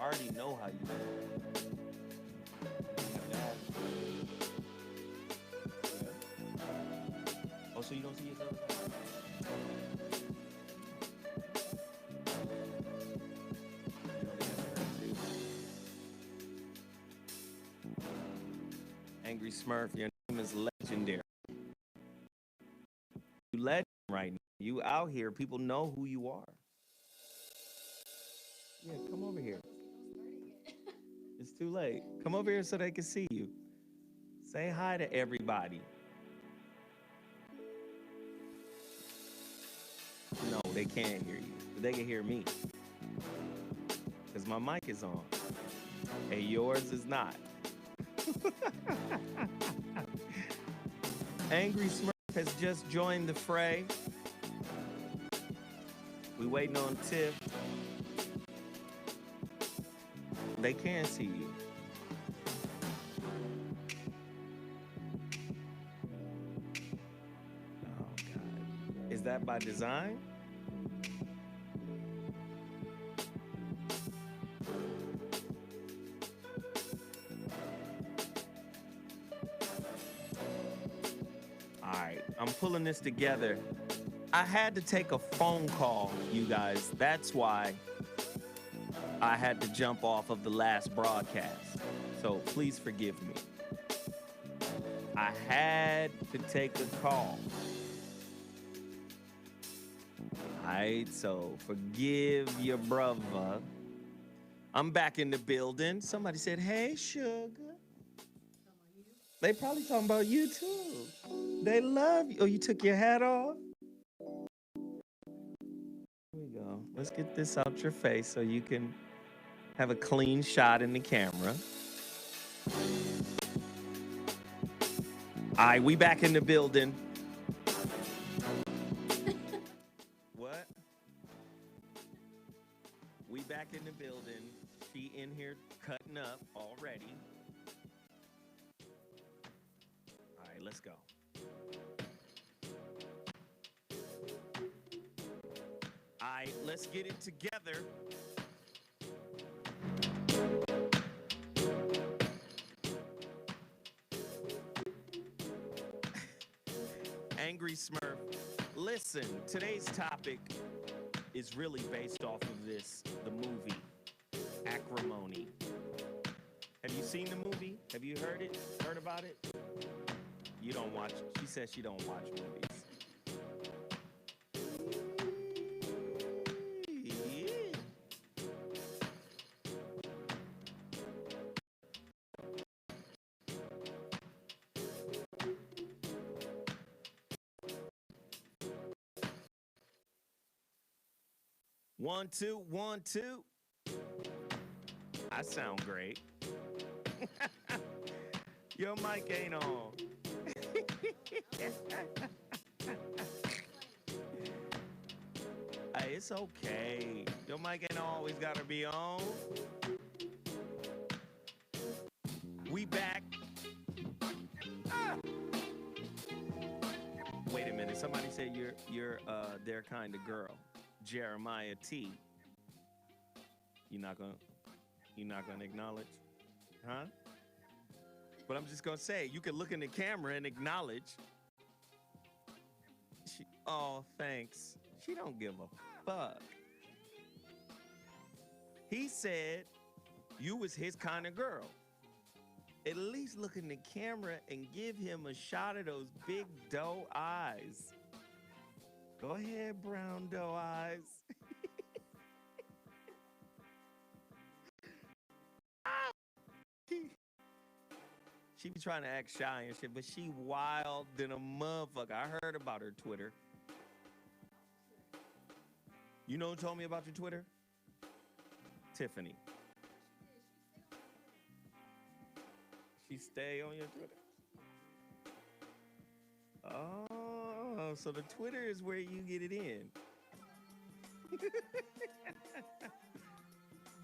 I already know how you do. Oh, so you don't see yourself? Angry Smurf, your name is legendary. You legend right now. You out here. People know who you are. Yeah, come over here. It's too late. Come over here so they can see you. Say hi to everybody. No, they can't hear you, but they can hear me. Because my mic is on. And yours is not. Angry Smurf has just joined the fray. We waiting on Tiff. They can see you. Oh, God. Is that by design? All right, I'm pulling this together. I had to take a phone call, you guys. That's why I had to jump off of the last broadcast. So please forgive me. I had to take a call. All right, so forgive your brother. I'm back in the building. Somebody said, hey, sugar. They probably talking about you too. They love you. Oh, you took your hat off? Here we go. Let's get this out your face so you can have a clean shot in the camera. All right, we back in the building. What? We back in the building. She in here cutting up already. All right, let's go. All right, let's get it together. Angry Smurf. Listen, today's topic is really based off of the movie, Acrimony. Have you seen the movie? Have you heard it? Heard about it? You don't watch, she says she don't watch movies. 1, 2, 1, 2. I sound great. Your mic ain't on. Hey, it's okay. Your mic ain't always gotta be on. We back. Ah. Wait a minute. Somebody said you're their kind of girl. Jeremiah T. You're not gonna acknowledge? Huh? But I'm just gonna say, you can look in the camera and acknowledge. Oh, thanks. She don't give a fuck. He said you was his kind of girl. At least look in the camera and give him a shot of those big doe eyes. Go ahead, brown doe eyes. She be trying to act shy and shit, but she wild than a motherfucker. I heard about her Twitter. You know who told me about your Twitter? Tiffany. She stay on your Twitter? Oh, so the Twitter is where you get it in.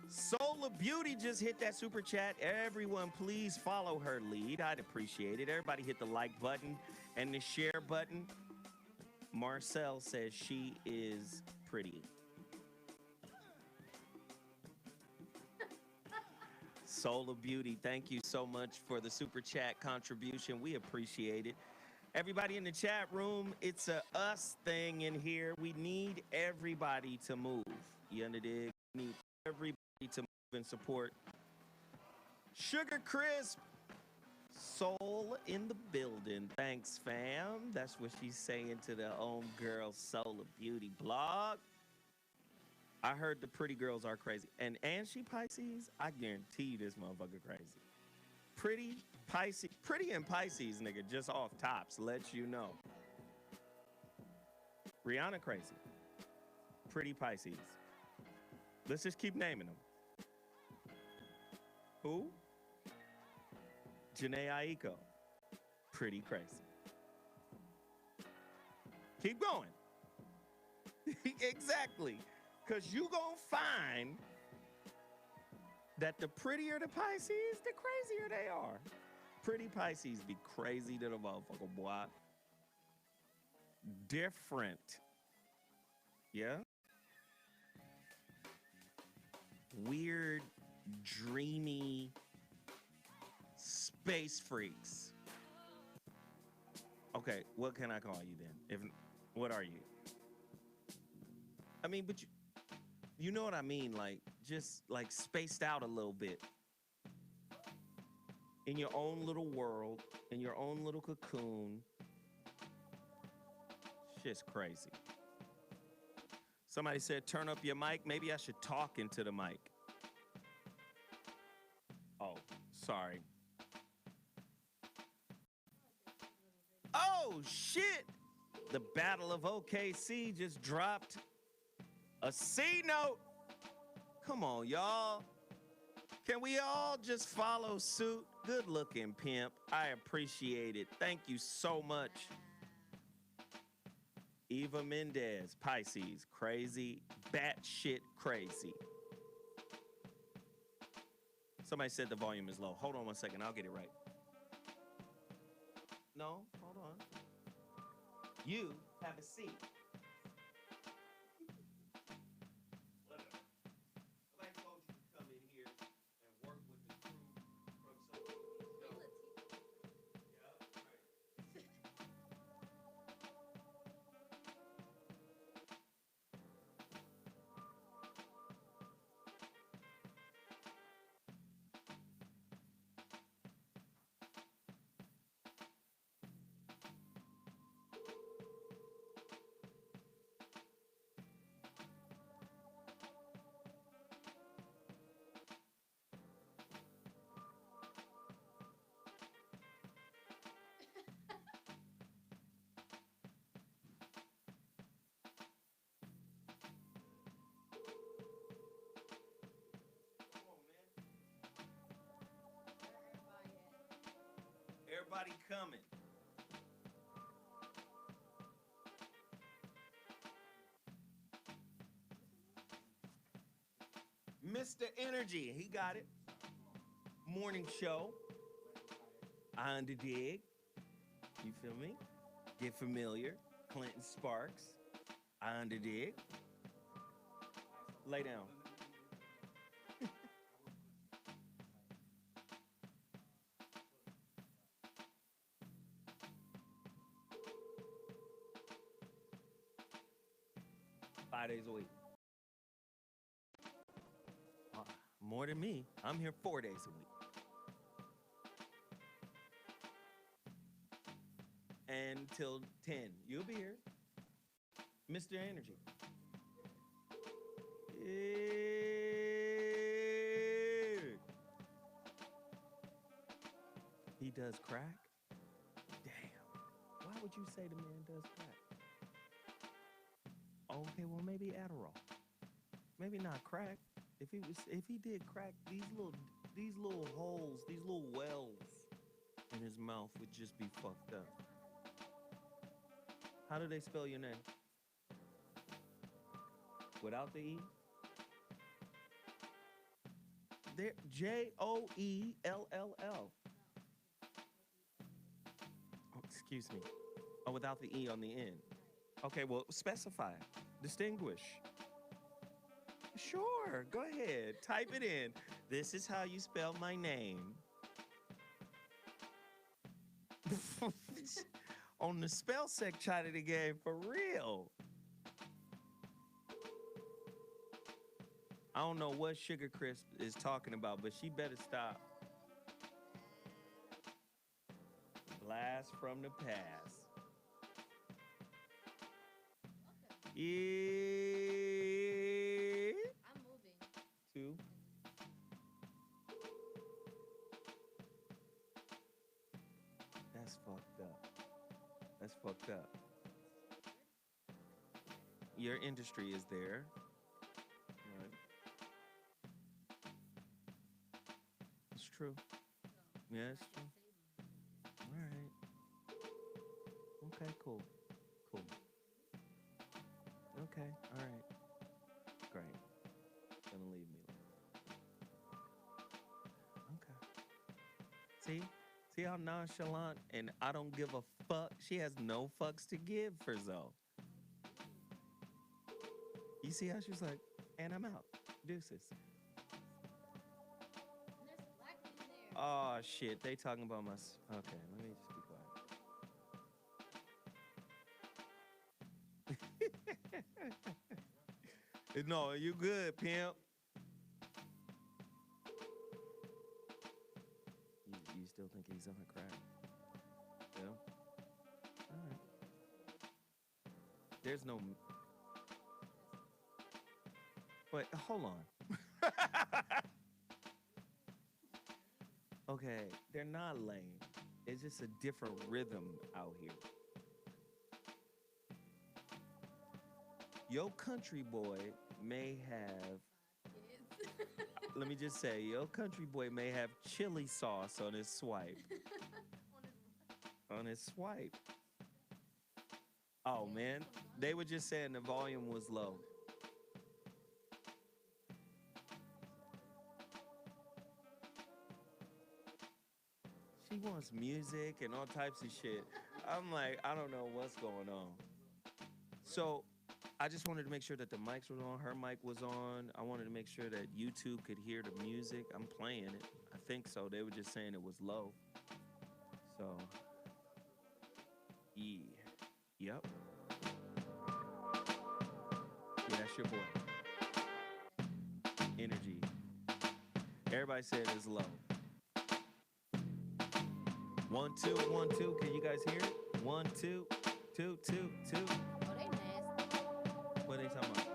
Solar Beauty just hit that super chat. Everyone, please follow her lead. I'd appreciate it. Everybody hit the like button and the share button. Marcel says she is pretty. Soul of Beauty, thank you so much for the super chat contribution. We appreciate it. Everybody in the chat room, it's a us thing in here. We need everybody to move. You understand? We need everybody to move and support. Sugar Crisp, Soul in the building. Thanks, fam. That's what she's saying to the own girl Soul of Beauty blog. I heard the pretty girls are crazy. And she Pisces, I guarantee you this motherfucker crazy. Pretty Pisces, pretty and Pisces, nigga, just off tops, let you know. Rihanna crazy. Pretty Pisces. Let's just keep naming them. Who? Janae Aiko. Pretty crazy. Keep going. Exactly. Because you gonna find that the prettier the Pisces, the crazier they are. Pretty Pisces be crazy to the motherfucker, boy. Different. Yeah? Weird, dreamy space freaks. Okay, what can I call you then? What are you? I mean, but you know what I mean? Like, just like spaced out a little bit. In your own little world, in your own little cocoon. Shit's crazy. Somebody said, turn up your mic. Maybe I should talk into the mic. Oh, sorry. Oh, shit. The Battle of OKC just dropped a C note. Come on, y'all. Can we all just follow suit? Good looking, pimp. I appreciate it. Thank you so much. Eva Mendez, Pisces, crazy, batshit crazy. Somebody said the volume is low. Hold on one second. I'll get it right. No, hold on. You have a seat. Everybody coming. Mr. Energy, he got it. Morning show. On the dig. You feel me? Get familiar. Clinton Sparks. On the dig. Lay down. 5 days a week. More than me. I'm here 4 days a week. Until 10. You'll be here. Mr. Energy. He does crack? Damn. Why would you say the man does crack? Okay, well maybe Adderall. Maybe not crack. If he did crack, these little holes, these little wells in his mouth would just be fucked up. How do they spell your name? Without the E? There, Joell. Oh, excuse me. Oh, without the E on the end. Okay, well, specify. Distinguish. Sure, go ahead. Type it in. This is how you spell my name. On the spell sec side of the game, for real. I don't know what Sugar Crisp is talking about, but she better stop. Blast from the past. Yeah. I'm moving. 2. That's fucked up. That's fucked up. Your industry is there. Right. It's true. Yeah, it's true. All right. Okay, cool. Cool. Okay, all right. Great. Gonna leave me alone. Okay. See? See how nonchalant and I don't give a fuck? She has no fucks to give for Zoe. You see how she's like, and I'm out. Deuces. There's black in there. Oh, shit. They talking about my... Okay, let me just be quiet. No, you good, pimp. You still think he's on a crack? Yeah? All right. There's no... Wait, hold on. Okay, they're not lame. It's just a different rhythm out here. Yo country boy may have... Let me just say, yo country boy may have chili sauce on his swipe. On his swipe. Oh, man. They were just saying the volume was low. She wants music and all types of shit. I'm like, I don't know what's going on. So I just wanted to make sure that the mics were on, her mic was on. I wanted to make sure that YouTube could hear the music. I'm playing it. I think so. They were just saying it was low. So, yeah. Yep. Yeah, that's your boy. Energy. Everybody said it's low. 1 2 1 2. Can you guys hear it? 1 2 2 2 2. Oh, they nasty. What are they talking about?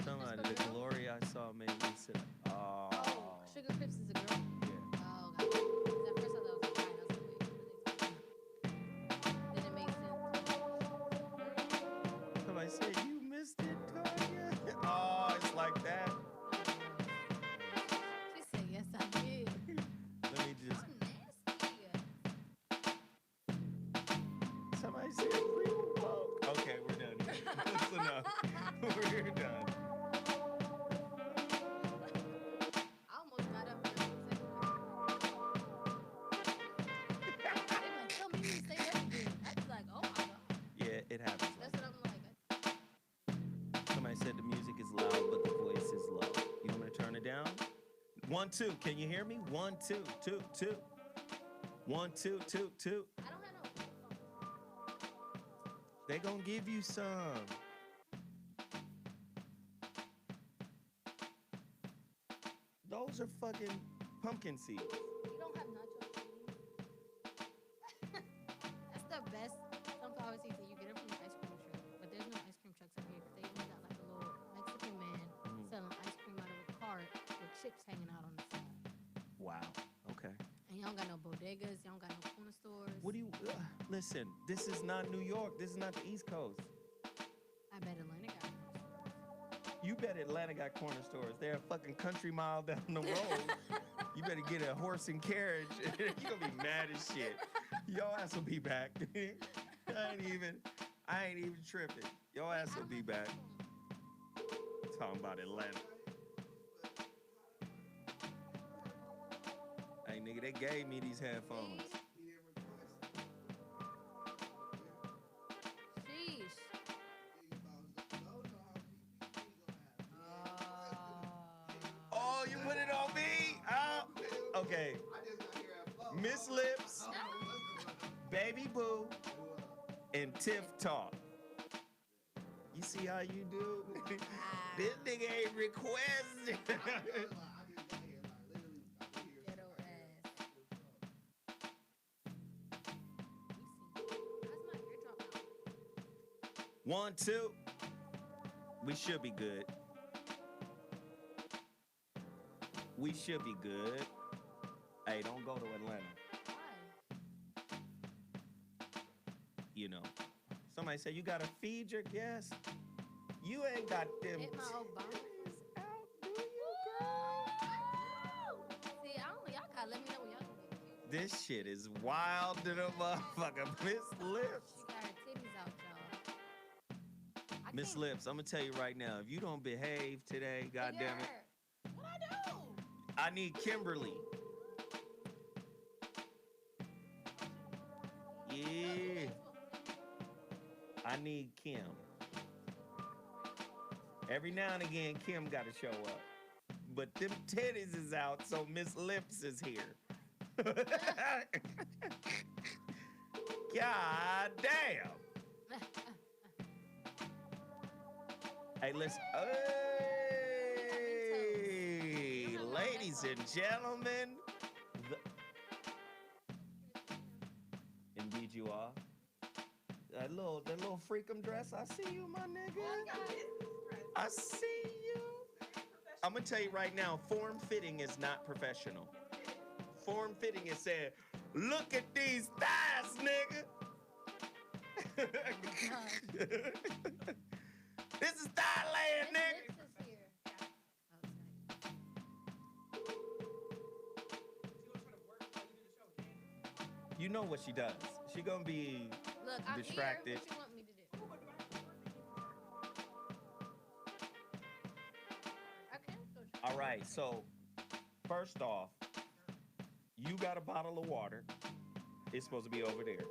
Somebody, the glory I saw made me sit. Oh. Sugar Crisp is a girl? Yeah. Oh, God. At first I thought it was a guy. I was like, wait, what are they talking about? Then it made sense. Somebody said, you missed it, Tanya. Oh, it's like that. She said, yes, I did. Let me just. I'm nasty. Somebody said, real woke. Okay, we're done here. That's enough. We're done. I almost got up and they like, tell me to say that again. I was like, oh my God. Yeah, it happens. That's what I'm like. Somebody said the music is loud, but the voice is low. You want me to turn it down? 1 2. Can you hear me? 1 2 2 2. 1 2 2 2. I don't have no. They gonna give you some. Those are fucking pumpkin seeds. You don't have nacho cheese. That's the best sunflower seeds that you get it from the ice cream truck. But there's no ice cream trucks up here because they only got like a little Mexican man selling ice cream out of a cart with chips hanging out on the side. Wow. Okay. And y'all don't got no bodegas. Y'all don't got no corner stores. What do you... listen, this is not New York. This is not the East Coast. I bet Atlanta got corner stores. You bet Atlanta got corner stores. They're a fucking country mile down the road. You better get a horse and carriage. You're going to be mad as shit. Your ass will be back. I ain't even tripping. Your ass will be back. Talking about Atlanta. Hey, nigga, they gave me these headphones. She. Okay. Miss Lips, Baby Boo, and Tiff Talk. You see how you do? This nigga ain't requesting. Ghetto ass. We see. How's my eardrum out? 1, 2. We should be good. We should be good. Hey, don't go to Atlanta. Why? You know. Somebody say you gotta feed your guests. You ain't got them Hit my Obama. titties out, do you, girl? See, I don't know. Y'all gotta let me know when y'all gonna get cute. This shit is wild to the motherfucker. Miss Lips. She got her titties out, y'all. I Miss can't- Lips, I'm gonna tell you right now, if you don't behave today, goddamn it, What I do? I need Kimberly. Yeah. I need Kim. Every now and again, Kim gotta show up. But them titties is out, so Miss Lips is here. God damn. Hey, listen. Hey, ladies and gentlemen. Indeed you are. That little freakum dress. I see you, my nigga. I see you. I'm gonna tell you right now, form fitting is not professional. Form fitting is saying, look at these thighs, nigga. This is Thailand, nigga. Lips is here. You know what she does. She gonna be Look, I'm distracted. here. What you want me to do? I can still try. All right, so first off, you got a bottle of water. It's supposed to be over there.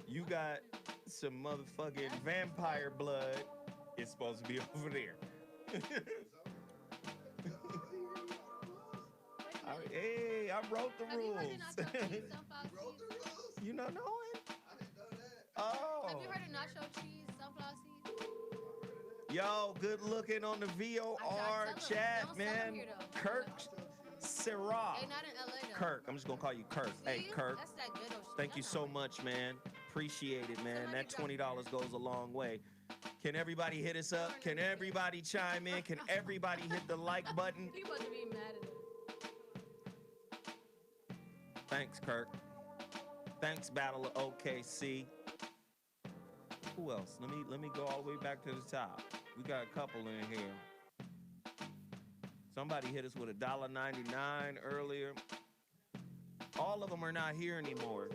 You got some motherfucking vampire blood. It's supposed to be over there. Hey, I wrote the Have you heard rules. of nacho cheese, sunflower seeds? You not knowing? Oh. Have you heard of nacho cheese, sunflower seeds? Yo, good looking on the VOR tell 'em. They chat, don't sell 'em man. here, though. Kirk Syrah. They not in LA though. Kirk, I'm just gonna call you Kirk. Hey, See? Kirk. That's that ghetto shit. Thank you That's so not right. much, man. Appreciate it, man. Somebody That $20 drop goes a long way. Can everybody hit us up? Can everybody chime in? Can everybody hit the like button? You about to be mad at us. Thanks, Kirk. Thanks, Battle of OKC. Who else? Let me go all the way back to the top. We got a couple in here. Somebody hit us with $1.99 earlier. All of them are not here anymore.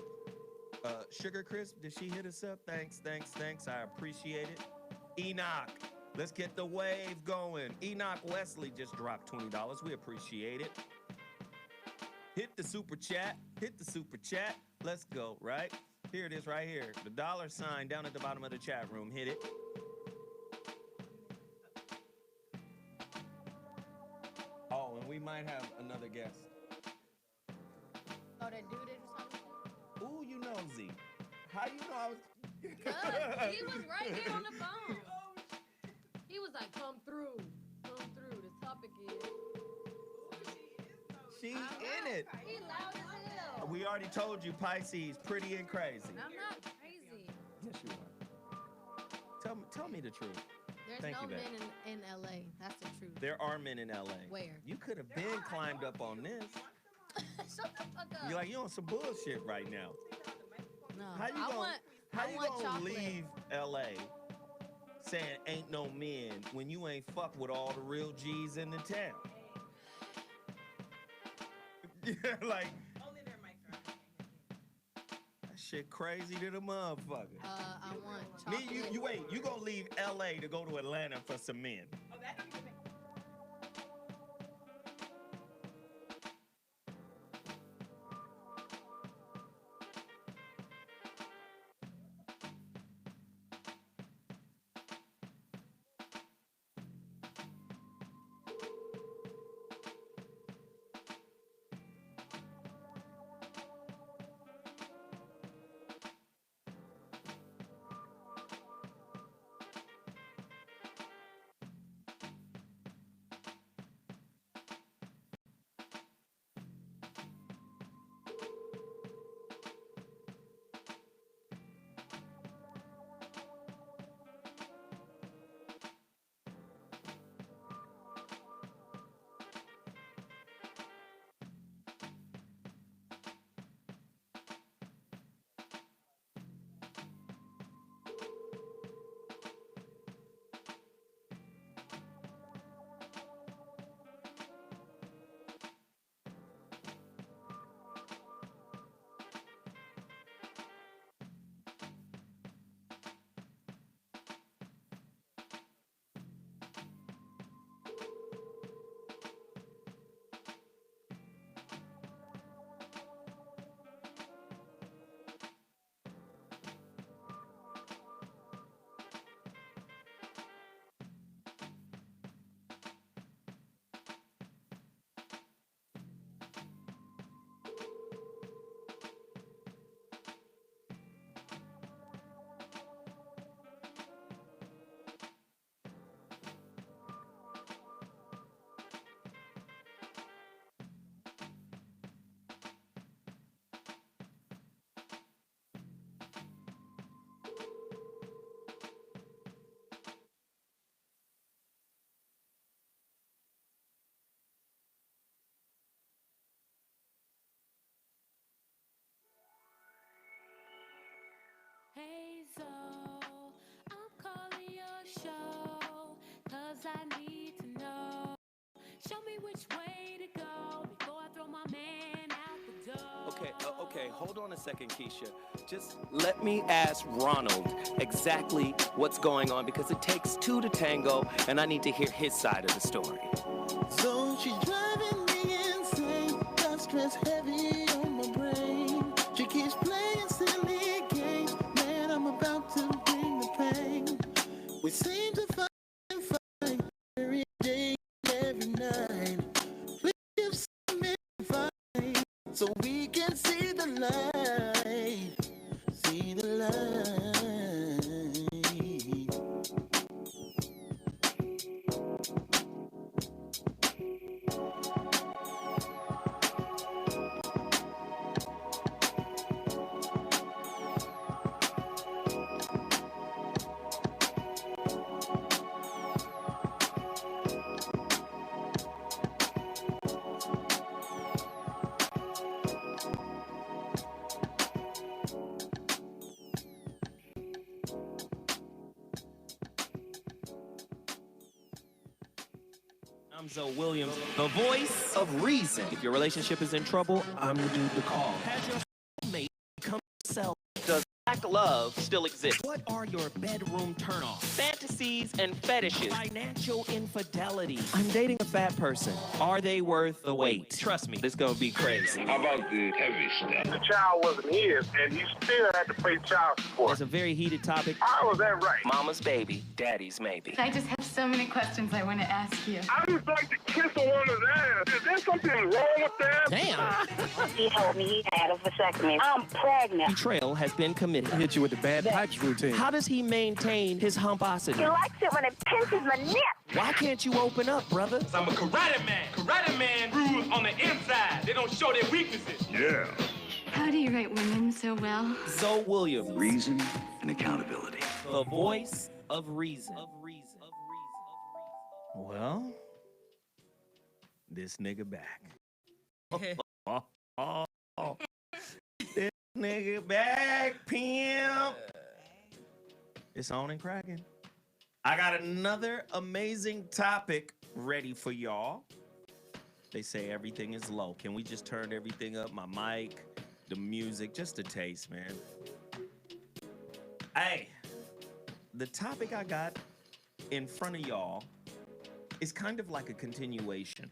Sugar Crisp, did she hit us up? Thanks. I appreciate it. Enoch, let's get the wave going. Enoch Wesley just dropped $20. We appreciate it. Hit the super chat. Let's go, right? Here it is right here. The $sign down at the bottom of the chat room. Hit it. Oh, and we might have another guest. Oh, that dude that was talking to? Ooh, you know Z. How you know I was... Cause he was right there on the phone. He was like, come through. The topic is. She in it. He loud as hell. We already told you Pisces, pretty and crazy. I'm not crazy. Yes, you are. Tell me the truth. There's Thank no you, babe. men in LA. That's the truth. There are men in LA. Where? You could have been climbed up on this. Shut the fuck up. You're like, you on some bullshit right now. No. How you I want gonna chocolate. leave LA saying ain't no men when you ain't fuck with all the real G's in the town? Yeah, like Only their mics are on. that shit crazy to the motherfucker. I want Me, chocolate. you wait, you gonna leave LA to go to Atlanta for some men. Oh, that don't even make Okay, hold on a second, Keisha. Just let me ask Ronald exactly what's going on because it takes two to tango, and I need to hear his side of the story. So she's driving me insane. Got stress heavy on my brain. She keeps playing silly games. Man, I'm about to bring the pain. We seem to fight every day, every night. Please give some advice so we can see the light. See the light. I'm Zoe Williams, the voice of reason. If your relationship is in trouble, I'm the dude to call. Has your mate come yourself? Does black love still exist? What are your bedroom turnoffs? Fantasies and fetishes. Financial infidelity. I'm dating a fat person. Are they worth the wait? Trust me, this gonna be crazy. How about the heavy stuff? The child wasn't his, and he still had to pay child support. It's a very heated topic. How was that right? Mama's baby, daddy's maybe. I just have so many questions I want to ask you. I just like to kiss a woman's ass. Is there something wrong with that? Damn. He told me he had a vasectomy. I'm pregnant. Betrayal has been committed. Hit you with the bad pipes routine. How does he maintain his humposity? He likes it when it pinches my nip. Why can't you open up, brother? I'm a karate man. Karate man rules on the inside. They don't show their weaknesses. Yeah. How do you write women so well? Zoe Williams, Reason and accountability. the voice of reason. Well, this nigga back. This nigga back, pimp. It's on and cracking. I got another amazing topic ready for y'all. They say everything is low. Can we just turn everything up? My mic, the music, just a taste, man. Hey, the topic I got in front of y'all is kind of like a continuation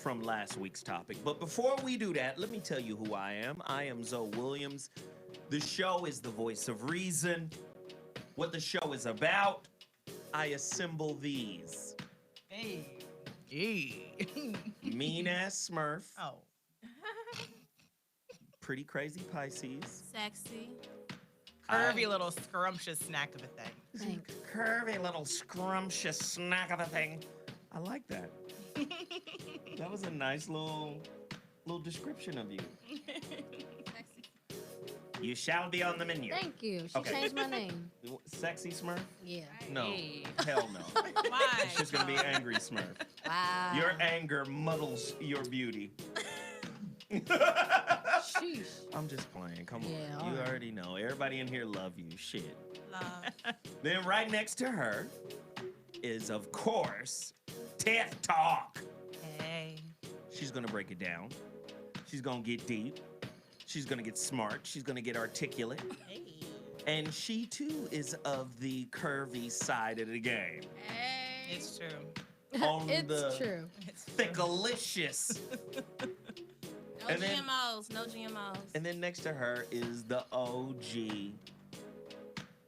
from last week's topic. But before we do that, let me tell you who I am. I am Zoe Williams. The show is the voice of reason. What the show is about, I assemble these. Hey. Mean ass Smurf, Oh. pretty crazy Pisces, Sexy. Curvy little scrumptious snack of a thing. Thanks. curvy little scrumptious snack of a thing. I like that. That was a nice little description of you. Sexy. You shall be on the menu. Thank you. She Okay. changed my name. Sexy Smurf? Yeah. No, Hey. hell no. Why? It's just gonna be angry Smurf. Wow. Your anger muddles your beauty. Sheesh. I'm just playing. Come on. Yeah, You alright. already know. Everybody in here love you. Shit. Love. Then right next to her is, of course, Tef Talk. Hey. She's gonna break it down. She's gonna get deep. She's gonna get smart. She's gonna get articulate. Hey. And she too is of the curvy side of the game. Hey. It's true. On It's the true. It's true. thickalicious. No And then- GMOs, no GMOs. And then next to her is the OG.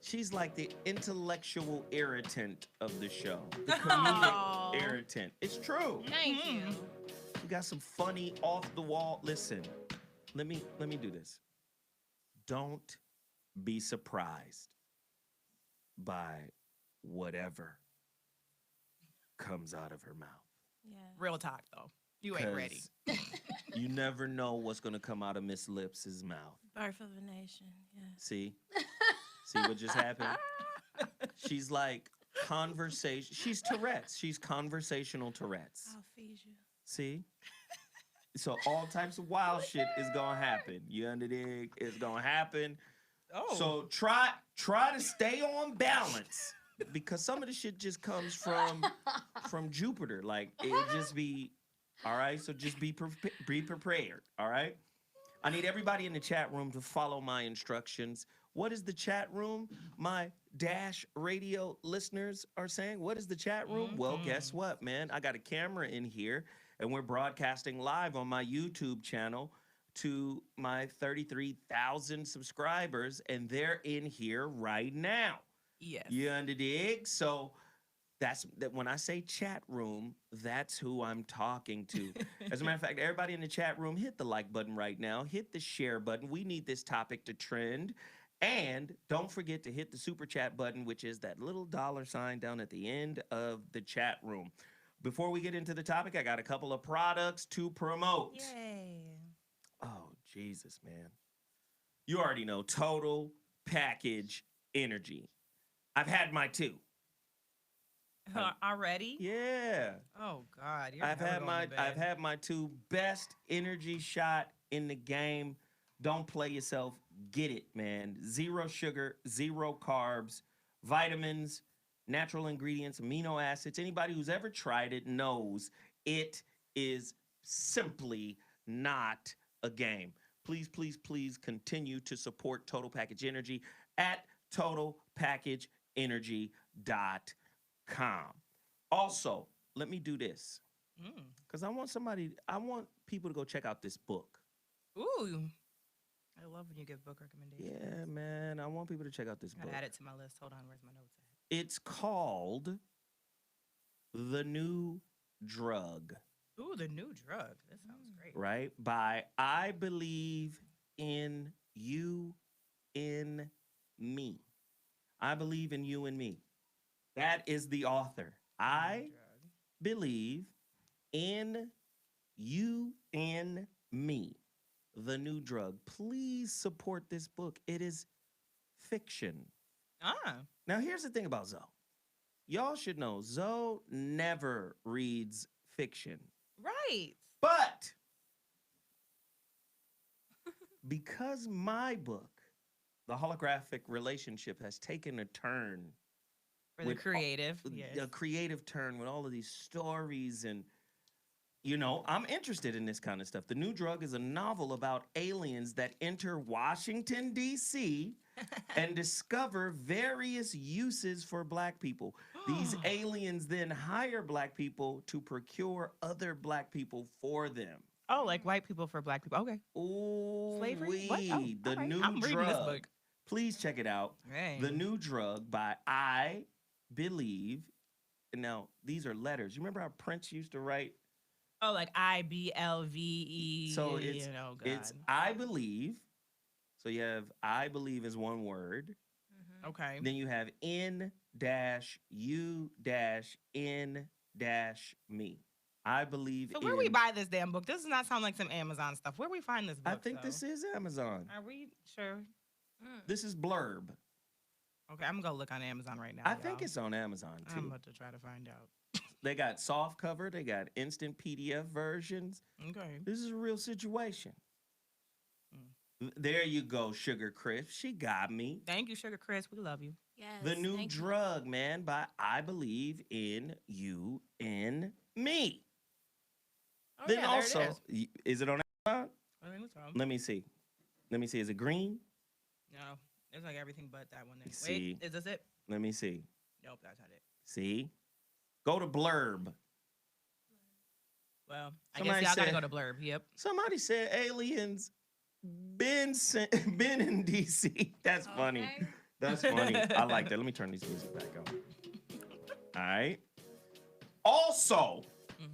She's like the intellectual irritant of the show. The comedic Aw. irritant. It's true. Thank you. You got some funny off the wall. Listen, let me do this. Don't be surprised by whatever comes out of her mouth. Yeah. Real talk, though. You ain't ready. 'Cause you never know what's gonna come out of Miss Lips' mouth. Birth of a nation. Yeah. See? See what just happened? She's like conversation. She's Tourette's. She's conversational Tourette's. I'll feed you. See? So all types of wild shit is gonna happen. You under dig? It's gonna happen. Oh. So try to stay on balance because some of the shit just comes from Jupiter. Like it just be all right. So just be prepared. All right. I need everybody in the chat room to follow my instructions. What is the chat room? My Dash Radio listeners are saying, what is the chat room? Well, guess what, man? I got a camera in here, and we're broadcasting live on my YouTube channel to my 33,000 subscribers, and they're in here right now. Yes. You under dig? So that's that. When I say chat room, that's who I'm talking to. As a matter of fact, everybody in the chat room, hit the like button right now. Hit the share button. We need this topic to trend. And don't forget to hit the super chat button, which is that little $sign down at the end of the chat room. Before we get into the topic, I got a couple of products to promote. Yay. Oh, Jesus, man. You already know Total Package Energy. I've had my two. Already? Yeah. Oh God. I've had my two best energy shot in the game. Don't play yourself. Get it, man. 0 sugar, 0 carbs, vitamins, natural ingredients, amino acids. Anybody who's ever tried it knows it is simply not a game. Please, please, please continue to support Total Package Energy at totalpackageenergy.com. Also, let me do this because I want people to go check out this book. Ooh. I love when you give book recommendations. Yeah, man. I want people to check out this book. Gotta add it to my list. Hold on, where's my notes at? It's called The New Drug. Ooh, The New Drug. That sounds great. Right? By I Believe in You in Me. I Believe in You and Me. That is the author. I believe in you and me. The New Drug. Please support this book. It is fiction. Now, here's the thing about Zoe. Y'all should know Zoe never reads fiction. Right. But because my book, The Holographic Relationship, has taken a turn. For the creative. A creative turn with all of these stories and I'm interested in this kind of stuff. The New Drug is a novel about aliens that enter Washington, D.C. and discover various uses for Black people. These aliens then hire Black people to procure other Black people for them. Oh, like white people for Black people. Okay. Ooh, slavery? What? Oh, The right. New I'm Drug. reading this book. Please check it out. Hey. The New Drug by I Believe. Now, these are letters. You remember how Prince used to write? Oh, like IBLVE. So it's I Believe. So you have I Believe is one word. Okay. Then you have N-U-N-Me. I believe. So where we buy this damn book? This does not sound like some Amazon stuff. Where we find this book? I think this is Amazon. Are we sure? This is Blurb. Okay, I'm gonna go look on Amazon right now. I think it's on Amazon too. I'm about to try to find out. They got soft cover. They got instant PDF versions. Okay. This is a real situation. There you go, Sugar Crisp. She got me. Thank you, Sugar Crisp. We love you. Yes. The New Drug, man, by I Believe in You and Me. Oh, Then yeah, also, there it is it on Amazon? I think so. Let me see. Is it green? No, it's like everything but that one there. See. Wait, is this it? Let me see. Nope, that's not it. See? Go to Blurb. Well, I Somebody guess y'all gotta said- go to Blurb. Yep. Somebody said aliens been in DC. That's funny. That's funny. I like that. Let me turn this music back on. All right. Also,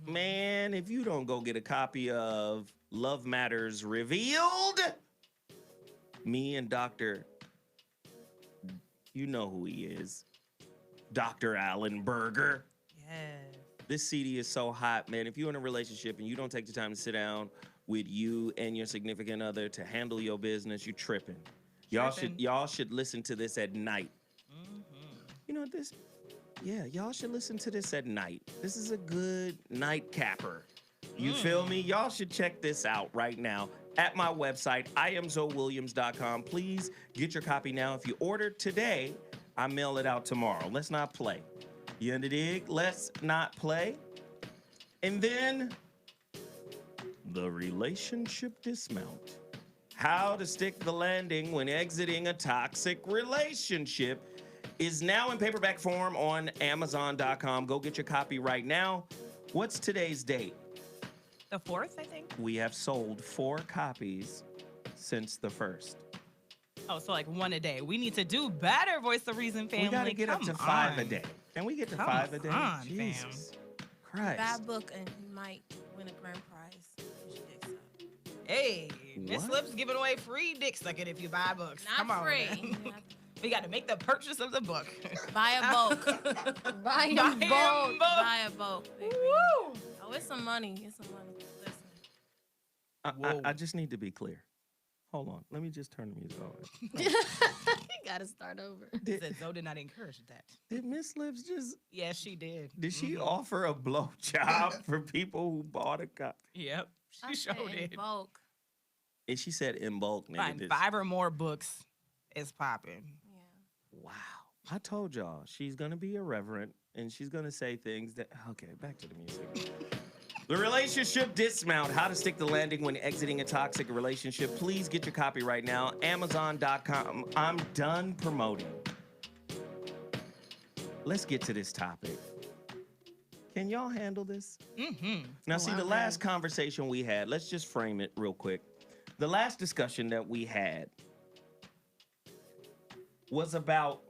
man, if you don't go get a copy of Love Matters Revealed, me and Dr. You know who he is. Dr. Alan Berger. Yes. This CD is so hot, man. If you're in a relationship and you don't take the time to sit down with you and your significant other to handle your business, you tripping. Y'all should listen to this at night. You know what this? Yeah, y'all should listen to this at night. This is a good night capper. You feel me? Y'all should check this out right now at my website, IamZoeWilliams.com. Please get your copy now. If you order today, I mail it out tomorrow. Let's not play. You under dig? Let's not play. And then the relationship dismount How to Stick the Landing When Exiting a Toxic Relationship is now in paperback form on Amazon.com. Go get your copy right now. What's today's date? The 4th, I think. We have sold 4 copies since the 1st. Oh, so like 1 a day. We need to do better, Voice of Reason family. We got to get up to 5 a day. Can we get to 5 a day? On, Jesus Buy a Christ. book and you might win a grand prize. Push your dicks up. Hey, Miss What? Lips giving away free dick sucking if you buy books. Not Come on, free. man. We got to make the purchase of the book. Buy a book. Buy Buy a boat. Buy a book, baby. Woo! Oh, it's some money. It's some money. Listen. I just need to be clear. Hold on. Let me just turn the music on. You gotta start over. Said Zoe did not encourage that. Did Miss Lips just... Yes, she did. Did she offer a blowjob for people who bought a copy? Yep, I she said sure in did. bulk. And she said in bulk, nigga. Find 5 or more books is popping. Yeah. Wow. I told y'all she's gonna be irreverent and she's gonna say things that... Okay, back to the music. The Relationship Dismount, How to Stick the Landing When Exiting a Toxic Relationship. Please get your copy right now. Amazon.com. I'm done promoting. Let's get to this topic. Can y'all handle this? Mm-hmm. Now, see, the last conversation we had, let's just frame it real quick. The last discussion that we had was about,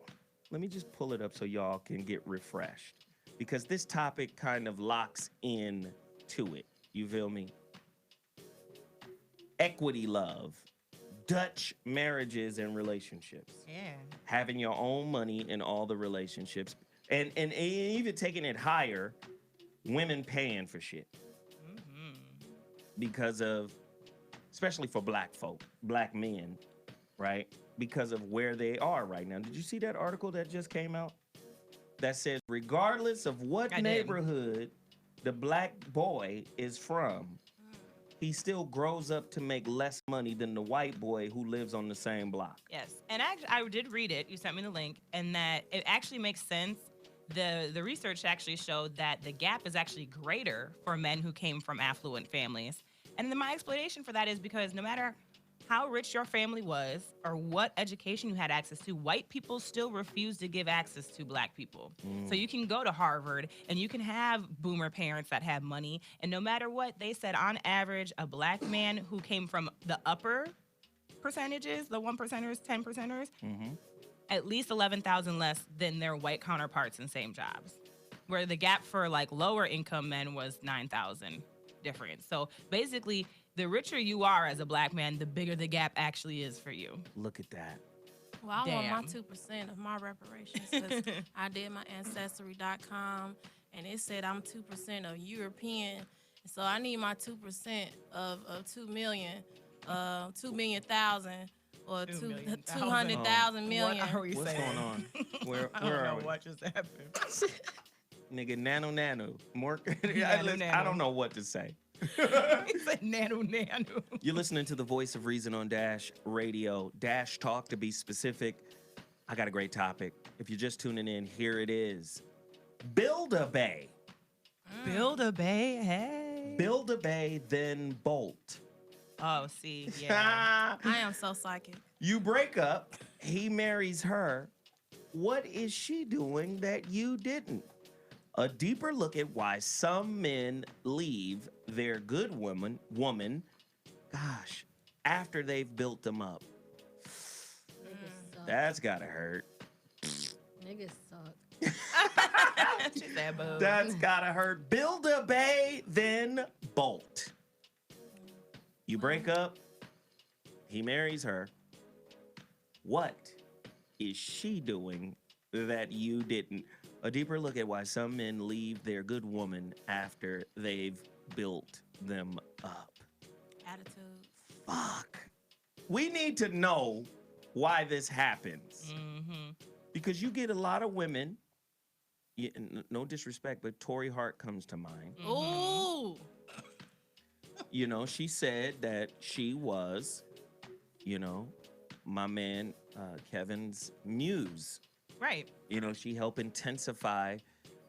let me just pull it up so y'all can get refreshed, because this topic kind of locks in to it. You feel me? Equity love, Dutch marriages and relationships. Yeah. Having your own money in all the relationships. And even taking it higher, women paying for shit. Mm-hmm. Because of, especially for black folk, black men, right? Because of where they are right now. Did you see that article that just came out? That says, regardless of what neighborhood the black boy is from, he still grows up to make less money than the white boy who lives on the same block. Yes, and actually, I did read it. You sent me the link, and that it actually makes sense. The research actually showed that the gap is actually greater for men who came from affluent families. And then my explanation for that is because no matter how rich your family was or what education you had access to, white people still refuse to give access to black people. So you can go to Harvard and you can have boomer parents that have money. And no matter what, they said on average, a black man who came from the upper percentages, the 1%ers, 10%ers, at least 11,000 less than their white counterparts in same jobs. Where the gap for like lower income men was 9,000 difference. So basically, the richer you are as a black man, the bigger the gap actually is for you. Look at that. Well, I want my Damn. 2% of my reparations because I did my Ancestry.com and it said I'm 2% of European. So I need my 2% of 2 million, 2 million thousand, or 200,000 million. What are we What's saying? going on? Where I don't are know we? what just happened. Nigga, nano. More, Nano. I don't know what to say. He said nano. You're listening to the Voice of Reason on Dash Radio, Dash Talk to be specific. I got a great topic. If you're just tuning in, here it is. Build a bay. Build a bay, hey. Build a bay, then bolt. Oh, see, yeah. I am so psychic. You break up, he marries her. What is she doing that you didn't? A deeper look at why some men leave their good woman, gosh, after they've built them up. Niggas suck. That's gotta hurt. Niggas suck. She said, boo. That's gotta hurt. Build a bay, then bolt. You break up, he marries her. What is she doing that you didn't? A deeper look at why some men leave their good woman after they've built them up. Attitude. Fuck. We need to know why this happens. Because you get a lot of women, no disrespect, but Tori Hart comes to mind. Ooh. You know, she said that she was, you know, my man Kevin's muse. Right. You know, she helped intensify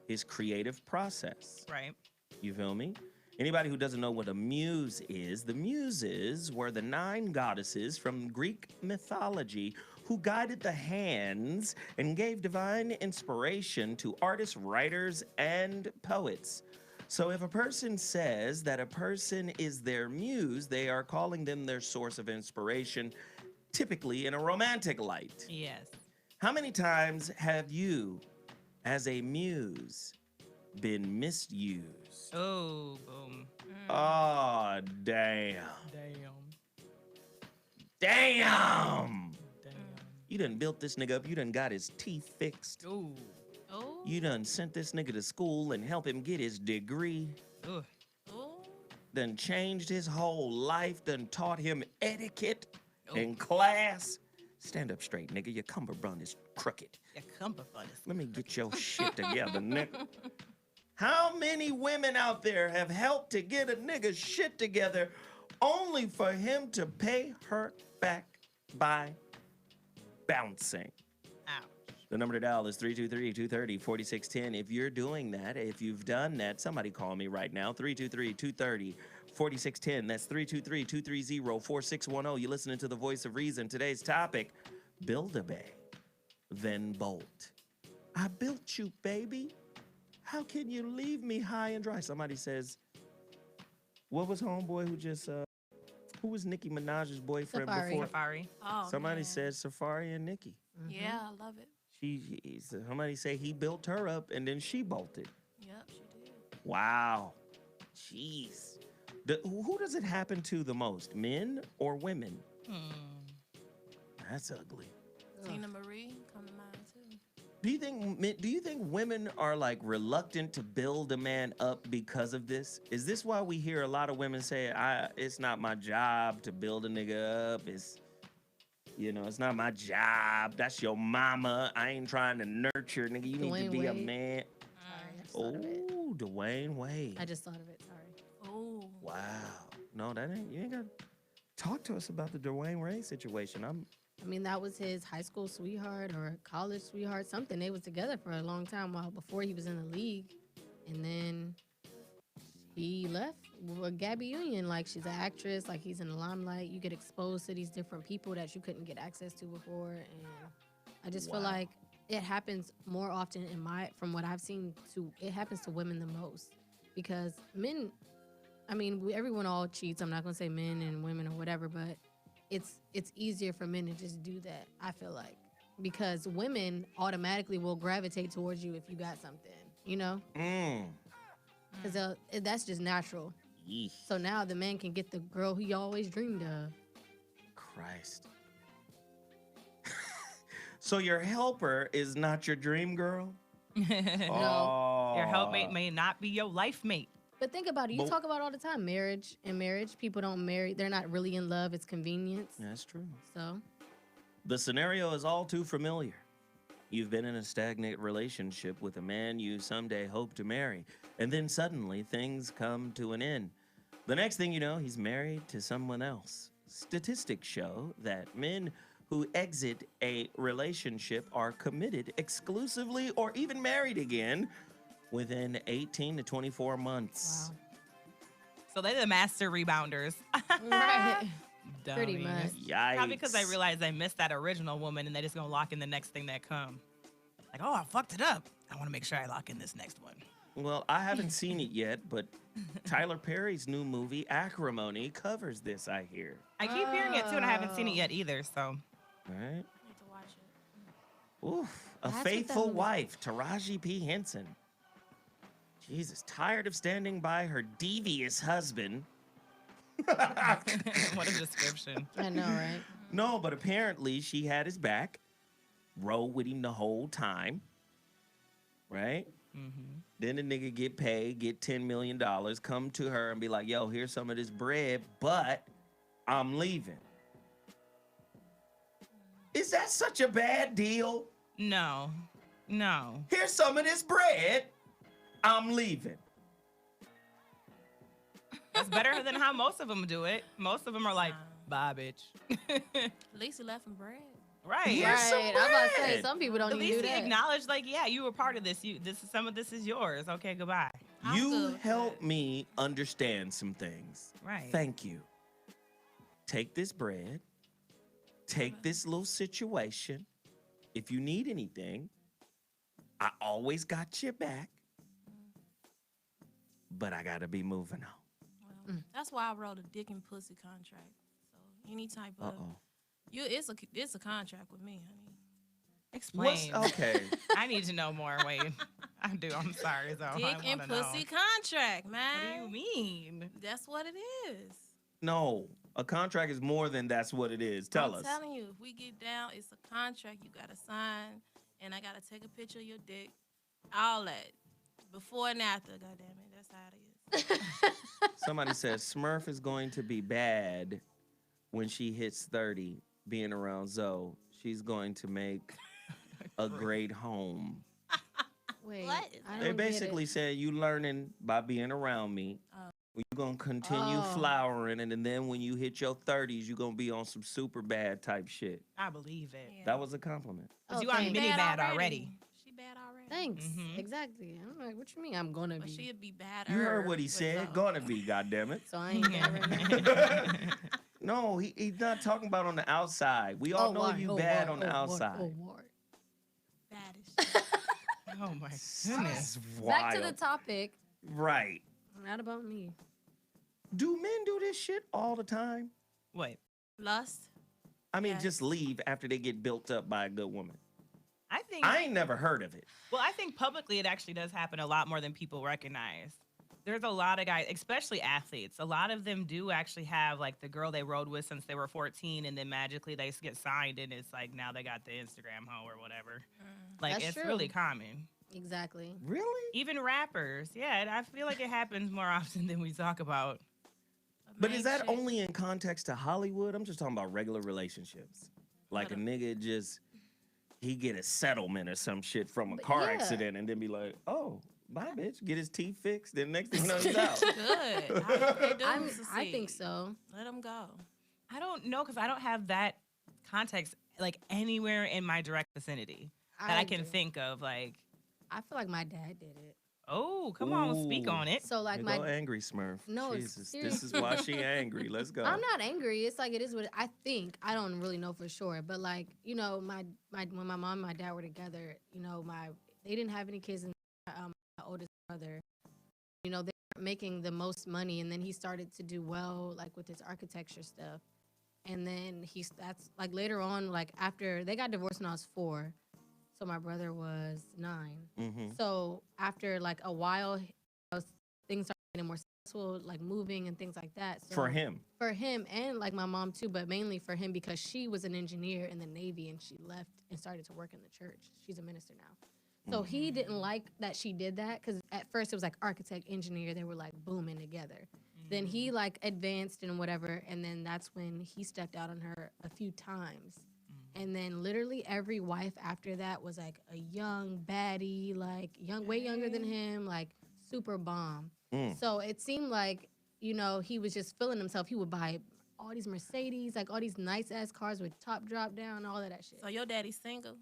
his creative process. Right. You feel me? Anybody who doesn't know what a muse is, the muses were the 9 goddesses from Greek mythology who guided the hands and gave divine inspiration to artists, writers, and poets. So if a person says that a person is their muse, they are calling them their source of inspiration, typically in a romantic light. Yes. How many times have you, as a muse, been misused? Oh, boom. Oh, damn. Damn. Damn. You done built this nigga up. You done got his teeth fixed. Ooh. Oh. You done sent this nigga to school and help him get his degree. Ugh. Oh. Done changed his whole life. Done taught him etiquette in class. Stand up straight, nigga. Your cummerbund is crooked. Your cummerbund is Let me get your shit together, nigga. How many women out there have helped to get a nigga's shit together only for him to pay her back by bouncing? Ouch. The number to dial is 323-230-4610. If you're doing that, if you've done that, somebody call me right now, 323-230-4610. That's 323-230-4610. You're listening to the Voice of Reason. Today's topic, build a bay, then bolt. I built you, baby. How can you leave me high and dry? Somebody says, what was homeboy who just, who was Nicki Minaj's boyfriend before? Safari. Oh, Somebody man. said Safari and Nicki. Yeah, I love it. Somebody say he built her up and then she bolted. Yep, she did. Wow. Jeez. Who does it happen to the most, men or women? That's ugly. Tina Marie come to mind too. Do you think women are like reluctant to build a man up because of this? Is this why we hear a lot of women say, it's not my job to build a nigga up. It's not my job. That's your mama. I ain't trying to nurture, nigga. You need to be a man. Oh, Dwayne Wade. I just thought of it. Sorry. Oh. Wow. No, you ain't got to talk to us about the Dwayne Wade situation. I mean, that was his high school sweetheart or college sweetheart, something. They was together for a long time before he was in the league. And then he left with Gabby Union. Like, she's an actress. Like, he's in the limelight. You get exposed to these different people that you couldn't get access to before. And I just feel like it happens more often from what I've seen, it happens to women the most. Because men, I mean, everyone all cheats. I'm not going to say men and women or whatever, but it's easier for men to just do that, I feel like. Because women automatically will gravitate towards you if you got something, you know? Because that's just natural. Yeesh. So now the man can get the girl he always dreamed of. Christ. So your helper is not your dream girl? No. Your helpmate may not be your life mate. But think about it. You talk about it all the time. Marriage. People don't marry. They're not really in love. It's convenience. That's true. So the scenario is all too familiar. You've been in a stagnant relationship with a man you someday hope to marry, and then suddenly things come to an end. The next thing you know, he's married to someone else. Statistics show that men who exit a relationship are committed exclusively or even married again within 18 to 24 months. wow. So they're the master rebounders. Right. Pretty Dummies. much. Yikes. Probably because I realized I missed that original woman and they're just gonna lock in the next thing that come. Like, oh, I fucked it up. I want to make sure I lock in this next one. Well, I haven't seen it yet, but Tyler Perry's new movie, Acrimony, covers this, I hear. I keep hearing it too, and I haven't seen it yet either. So, All right? Need to watch it. Oof. A That's what faithful that movie- wife, Taraji P. Henson. Jesus, tired of standing by her devious husband. what a description. I know, right? No, but apparently she had his back, rode with him the whole time, right? Mm-hmm. Then the nigga get paid, get $10 million, come to her and be like, yo, here's some of this bread, but I'm leaving. Is that such a bad deal? No. Here's some of this bread, I'm leaving. That's better than how most of them do it. Most of them are like, bye, bitch. At least he left him bread. Right. Here's some Right. I'm about to say bread. some people don't At even least do he that. acknowledged, like, yeah, you were part of this. Some of this is yours. Okay, goodbye. I'm You good with help that. me understand some things. Right. Thank you. Take this bread. Take this little situation. If you need anything, I always got your back. But I gotta be moving on. Well, that's why I wrote a dick and pussy contract. So any type of it's a contract with me, honey. Explain. Okay? I need to know more. Wait, I do. I'm sorry, though. Dick I and wanna know. pussy contract, What man. do you mean? That's what it is. No, a contract is more than that's what it is. Tell us. I'm telling you, if we get down, it's a contract you gotta sign, and I gotta take a picture of your dick, all that, before and after. Goddamn it, that's how it is. Somebody says Smurf is going to be bad when she hits 30 being around Zoe. She's going to make a great home. Wait, What? I They don't get basically it. said you learning by being around me. You're going to continue Oh. flowering, and then when you hit your 30s, you're going to be on some super bad type shit. I believe it. Yeah. That was a compliment. Because Oh, you are thanks. mini bad already. She bad already. Thanks. Mhm. Exactly. I'm like, what you mean I'm gonna But be? she'd be bad. You heard what he said. Gonna be, goddammit. So I ain't bad right now. No, he's not talking about on the outside. We all know word, you oh, bad word, on the oh, word, outside. oh, word. Bad as shit. Oh my That's goodness. Back to wild. the topic. Right. Not about me. Do men do this shit all the time? Wait. Lust. I mean, Yes. just leave after they get built up by a good woman. I think. I ain't never heard of it. Well, I think publicly it actually does happen a lot more than people recognize. There's a lot of guys, especially athletes. A lot of them do actually have like the girl they rode with since they were 14, and then magically they get signed, and it's like now they got the Instagram hoe or whatever. Like That's it's true. really common. Exactly. Really? Even rappers, yeah. And I feel like it happens more often than we talk about. But is that Shit. only in context to Hollywood? I'm just talking about regular relationships. Like a nigga just, he get a settlement or some shit from a But car yeah. accident and then be like, oh, bye, bitch. Get his teeth fixed. Then next thing you know, he's out. Good. I hope they do I think succeed. so. Let them go. I don't know because I don't have that context like anywhere in my direct vicinity that I can do. think of. Like, I feel like my dad did it. oh, come on, speak Ooh. on it. So like Here my go angry Smurf. No, it's Jesus, serious. this is why she angry. Let's go. I'm not angry. It's like it is what I think. I don't really know for sure, but like you know, my when my mom and my dad were together, you know, they didn't have any kids, and my oldest brother, you know, they were making the most money, and then he started to do well, like with his architecture stuff, and then that's like later on, like after they got divorced when I was 4, so my brother was 9. Mm-hmm. So after like a while, things started getting more successful, like moving and things like that. So For him. for him and like my mom too, but mainly for him because she was an engineer in the Navy and she left and started to work in the church. She's a minister now. So he didn't like that she did that because at first it was like architect, engineer, they were like booming together. Then he like advanced and whatever, and then that's when he stepped out on her a few times. And then literally every wife after that was like a young baddie, like way younger than him, like super bomb. So it seemed like, you know, he was just feeling himself. He would buy all these Mercedes, like all these nice ass cars with top drop down, all of that shit. So your daddy's single?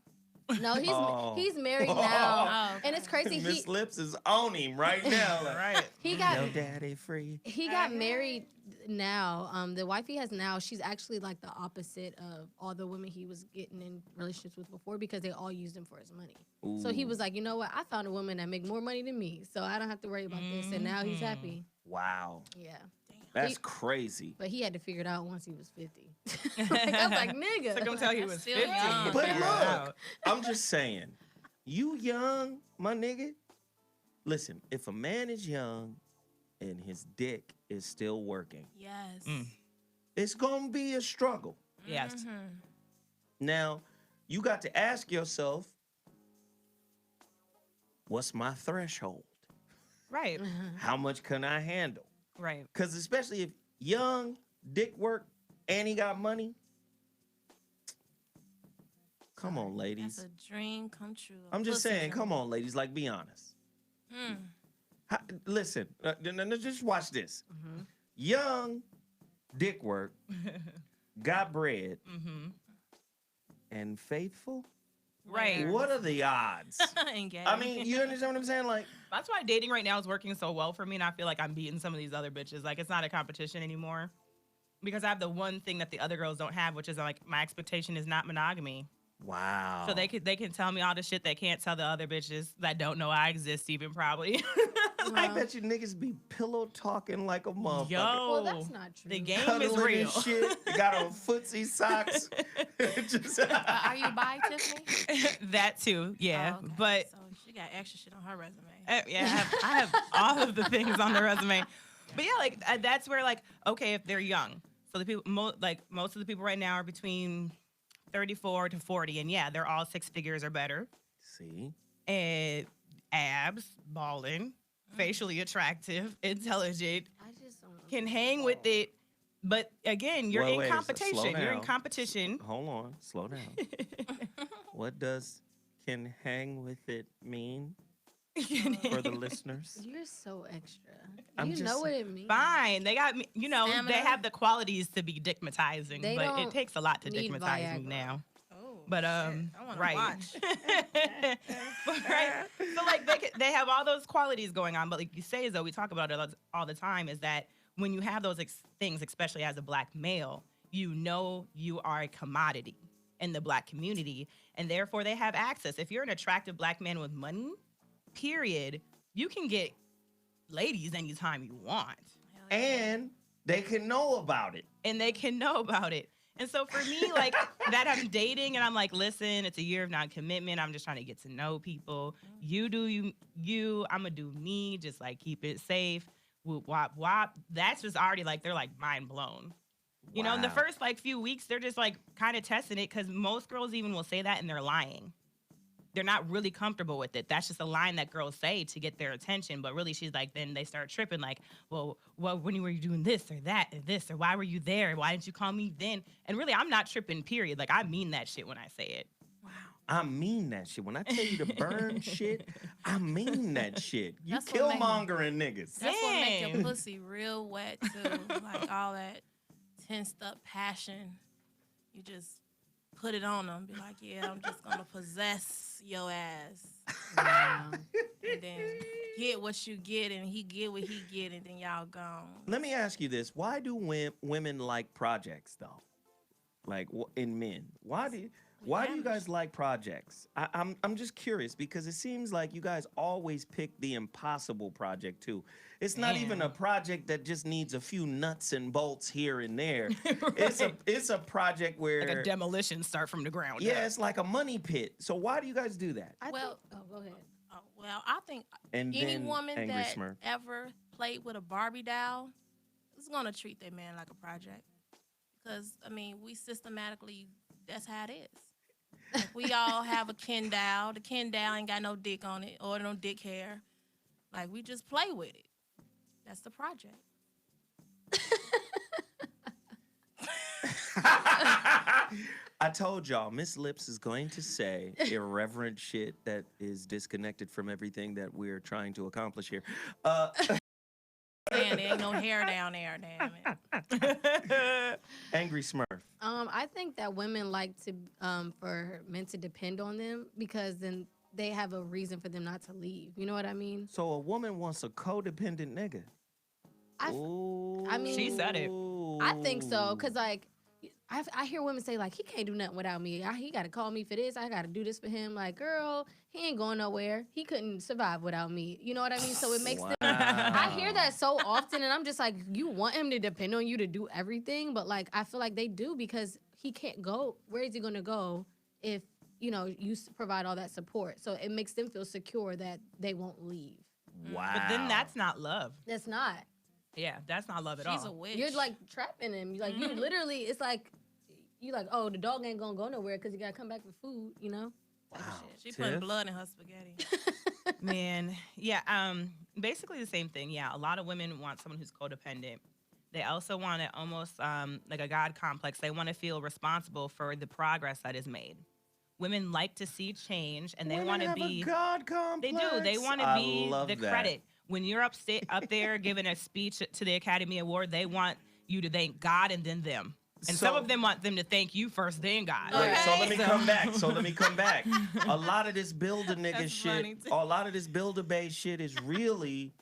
No, Oh. he's married now, Oh, and it's crazy. Miss Lips is on him right now. Like, Right. He got Yo, daddy free. he got married now. The wife he has now, she's actually like the opposite of all the women he was getting in relationships with before because they all used him for his money. So he was like, you know what? I found a woman that make more money than me, so I don't have to worry about this. And now he's happy. Wow. Yeah. That's He- crazy. But he had to figure it out once he was 50. Like, I was like, nigga. So don't tell you he was Still 50. young. But Figure it look, out. I'm just saying, you young, my nigga. Listen, if a man is young and his dick is still working, Yes. it's gonna be a struggle. Yes. Now, you got to ask yourself, what's my threshold? Right. How much can I handle? Right. Because especially if young, dick work, and he got money. Come on, ladies. That's a dream come true. I'm just saying, come on, ladies. Like, be honest. Listen, just watch this. Young, dick work, got bread, and faithful. Right. What are the odds? And gay. I mean, you understand what I'm saying? Like, That's why dating right now is working so well for me, and I feel like I'm beating some of these other bitches. Like, it's not a competition anymore. Because I have the one thing that the other girls don't have, which is like my expectation is not monogamy. wow. So they can tell me all the shit they can't tell the other bitches that don't know I exist even probably. I bet you niggas be pillow talking like a motherfucker. Yo, Well, that's not true. the game is Cuddling real. and shit. You got on footsie socks. Just, Are you bi, Tiffany? That too, yeah. Oh, okay. But So she got extra shit on her resume. yeah, I have all of the things on the resume. But yeah, like that's where like okay, if they're young, so the people most of the people right now are between 34 to 40, and yeah, they're all 6 figures or better. see? And abs, balling, facially attractive, intelligent, I just don't know. can hang with it. But again, you're Well, in wait, competition. slow You're in down. competition. Hold on. Slow down. What does can hang with it mean for the listeners? You're so extra. I'm You just- know what it means. Fine, they got me. You know, Stamina. they have the qualities to be dickmatizing, They but it don't takes a lot to need dickmatize me Viagra. now. Oh, But shit. I want right. to watch. But, right. So like they have all those qualities going on, but like you say, though, we talk about it all the time, is that when you have those things, especially as a black male, you know you are a commodity in the black community, and therefore they have access. If you're an attractive black man with money, period, you can get ladies anytime you want, And they can know about it. and they can know about it. And so for me, like that I'm dating and I'm like, listen, it's a year of non-commitment. I'm just trying to get to know people. You do you, I'm gonna do me, just like keep it safe. Whoop, wop, wop. That's just already like, they're like mind blown. You know, in the Wow. first like few weeks, they're just like kind of testing it, because most girls even will say that and they're lying. They're not really comfortable with it. That's just a line that girls say to get their attention. But really, she's like, then they start tripping like, well, when were you doing this or that or this, or why were you there? Why didn't you call me then? And really, I'm not tripping, period. Like, I mean that shit when I say it. I mean that shit. When I tell you to burn shit, I mean that shit. You That's what make- killmongering niggas. That's what make your Damn. pussy real wet too. Like all that tensed up passion. You just put it on them. Be like, yeah, I'm just gonna possess your ass. Wow. And then get what you get, and he get what he get, and then y'all gone. Let me ask you this: why do women like projects, though? Like in men, why do you guys like projects? I'm just curious, because it seems like you guys always pick the impossible project too. It's not even a project that just needs a few nuts and bolts here and there. Right. It's a project where Like a demolition start from the ground yeah, up. it's like a money pit. So why do you guys do that? Well, go ahead. Well, I think And any then woman Angry that Smurf. ever played with a Barbie doll is gonna treat their man like a project. Because I mean, we systematically, that's how it is. Like, we all have a Ken doll. The Ken doll ain't got no dick on it or no dick hair. Like, we just play with it. That's the project. I told y'all, Miss Lips is going to say irreverent shit that is disconnected from everything that we're trying to accomplish here. And there ain't no hair down there, damn it. Angry Smurf. I think that women like to for men to depend on them, because then they have a reason for them not to leave. You know what I mean? So a woman wants a codependent nigga. I mean, She said it. I think so, cause like I hear women say like, he can't do nothing without me. He got to call me for this. I got to do this for him. Like, girl, he ain't going nowhere. He couldn't survive without me. You know what I mean? So it makes them. I hear that so often, and I'm just like, you want him to depend on you to do everything, but like I feel like they do, because he can't go. Where is he gonna go if you provide all that support? So it makes them feel secure that they won't leave. Wow. But then that's not love. That's not. Yeah, that's not love at She's all. a witch. You're like trapping him. Like you literally, it's like you like, oh, the dog ain't gonna go nowhere because you gotta come back for food. You know. Wow. She putting Tiff? blood in her spaghetti. Man, yeah, basically the same thing. Yeah, a lot of women want someone who's codependent. They also want it almost like a God complex. They want to feel responsible for the progress that is made. Women like to see change, and they Women want to have be. a God complex. They do. They want to I be love the that. credit. When you're up there giving a speech to the Academy Award, they want you to thank God and then them. And some of them want them to thank you first, then God. Right, so let me come back. A lot of this builder nigga shit, a lot of this builder bae shit is really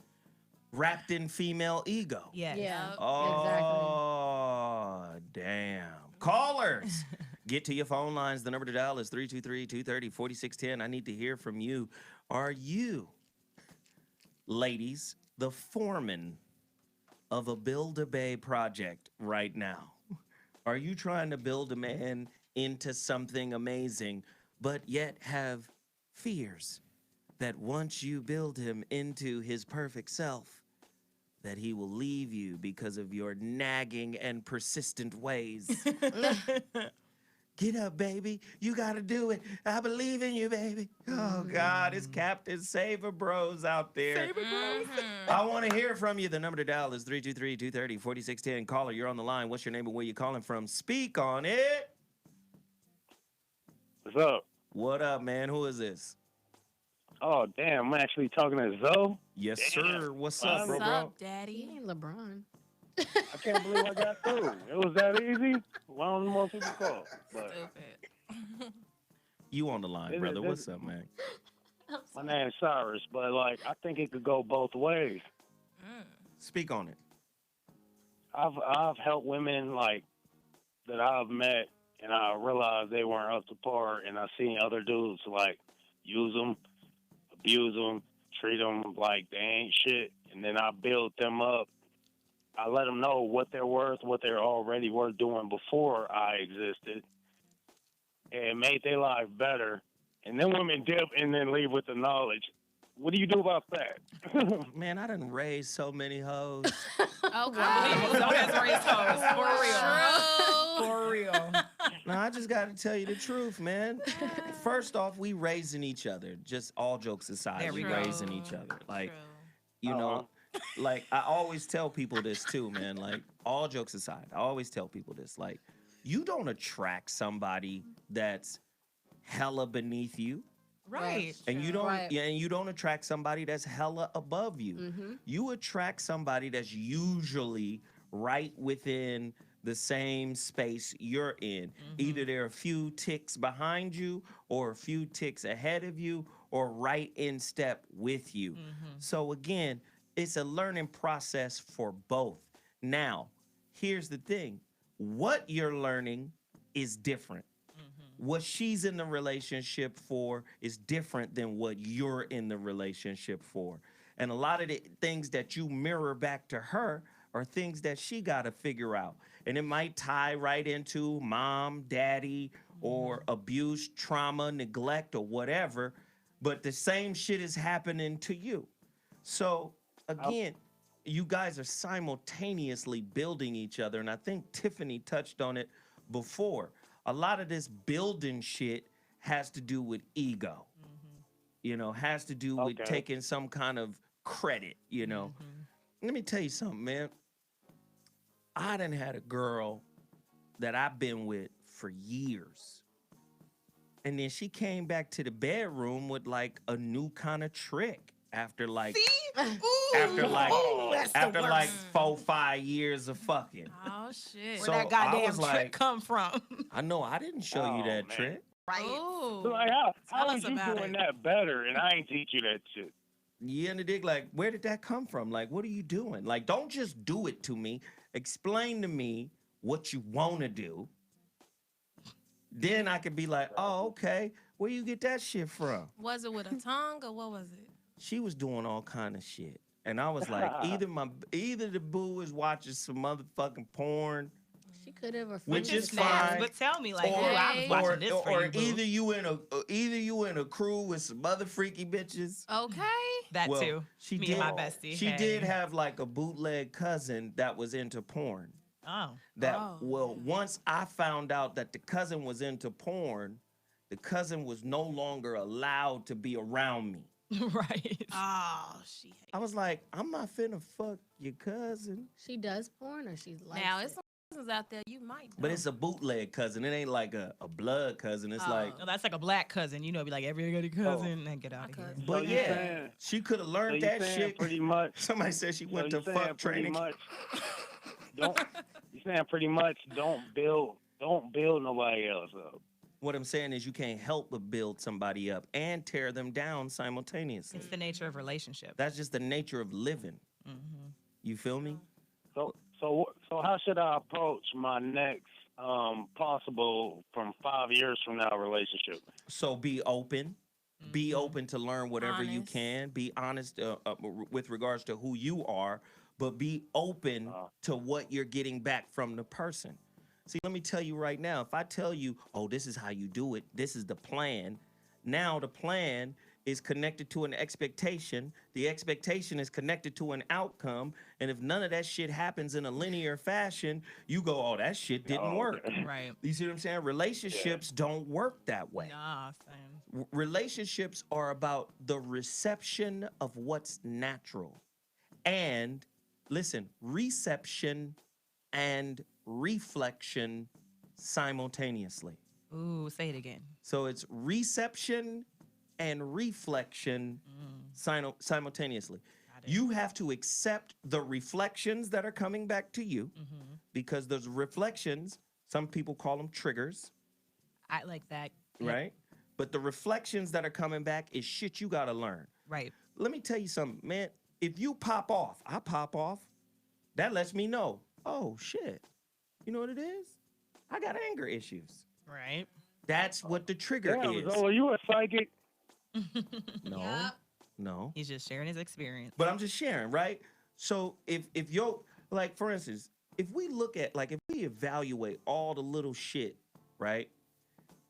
wrapped in female ego. Yes. Yeah. Oh, damn. Callers, get to your phone lines. The number to dial is 323-230-4610. I need to hear from you. Are you, ladies, the foreman of a build-a-bae project right now? Are you trying to build a man into something amazing, but yet have fears that once you build him into his perfect self, that he will leave you because of your nagging and persistent ways? Get up, baby. You got to do it. I believe in you, baby. Oh, God, it's Captain Saver Bros out there. Saver Bros. I want to hear from you. The number to dial is 323-230-4610. Caller, you're on the line. What's your name and where you calling from? Speak on it. What's up? What up, man? Who is this? Oh, damn. I'm actually talking to Zoe. Yes, sir. What's What's up, bro? What's up, Daddy? He ain't LeBron. I can't believe I got through. It was that easy. Why don't more people call? But Stupid. You on the line, brother. What's up, man? my name's Cyrus, but like I think it could go both ways. Speak on it. I've helped women like that I've met, and I realized they weren't up to par, and I seen other dudes like use them, abuse them, treat them like they ain't shit, and then I build them up. I let them know what they're worth, what they're already worth doing before I existed, and made their life better. And then women dip and then leave with the knowledge. What do you do about that? Man, I done raised so many hoes. Oh, God. So has raised hoes. For real. For real. No, I just got to tell you the truth, man. First off, we raising each other. Just all jokes aside, There we we go. raising each other. Like, True. you know, like I always tell people this too, man. Like, all jokes aside, I always tell people this. Like, you don't attract somebody that's hella beneath you. Right. And you don't Right. yeah, and you don't attract somebody that's hella above you. Mm-hmm. You attract somebody that's usually right within the same space you're in. Either they're a few ticks behind you or a few ticks ahead of you or right in step with you. So again, it's a learning process for both. Now, here's the thing. What you're learning is different. What she's in the relationship for is different than what you're in the relationship for. And a lot of the things that you mirror back to her are things that she got to figure out. And it might tie right into mom, daddy, or abuse, trauma, neglect, or whatever. But the same shit is happening to you. So again, you guys are simultaneously building each other. And I think Tiffany touched on it before. A lot of this building shit has to do with ego, you know, has to do with taking some kind of credit, you know. Let me tell you something, man. I done had a girl that I've been with for years. And then she came back to the bedroom with like a new kind of trick after like after like 4-5 years of fucking. Oh, shit. Where So that I goddamn was trick like- come from? I know I didn't show you that man. trick. Right. Ooh. So like, how Tell is us you about doing it. that better, and I ain't teach you that shit? You in the dig, like, where did that come from? Like, what are you doing? Like, don't just do it to me. Explain to me what you want to do. Then I could be like, oh, okay. Where you get that shit from? Was it with a tongue or what was it? She was doing all kind of shit. And I was like, either the boo is watching some motherfucking porn, She could have, or which friends is could Snaps, have. fine. but tell me, like, Or- oh, I was watching this for or you, boo. either you in a crew with some other freaky bitches. Okay. That Well, too. she Me did, and my bestie. She hey. did have like a bootleg cousin that was into porn. Oh. That Oh, well, once I found out that the cousin was into porn, the cousin was no longer allowed to be around me. Right. Oh, she hates I was like, I'm not finna fuck your cousin. She does porn, or she's like. Now, it's some cousins out there you might know. But it's a bootleg cousin. It ain't like a blood cousin. It's like, No, that's like a black cousin, you know, be like every other cousin and get out of here. cousin. but So you yeah, saying- she could have So learned you that saying shit. pretty much. Somebody said she So went you to saying fuck pretty training. much. don't. You're saying pretty much don't build nobody else up. What I'm saying is you can't help but build somebody up and tear them down simultaneously. It's the nature of relationship. That's just the nature of living. Mm-hmm. You feel me? So how should I approach my next possible from 5 years from now relationship? So be open. Be open to learn whatever you Honest. can. Be honest with regards to who you are, but be open to what you're getting back from the person. See, let me tell you right now, if I tell you, oh, this is how you do it, this is the plan, now the plan is connected to an expectation. The expectation is connected to an outcome. And if none of that shit happens in a linear fashion, you go, oh, that shit didn't work. Right. You see what I'm saying? Relationships don't work that way. Nah, same. Relationships are about the reception of what's natural. And listen, reception and reflection simultaneously. Ooh, say it again. So it's reception and reflection simultaneously. You have to accept the reflections that are coming back to you because those reflections, some people call them triggers. I like that. Right? But the reflections that are coming back is shit you got to learn. Right. Let me tell you something, man. If you pop off, I pop off, that lets me know, oh, shit. You know what it is? I got anger issues. Right. That's what the trigger is. So are you a psychic? No. No. He's just sharing his experience. But I'm just sharing, right? So if you're, like, for instance, if we look at, like, if we evaluate all the little shit, right,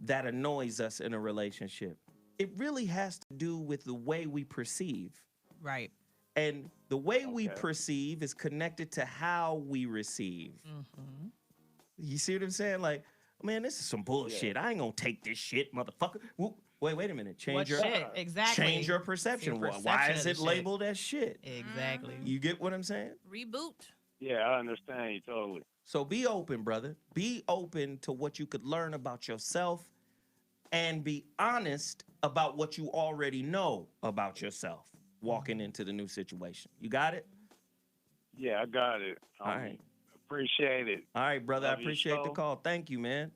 that annoys us in a relationship, it really has to do with the way we perceive. Right. And the way we perceive is connected to how we receive. You see what I'm saying? Like, man, this is some bullshit. I ain't gonna take this shit, motherfucker. Wait a minute. Change your shit? Exactly. Change your perception. Your Why perception is of the it shit. labeled as shit? Exactly. You get what I'm saying? Reboot. Yeah, I understand you totally. So be open, brother. Be open to what you could learn about yourself and be honest about what you already know about yourself walking into the new situation. You got it? Yeah, I got it. All right. Appreciate it. All right, brother. Love I your appreciate the show. call. Thank you, man.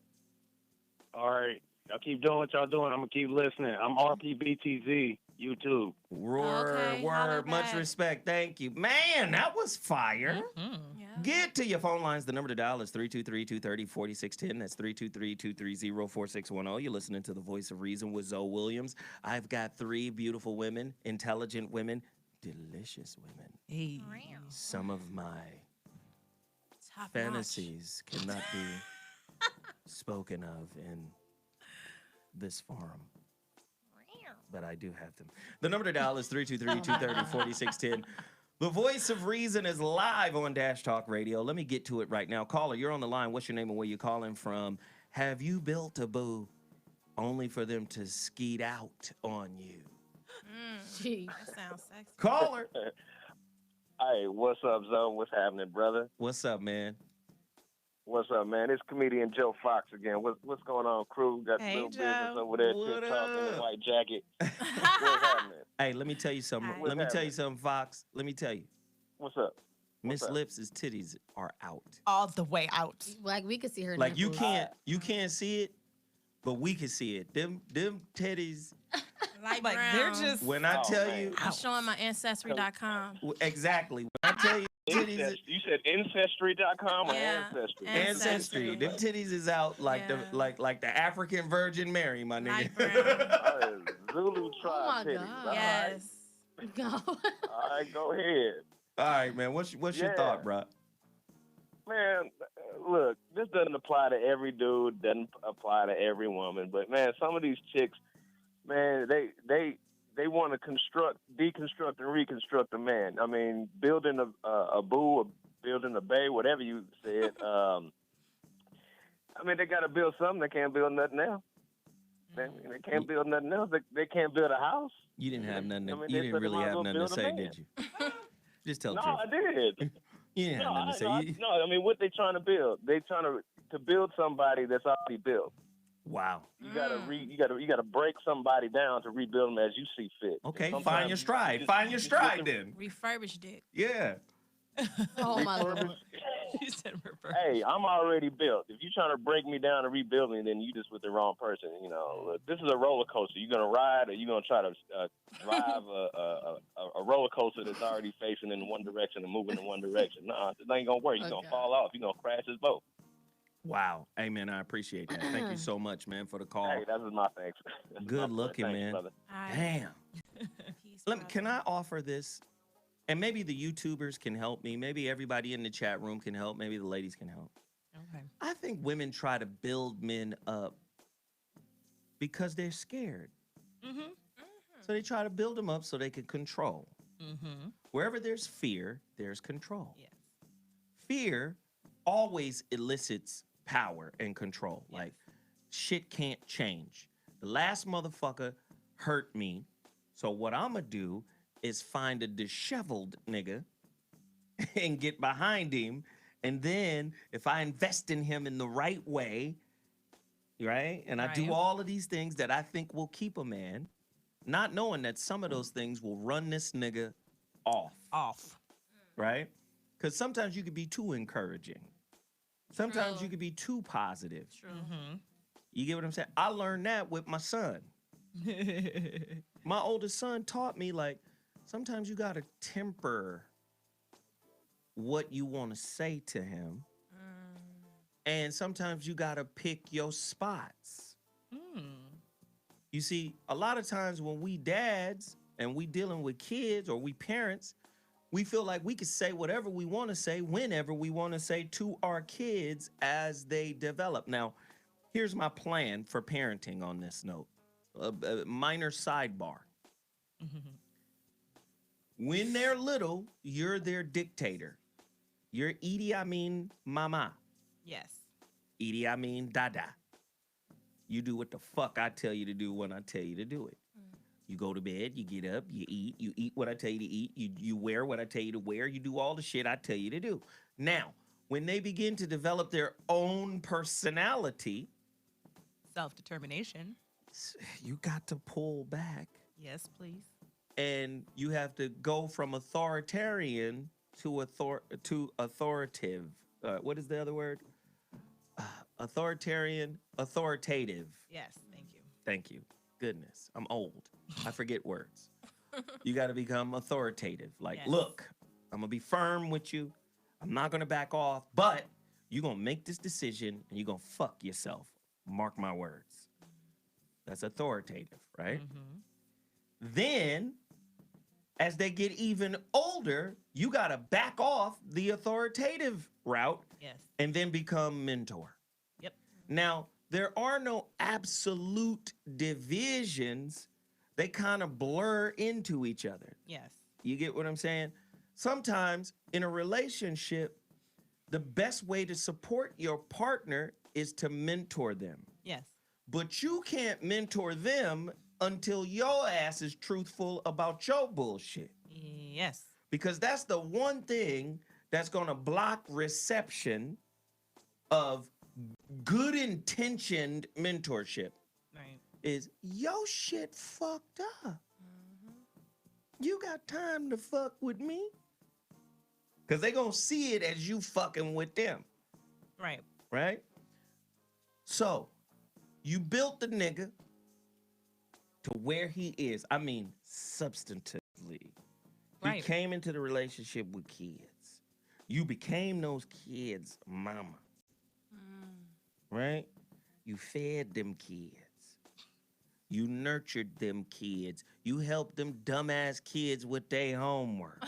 All right. Y'all keep doing what y'all doing. I'm going to keep listening. I'm RPBTZ, YouTube. Word. Much respect. Thank you. Man, that was fire. Get to your phone lines. The number to dial is 323-230-4610. That's 323-230-4610. You're listening to The Voice of Reason with Zoe Williams. I've got 3 beautiful women, intelligent women, delicious women. Hey. Some of my Top fantasies cannot be spoken of in this forum. But I do have them. The number to dial is 323-230-4610. The Voice of Reason is live on Dash Talk Radio. Let me get to it right now. Caller, you're on the line. What's your name and where you calling from? Have you built a boo only for them to skeet out on you? Jeez. That sounds sexy. Caller. Hey, what's up, Zoe? What's happening, brother? What's up, man? What's up, man? It's comedian Joe Fox again. What's going on, crew? Got Hey, little Joe. business over there, What tip top in up? the white jacket. What's happening? Hey, let me tell you something. Hi. Let me What's tell you happening? something, Fox. Let me tell you. What's up? Miss up? Lips' titties are out. All the way out. Like we could see her. Like you nipples. can't see it, but we can see it. Them titties. Light Like brown. they're just When I Oh, tell man. you I'm showing my ancestry.com. exactly. When I tell you titties, You said ancestry.com or Yeah. ancestry? ancestry. Them titties is out like Yeah. like the African Virgin Mary, my Light nigga. brown. Zulu tribe my titties. God. All Yes. No. All right, go ahead. All right, man. What's your Yeah. thought, bro? Man, look, this doesn't apply to every dude, doesn't apply to every woman, but man, some of these chicks, man, they want to deconstruct and reconstruct a man. I mean, building a boo, or building a bay, whatever you said. I mean, they got to build something. They can't build nothing else. They can't build nothing else. They can't build a house. You didn't have nothing. I mean, You they didn't said they really might as have well nothing to build a say, man. did you? Just tell No, the truth. I did. You didn't have nothing to say. I mean, what they trying to build? They trying to build somebody that's already built. Wow. You gotta break somebody down to rebuild them as you see fit. Okay, Sometimes find your stride. Find your stride then. Refurbished it. Yeah. Oh my lord. You said reverse. Hey, I'm already built. If you're trying to break me down and rebuild me, then you just with the wrong person. You know, look, this is a roller coaster. You're gonna ride, or you're gonna try to drive a roller coaster that's already facing in one direction and moving in one direction. Nah, this ain't gonna work. You're gonna fall off. You're gonna crash this boat. Wow. Hey, man, I appreciate that. Thank you so much, man, for the call. Hey, that was my thanks. Good looking, man. Brother. Damn. Can I offer this? And maybe the YouTubers can help me. Maybe everybody in the chat room can help. Maybe the ladies can help. Okay. I think women try to build men up because they're scared. Mm-hmm. So they try to build them up so they can control. Mm-hmm. Wherever there's fear, there's control. Yes. Fear always elicits power and control. Yes. Like, shit can't change. The last motherfucker hurt me. So what I'm going to do is find a disheveled nigga and get behind him. And then if I invest in him in the right way, right? And I do Right. all of these things that I think will keep a man, not knowing that some of those things will run this nigga off. Right? Because sometimes you could be too encouraging. Sometimes you could be too positive. True. Mm-hmm. You get what I'm saying? I learned that with my son. My oldest son taught me, like, sometimes you got to temper what you want to say to him. And sometimes you got to pick your spots. You see, a lot of times when we dads and we dealing with kids or we parents, we feel like we can say whatever we want to say, whenever we want to say to our kids as they develop. Now, here's my plan for parenting on this note. A minor sidebar. When they're little, you're their dictator. You're Idi Amin Mama. Yes. Idi Amin Dada. You do what the fuck I tell you to do when I tell you to do it. You go to bed, you get up, you eat what I tell you to eat, you wear what I tell you to wear, you do all the shit I tell you to do. Now, when they begin to develop their own personality, Self-determination. you got to pull back. Yes, please. And you have to go from authoritarian to authoritative. What is the other word? Authoritarian, authoritative. Yes, thank you. Thank you. Goodness, I'm old. I forget words. You got to become authoritative. Like, Yes. look, I'm going to be firm with you. I'm not going to back off, but you're going to make this decision and you're going to fuck yourself. Mark my words. That's authoritative, right? Then, as they get even older, you got to back off the authoritative route Yes. and then become mentor. Yep. Now, there are no absolute divisions. They kind of blur into each other. Yes. You get what I'm saying? Sometimes in a relationship, the best way to support your partner is to mentor them. Yes. But you can't mentor them until your ass is truthful about your bullshit. Yes. Because that's the one thing that's going to block reception of good intentioned mentorship. Right. Is your shit fucked up? You got time to fuck with me? Because they going to see it as you fucking with them. Right. Right? So, you built the nigga to where he is. I mean, substantively. Right. You came into the relationship with kids. You became those kids' mama. Right? You fed them kids. You nurtured them kids. You helped them dumbass kids with their homework.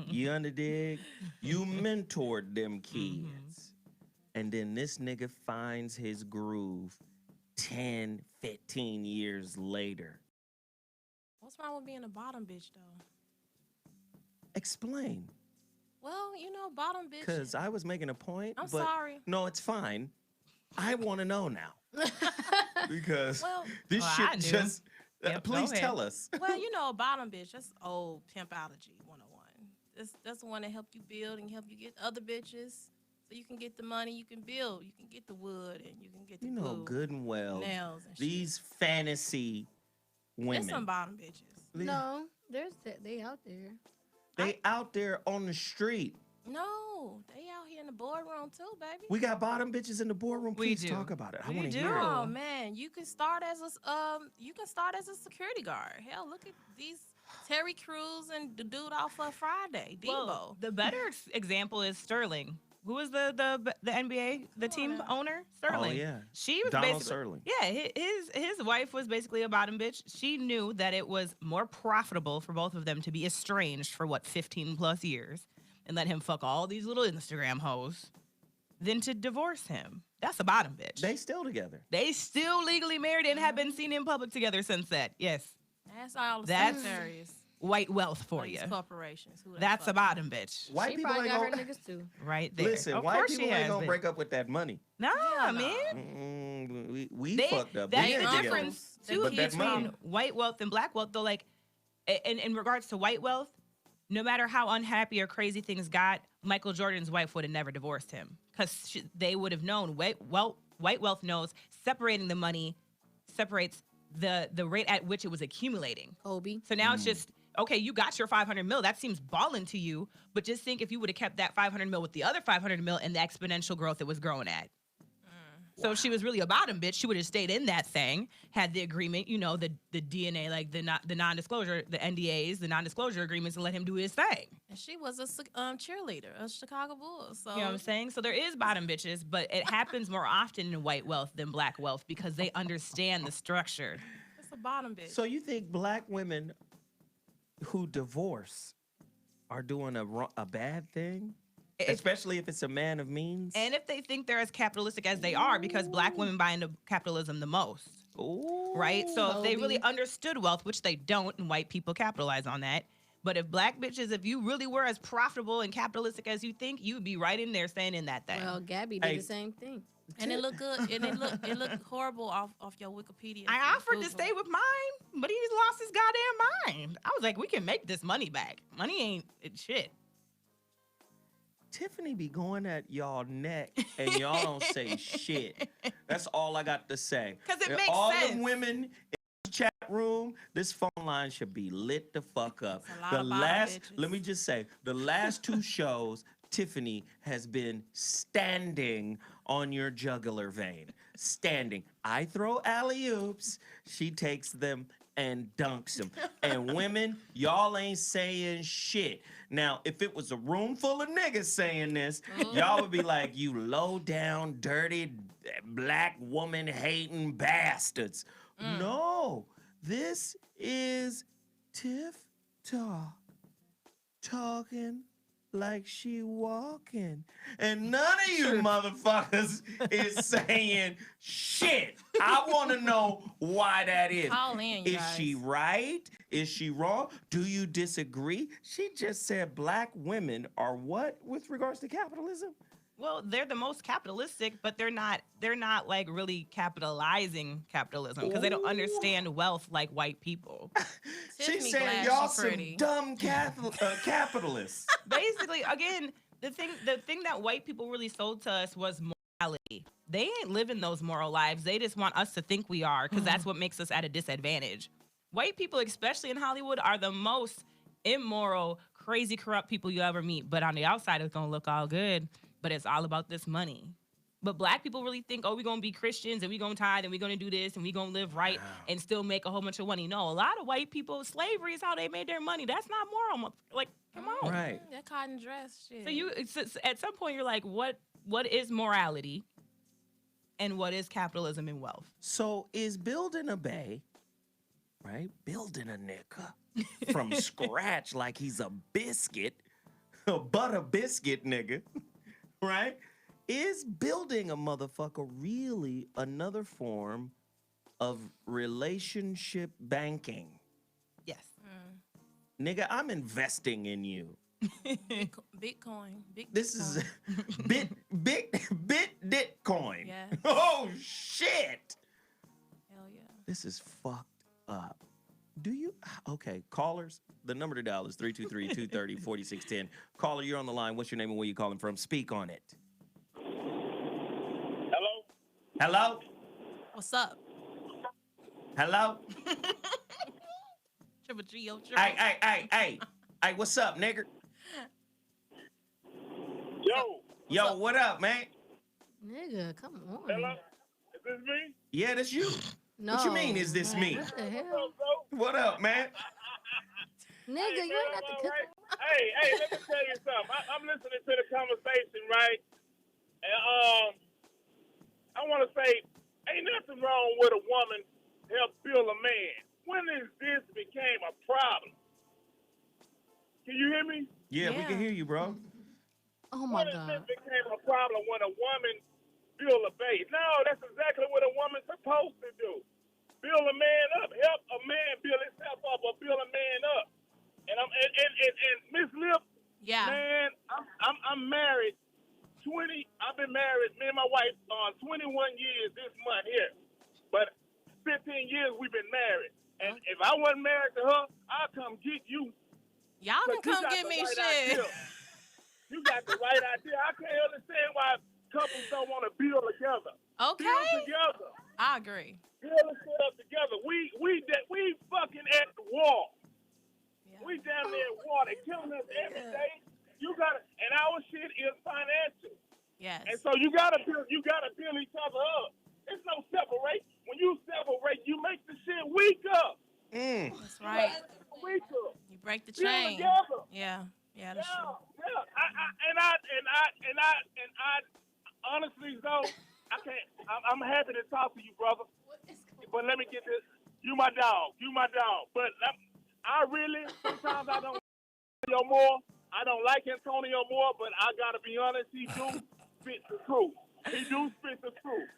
You underdig? You mentored them kids. And then this nigga finds his groove 10, 15 years later. What's wrong with being a bottom bitch, though? Explain. Well, you know, bottom bitch. Because I was making a point. I'm but sorry. No, it's fine. I want to know now. Because Well, this Well, shit I knew. just... Yep, go please ahead. tell us. well, you know, a bottom bitch, that's old pimpology 101. That's the one that help you build and help you get other bitches. So you can get the money, you can build, you can get the wood, and you can get the You know glue, good and well, nails and these fantasy shit. women, There's some bottom bitches. No, they out there. they out there on the street. No, they out here in the boardroom too, baby. We got bottom bitches in the boardroom. We Please do. talk about it. I We want to do. hear it. Oh man, you can start as a security guard. Hell, look at these Terry Crews and the dude off of Friday, Debo. Well, the better example is Sterling. Who was the NBA team owner? Sterling. Oh yeah. She was Donald basically Sterling. Yeah, his wife was basically a bottom bitch. She knew that it was more profitable for both of them to be estranged for 15 plus years and let him fuck all these little Instagram hoes than to divorce him. That's a bottom bitch. They still together. They still legally married and have been seen in public together since that. Yes. That's all the That's secretaries. White wealth for These you. corporations. Who they That's a fuck. bottom bitch. White She people probably ain't got her gonna niggas too. Right there. listen. Of White course people she ain't has gonna been. break up with that money. Nah, Hell no. man. We They- fucked up. That's We the ain't together. difference They too But that between money- white wealth and black wealth. Though, like, in regards to white wealth, no matter how unhappy or crazy things got, Michael Jordan's wife would have never divorced him because they would have known. White wealth knows separating the money separates the rate at which it was accumulating. Kobe. So now it's just, okay, you got your 500 mil. That seems ballin' to you, but just think if you would have kept that 500 mil with the other 500 mil and the exponential growth it was growing at. So if she was really a bottom bitch, she would have stayed in that thing, had the agreement, the DNA, like the non-disclosure, the NDAs, the non-disclosure agreements, and let him do his thing. And she was a cheerleader of Chicago Bulls. So You know what I'm saying? So there is bottom bitches, but it happens more often in white wealth than black wealth because they understand the structure. it's a bottom bitch. So you think black women who divorce are doing a bad thing? Especially if it's a man of means? And if they think they're as capitalistic as they are, because black women buy into capitalism the most. Ooh. Right? So if they really Kobe. understood wealth, which they don't, and white people capitalize on that. But if black bitches, if you really were as profitable and capitalistic as you think, you'd be right in there staying in that thing. Well, Gabby did Hey. the same thing. And it looked good. And it looked horrible off your Wikipedia. I offered to Google. stay with mine, but he's lost his goddamn mind. I was like, we can make this money back. Money ain't shit. Tiffany be going at y'all neck and y'all don't say shit. That's all I got to say. 'Cause it And makes all sense. the women in the chat room, this phone line should be lit the fuck up. It's a lot The of bottom last, bitches. let me just say, the last two shows, Tiffany has been standing on your jugular vein. Standing. I throw alley-oops. She takes them and dunks them. And women, y'all ain't saying shit. Now, if it was a room full of niggas saying this, y'all would be like, you low down, dirty, black woman hating bastards. No, this is Tiff Talk. Talking like she walking. And none of you motherfuckers is saying shit. I want to know why that is. Call in, you Is guys. she right? Is she wrong? Do you disagree? She just said black women are what with regards to capitalism? Well, they're the most capitalistic, but they're not like really capitalizing capitalism because they don't understand wealth like white people. Tiffany She's saying glad y'all she some pretty. dumb capitalists. Basically, again, the thing that white people really sold to us was morality. They ain't living those moral lives. They just want us to think we are because that's what makes us at a disadvantage. White people, especially in Hollywood, are the most immoral, crazy, corrupt people you ever meet. But on the outside, it's gonna look all good. But it's all about this money. But black people really think, oh, we're gonna be Christians and we're gonna tithe and we're gonna do this and we're gonna live right and still make a whole bunch of money. No, a lot of white people, slavery is how they made their money. That's not moral. Like, come on. Right. That cotton dress shit. So at some point you're like, what is morality and what is capitalism and wealth? So is building a bay, right? Building a nigga from scratch like he's a biscuit, a butter biscuit nigga, right? Is building a motherfucker really another form of relationship banking? Yes. Nigga, I'm investing in you. Bitcoin. This is Bitcoin. Yeah. Oh shit. Hell yeah. This is fucked up. Do you? Okay, callers, the number to dial is 323-230-4610. Caller, you're on the line. What's your name and where you calling from? Speak on it. Hello? Hello? What's up? Hello? Triple G, yo, triple. Hey, what's up, nigger? Yo, what up, man? Nigga, come on. Hello? Is this me? Yeah, that's you. No. What you mean, is this me? What the hell? What up, man? Nigga, you ain't got to cook. Hey, let me tell you something. I'm listening to the conversation, right? And I want to say, ain't nothing wrong with a woman help build a man. When is this became a problem? Can you hear me? Yeah, we can hear you, bro. Oh my When God. is this became a problem when a woman build a base? No, that's exactly what a woman's supposed to do. Build a man up. Help a man build himself up or build a man up. And Miss Lip, man, I'm married. I've been married, me and my wife, 21 years this month here. But 15 years we've been married. And if I wasn't married to her, I'd come get you. Y'all can come get me shit. You got the right idea. I can't understand why couples don't want to build together. Okay. Build together. I agree. Build and set up together. We fucking at the wall. Yeah. We down there at war. They killing us every day. You gotta, and our shit is financial. Yes. And so you gotta build each other up. There's no separate. When you separate, you make the shit weaker. That's right. Weaker. You break the Build chain. together. Yeah, that's true. Yeah. I honestly though, I can't. I'm happy to talk to you, brother. But let me get this. You my dog. But I really sometimes I don't like Antonio more. I don't like Antonio more, but I gotta be honest. He do spit the truth.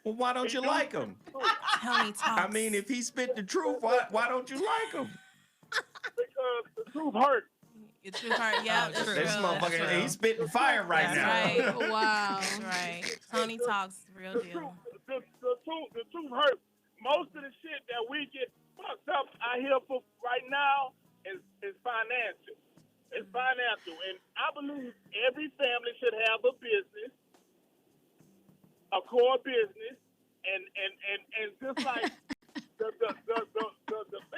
Well, why don't you like him? Tony talks. I mean, if he spit the truth, why don't you like him? Because the truth hurts. The truth hurts. Yeah, that's true. This motherfucker, he's spitting fire right now. Right. Wow. That's right. Tony talks, real deal. The truth hurts. Most of the shit that we get fucked up out here for right now is financial. It's financial, and I believe every family should have a business, a core business, and just like the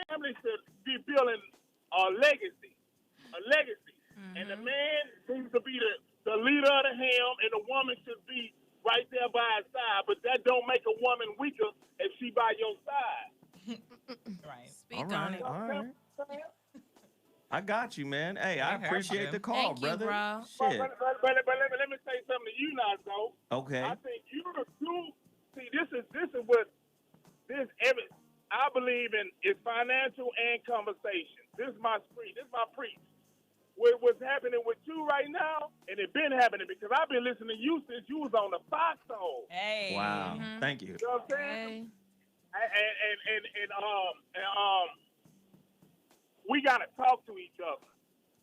family should be building a legacy, and the man needs to be the leader of the helm, and the woman should be right there by his side. But that don't make a woman weaker if she by your side. Right. Speak on it. All right. I got you, man. Hey, I appreciate the call, Thank brother. you, bro. But let me say something to you now, though. Okay. I think you see this is what I believe in is financial and conversation. This is my preach. What's happening with you right now, and it been happening because I've been listening to you since you was on the foxhole. Hey. Wow. Thank you. You know what I'm saying? We got to talk to each other.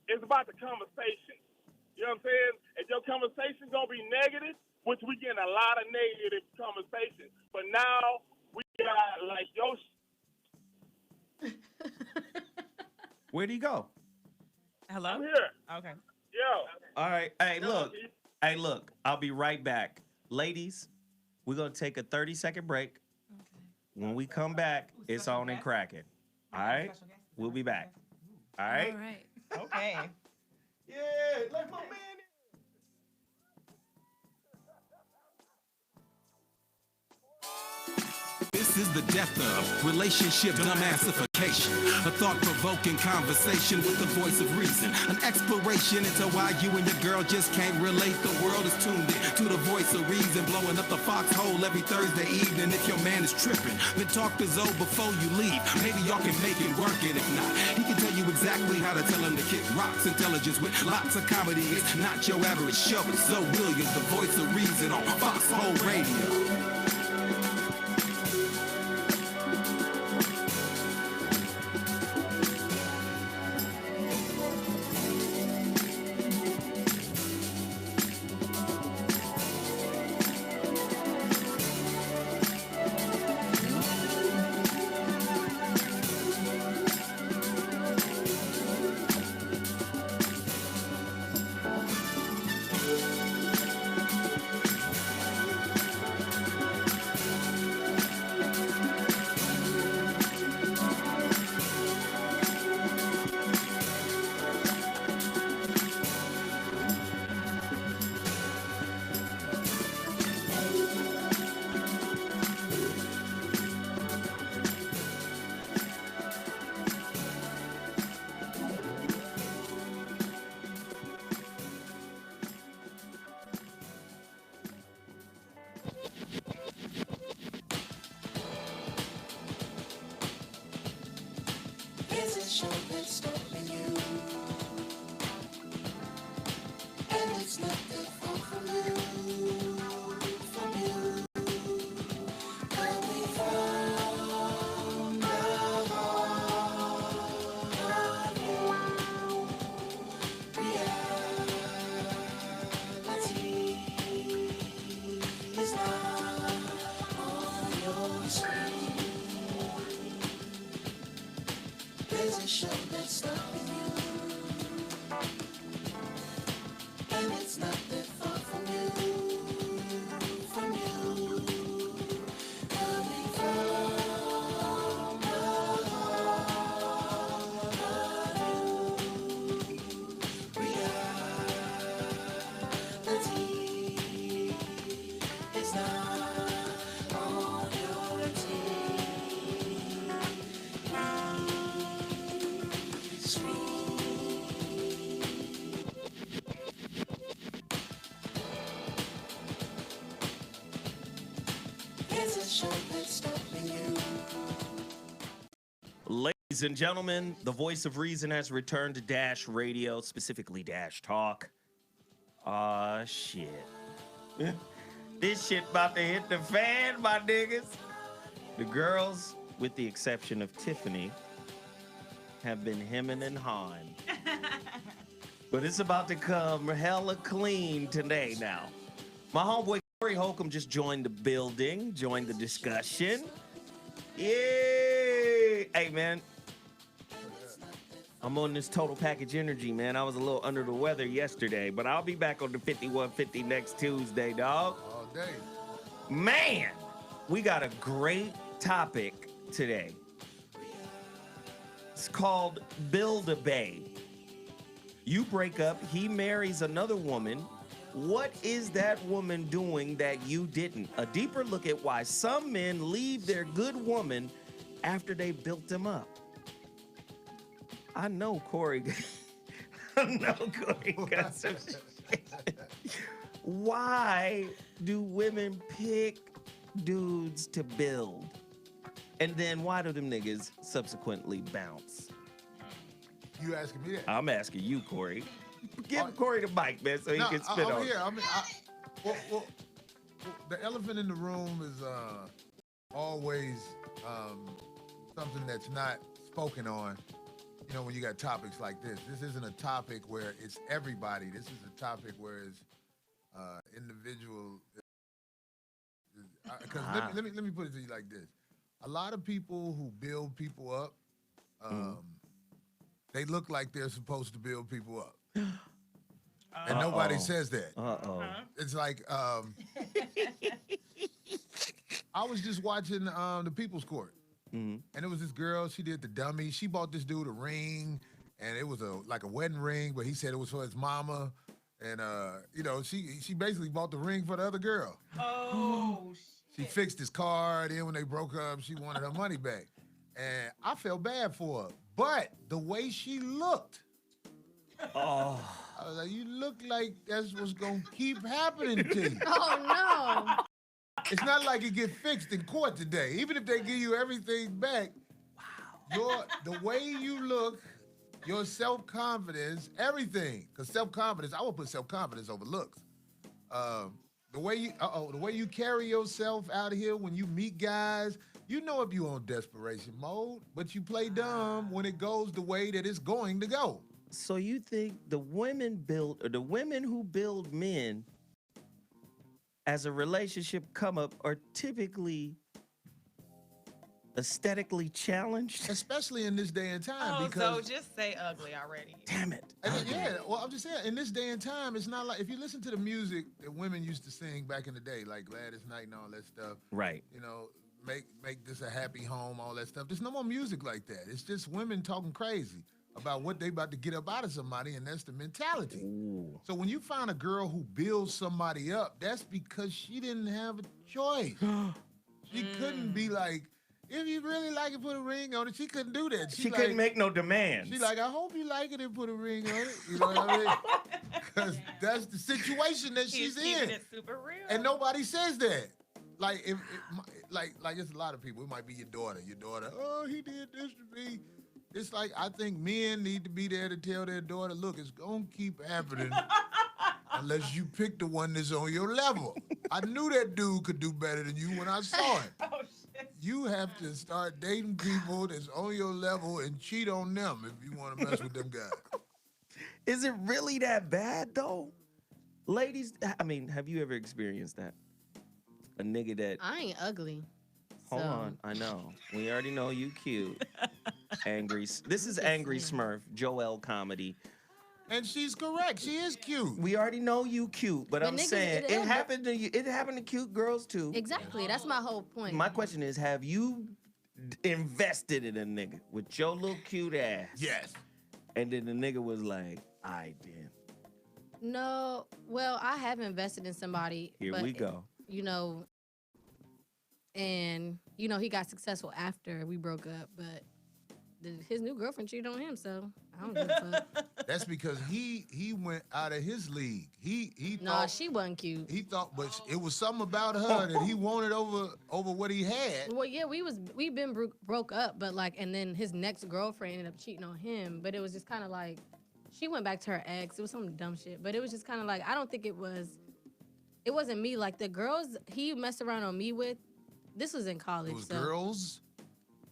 It's about the conversation. You know what I'm saying? If your conversation going to be negative, which we getting a lot of negative conversation, but now we got like Where'd he go? Hello? I'm here. Okay. Yo. All right. Hey, look. I'll be right back. Ladies, we're going to take a 30-second break. When we come back, it's on and cracking. All right? We'll be back. All right? All right. Okay. Yeah, let my man in. This is the depth of relationship dumbassification. A thought-provoking conversation with the voice of reason. An exploration into why you and your girl just can't relate. The world is tuned in to the voice of reason. Blowing up the foxhole every Thursday evening. If your man is tripping, then talk to Zoe before you leave. Maybe y'all can make it work, and if not, he can tell you exactly how to tell him to kick rocks. Intelligence with lots of comedy. It's not your average show. It's Zoe Williams, the voice of reason on Foxhole Radio. a show that's stopping you. And it's not that far from you. From you. Coming from the heart of you. Reality is not on your screen. There's a show that's stopping you. And it's not that far from you. From you. Coming from the heart of you. Reality is not on your There's a show that's stopping you. Ladies and gentlemen, the voice of reason has returned to Dash Radio, specifically Dash Talk. Shit. This shit about to hit the fan, my niggas. The girls, with the exception of Tiffany, have been hemming and hawing. But it's about to come hella clean today now. My homeboy Corey HOLCOMB just joined the building, joined the discussion. Yay! Hey, man. I'm on this total package energy, man. I was a little under the weather yesterday, but I'll be back on the 5150 next Tuesday, dog. All day. Man, we got a great topic today. It's called Build-A-Bae. You break up, he marries another woman. What is that woman doing that you didn't? A deeper look at why some men leave their good woman after they built them up. I know Corey. Got some shit. Why do women pick dudes to build? And then why do them niggas subsequently bounce? You asking me that? I'm asking you, Corey. Give Corey the mic, man, so he can spit on it. Here. Well, the elephant in the room is always something that's not spoken on. You know, when you got topics like this. This isn't a topic where it's everybody. This is a topic where it's individual. Because let me put it to you like this. A lot of people who build people up, they look like they're supposed to build people up. And nobody says that. It's like, I was just watching the People's Court. And it was this girl, she did the dummy. She bought this dude a ring, and it was like a wedding ring, but he said it was for his mama. And, you know, she basically bought the ring for the other girl. Oh, She fixed his car, then when they broke up, she wanted her money back. And I felt bad for her. But the way she looked, I was like, you look like that's what's going to keep happening to you. Oh, no. It's not like it get fixed in court today. Even if they give you everything back, the way you look, your self-confidence, everything. Because self-confidence, I would put self-confidence over looks. The way you carry yourself out of here when you meet guys, you know if you on desperation mode, but you play dumb when it goes the way that it's going to go. So you think the women who build men as a relationship come up are typically aesthetically challenged? Especially in this day and time. Oh, because so just say ugly already. Damn it. Yeah, well, I'm just saying, in this day and time, it's not like, if you listen to the music that women used to sing back in the day, like Gladys Knight and all that stuff. Right. You know, make this a happy home, all that stuff. There's no more music like that. It's just women talking crazy about what they about to get up out of somebody, and that's the mentality. Ooh. So when you find a girl who builds somebody up, that's because she didn't have a choice. She couldn't be like, if you really like it, put a ring on it. She couldn't do that. She couldn't make no demands. She's like, I hope you like it and put a ring on it. You know what I mean? Because that's the situation that she's in. It super real. And nobody says that. Like, like it's a lot of people. It might be your daughter. Your daughter, oh, he did this to me. It's like I think men need to be there to tell their daughter, look, it's gonna keep happening unless you pick the one that's on your level. I knew that dude could do better than you when I saw it. Oh shit. You have to start dating people that's on your level and cheat on them if you want to mess with them guys. Is it really that bad though? Ladies, I mean, have you ever experienced that? A nigga that I ain't ugly. hold so. on, I know. We already know you cute. Angry. This is Angry Smurf, Joel comedy. And she's correct. She is cute. We already know you cute, but I'm niggas, saying it happened to you. It happened to cute girls too. Exactly. That's my whole point. My question is, have you invested in a nigga with your little cute ass? Yes. And then the nigga was like, I did. No. Well, I have invested in somebody. Here but, we go. You know, and you know he got successful after we broke up, but his new girlfriend cheated on him, so I don't give a fuck. That's because he went out of his league. He No, thought she wasn't cute. he thought, but it was something about her that he wanted over what he had. Well, yeah, we've been broke up, but like, and then his next girlfriend ended up cheating on him, but it was just kind of like she went back to her ex. It was some dumb shit, but it was just kind of like I don't think it wasn't me. Like the girls he messed around on me with, this was in college. It was so. girls.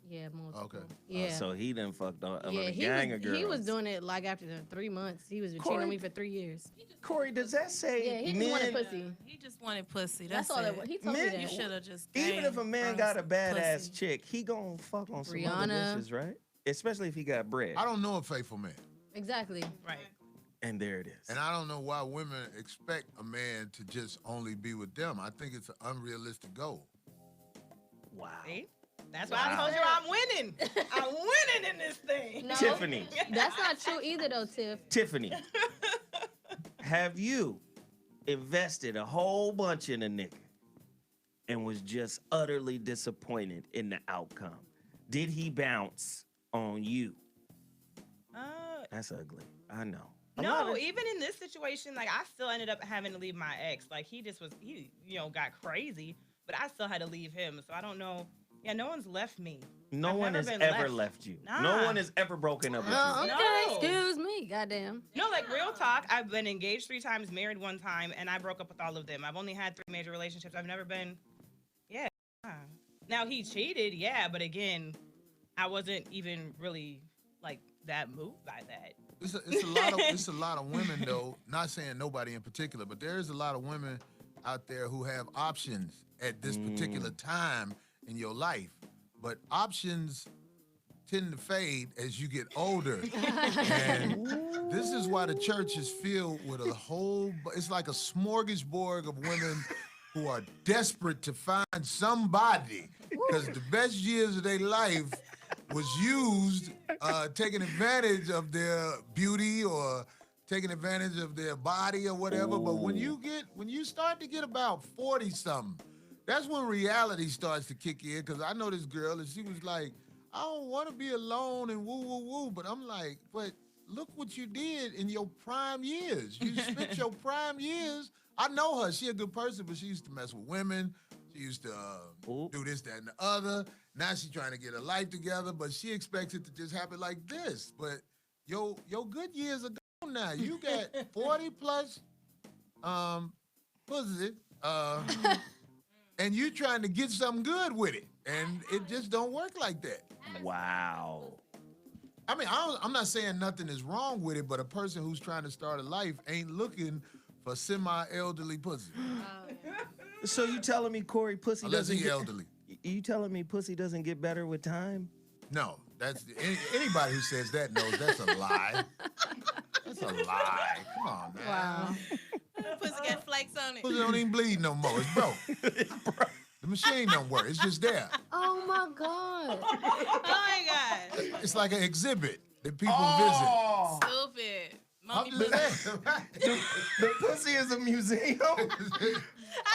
Yeah, multiple. Okay. Yeah. So he done fucked on Yeah, a gang of girls. he was doing it like after the 3 months. He was cheating on me for 3 years. Corey, does that say Yeah, he just wanted pussy. He just wanted pussy. That's all it was. He told me that. You should have just. Even if a man gained got a some badass pussy. chick, he gonna fuck on some other Rihanna. bitches, right? Especially if he got bread. I don't know a faithful man. Exactly. Right. And there it is. And I don't know why women expect a man to just only be with them. I think it's an unrealistic goal. Wow. See? That's why I told you I'm winning. I'm winning in this thing. No, Tiffany. That's not true either, though, Tiff. Tiffany, have you invested a whole bunch in a nigga and was just utterly disappointed in the outcome? Did he bounce on you? That's ugly. I know. No, even in this situation, like I still ended up having to leave my ex. Like he got crazy, but I still had to leave him. So I don't know. Yeah, no one's left me. No one has ever left you. Nah. No one has ever broken up with you. Okay, No. excuse me, goddamn. No, like real talk. I've been engaged 3 times, married 1 time, and I broke up with all of them. I've only had 3 major relationships. I've never been, Now he cheated, but again, I wasn't even really like that moved by that. It's a lot of women though. Not saying nobody in particular, but there is a lot of women out there who have options at this particular time in your life. But options tend to fade as you get older. And this is why the church is filled with it's like a smorgasbord of women who are desperate to find somebody because the best years of their life was used taking advantage of their beauty or taking advantage of their body or whatever. But when you start to get about 40-something, that's when reality starts to kick in. Because I know this girl and she was like, I don't want to be alone and woo, woo, woo. But I'm like, but look what you did in your prime years. You spent your prime years. I know her. She a good person, but she used to mess with women. She used to do this, that, and the other. Now she's trying to get her life together, but she expects it to just happen like this. But your good years are gone now. You got 40 plus pussy, and you trying to get something good with it, and it just don't work like that. Wow. I mean, I'm not saying nothing is wrong with it, but a person who's trying to start a life ain't looking for semi-elderly pussy. So you telling me Corey pussy Unless doesn't he get elderly. You telling me pussy doesn't get better with time? No, that's anybody who says that knows that's a lie. That's a lie. Come on, man. Wow. Pussy got flakes on it. Pussy don't even bleed no more. It's broke. The machine don't work. It's just there. Oh my God. Oh my God. It's like an exhibit that people Stupid. Mommy visit. The pussy is a museum.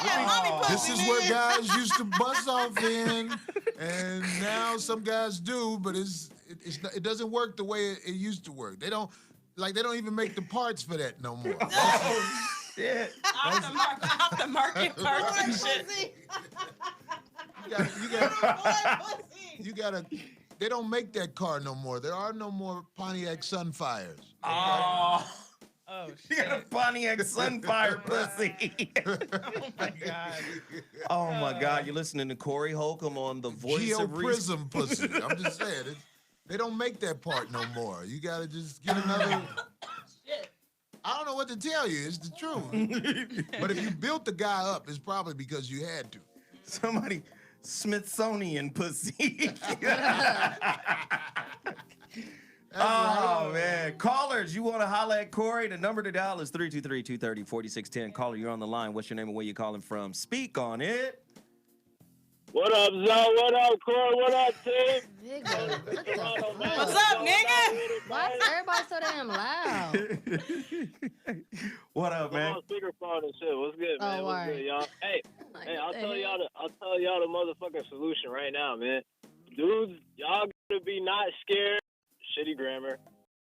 I got mommy pussy. This is where guys used to bust off in, and now some guys do, but it doesn't work the way it used to work. They don't even make the parts for that no more. Oh shit! Off the market parts and shit. You They don't make that car no more. There are no more Pontiac Sunfires. Oh. Oh, You got a Pontiac Sunfire pussy. Oh my God. Oh my God. You're listening to Corey Holcomb on The Voice of Reason. Prism pussy. I'm just saying. They don't make that part no more. You got to just get another. I don't know what to tell you. It's the truth. But if you built the guy up, it's probably because you had to. Somebody, Smithsonian pussy. Oh, man. Callers, you want to holler at Corey? The number to dial is 323-230-4610. Caller, you're on the line. What's your name and where you calling from? Speak on it. What up, Zo? What up, Corey? What up, team? Nigga, what the fuck? What's up, nigga? Why is everybody so damn loud? What up, man? I'm on speakerphone and shit. What's good, man? Oh, What's alright. good, y'all? Hey, I'll tell y'all the motherfucking solution right now, man. Dudes, y'all gotta be not scared. Shitty grammar.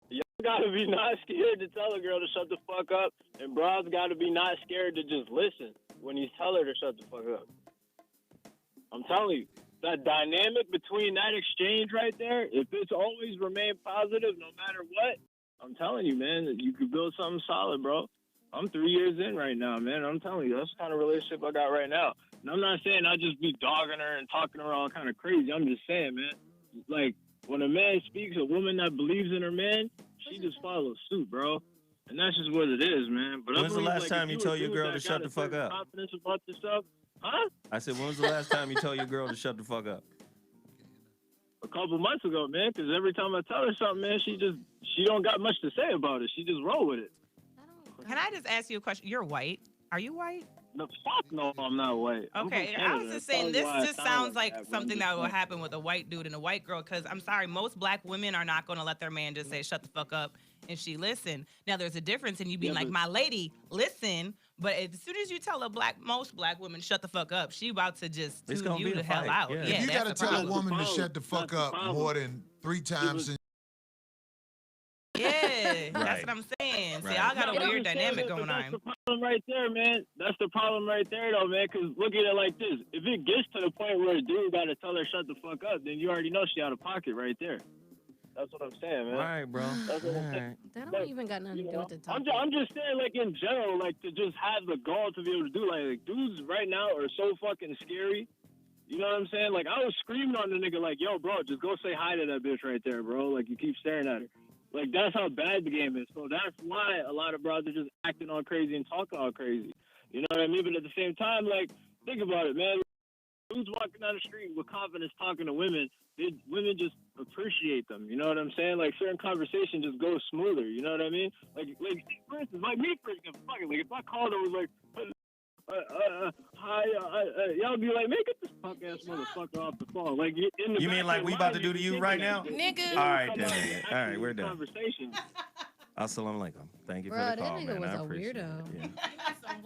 Y'all gotta be not scared to tell a girl to shut the fuck up, and bros gotta be not scared to just listen when you tell her to shut the fuck up. I'm telling you, that dynamic between that exchange right there, if it's always remain positive no matter what, I'm telling you, man, you could build something solid, bro. I'm 3 years in right now, man. I'm telling you, that's the kind of relationship I got right now. And I'm not saying I just be dogging her and talking to her all kind of crazy. I'm just saying, man, like, when a man speaks, a woman that believes in her man, she just follows suit, bro. And that's just what it is, man. But When's the last time you told your girl to shut the fuck up? Confidence about yourself, huh? I said, when was the last time you told your girl to shut the fuck up? A couple months ago, man, because every time I tell her something, man, she don't got much to say about it. She just roll with it. Can I just ask you a question? You're white. Are you white? No, fuck no, I'm not white. Okay, I was just saying, this just sounds like something that will happen with a white dude and a white girl, because I'm sorry, most black women are not going to let their man just say, shut the fuck up, and she listen. Now, there's a difference in you being like, my lady, listen, but as soon as you tell most black women, shut the fuck up, she about to just tune you the hell out. Yeah. If you got to that's tell a problem. woman to shut the fuck up more than 3 times in Yeah, that's what I'm saying. See, I got a weird dynamic going That's on. the problem right there, man. That's the problem right there, though, man. Because look at it like this: if it gets to the point where a dude got to tell her shut the fuck up, then you already know she out of pocket right there. That's what I'm saying, man. All right, bro. That's what I'm saying. That don't even got nothing to do with the topic. I'm just saying, like, in general, like, to just have the gall to be able to do, like dudes right now are so fucking scary. You know what I'm saying? Like, I was screaming on the nigga, like, yo, bro, just go say hi to that bitch right there, bro. Like, you keep staring at her. Like, that's how bad the game is. So that's why a lot of bros are just acting all crazy and talking all crazy. You know what I mean? But at the same time, like, think about it, man. Dudes walking down the street with confidence talking to women, women just appreciate them. You know what I'm saying? Like, certain conversation just goes smoother. You know what I mean? Like for instance, like me, for example, like, if I called her and was like, hi, y'all be like, man, get this punk ass motherfucker off the phone. Like, in the You mean like we about to do to you right now? Nigga. All right, then. All right, we're done. Conversation. Assalamu alaikum. Thank you for Bruh, the call, that nigga man. was I a appreciate weirdo. it. Yeah. You got some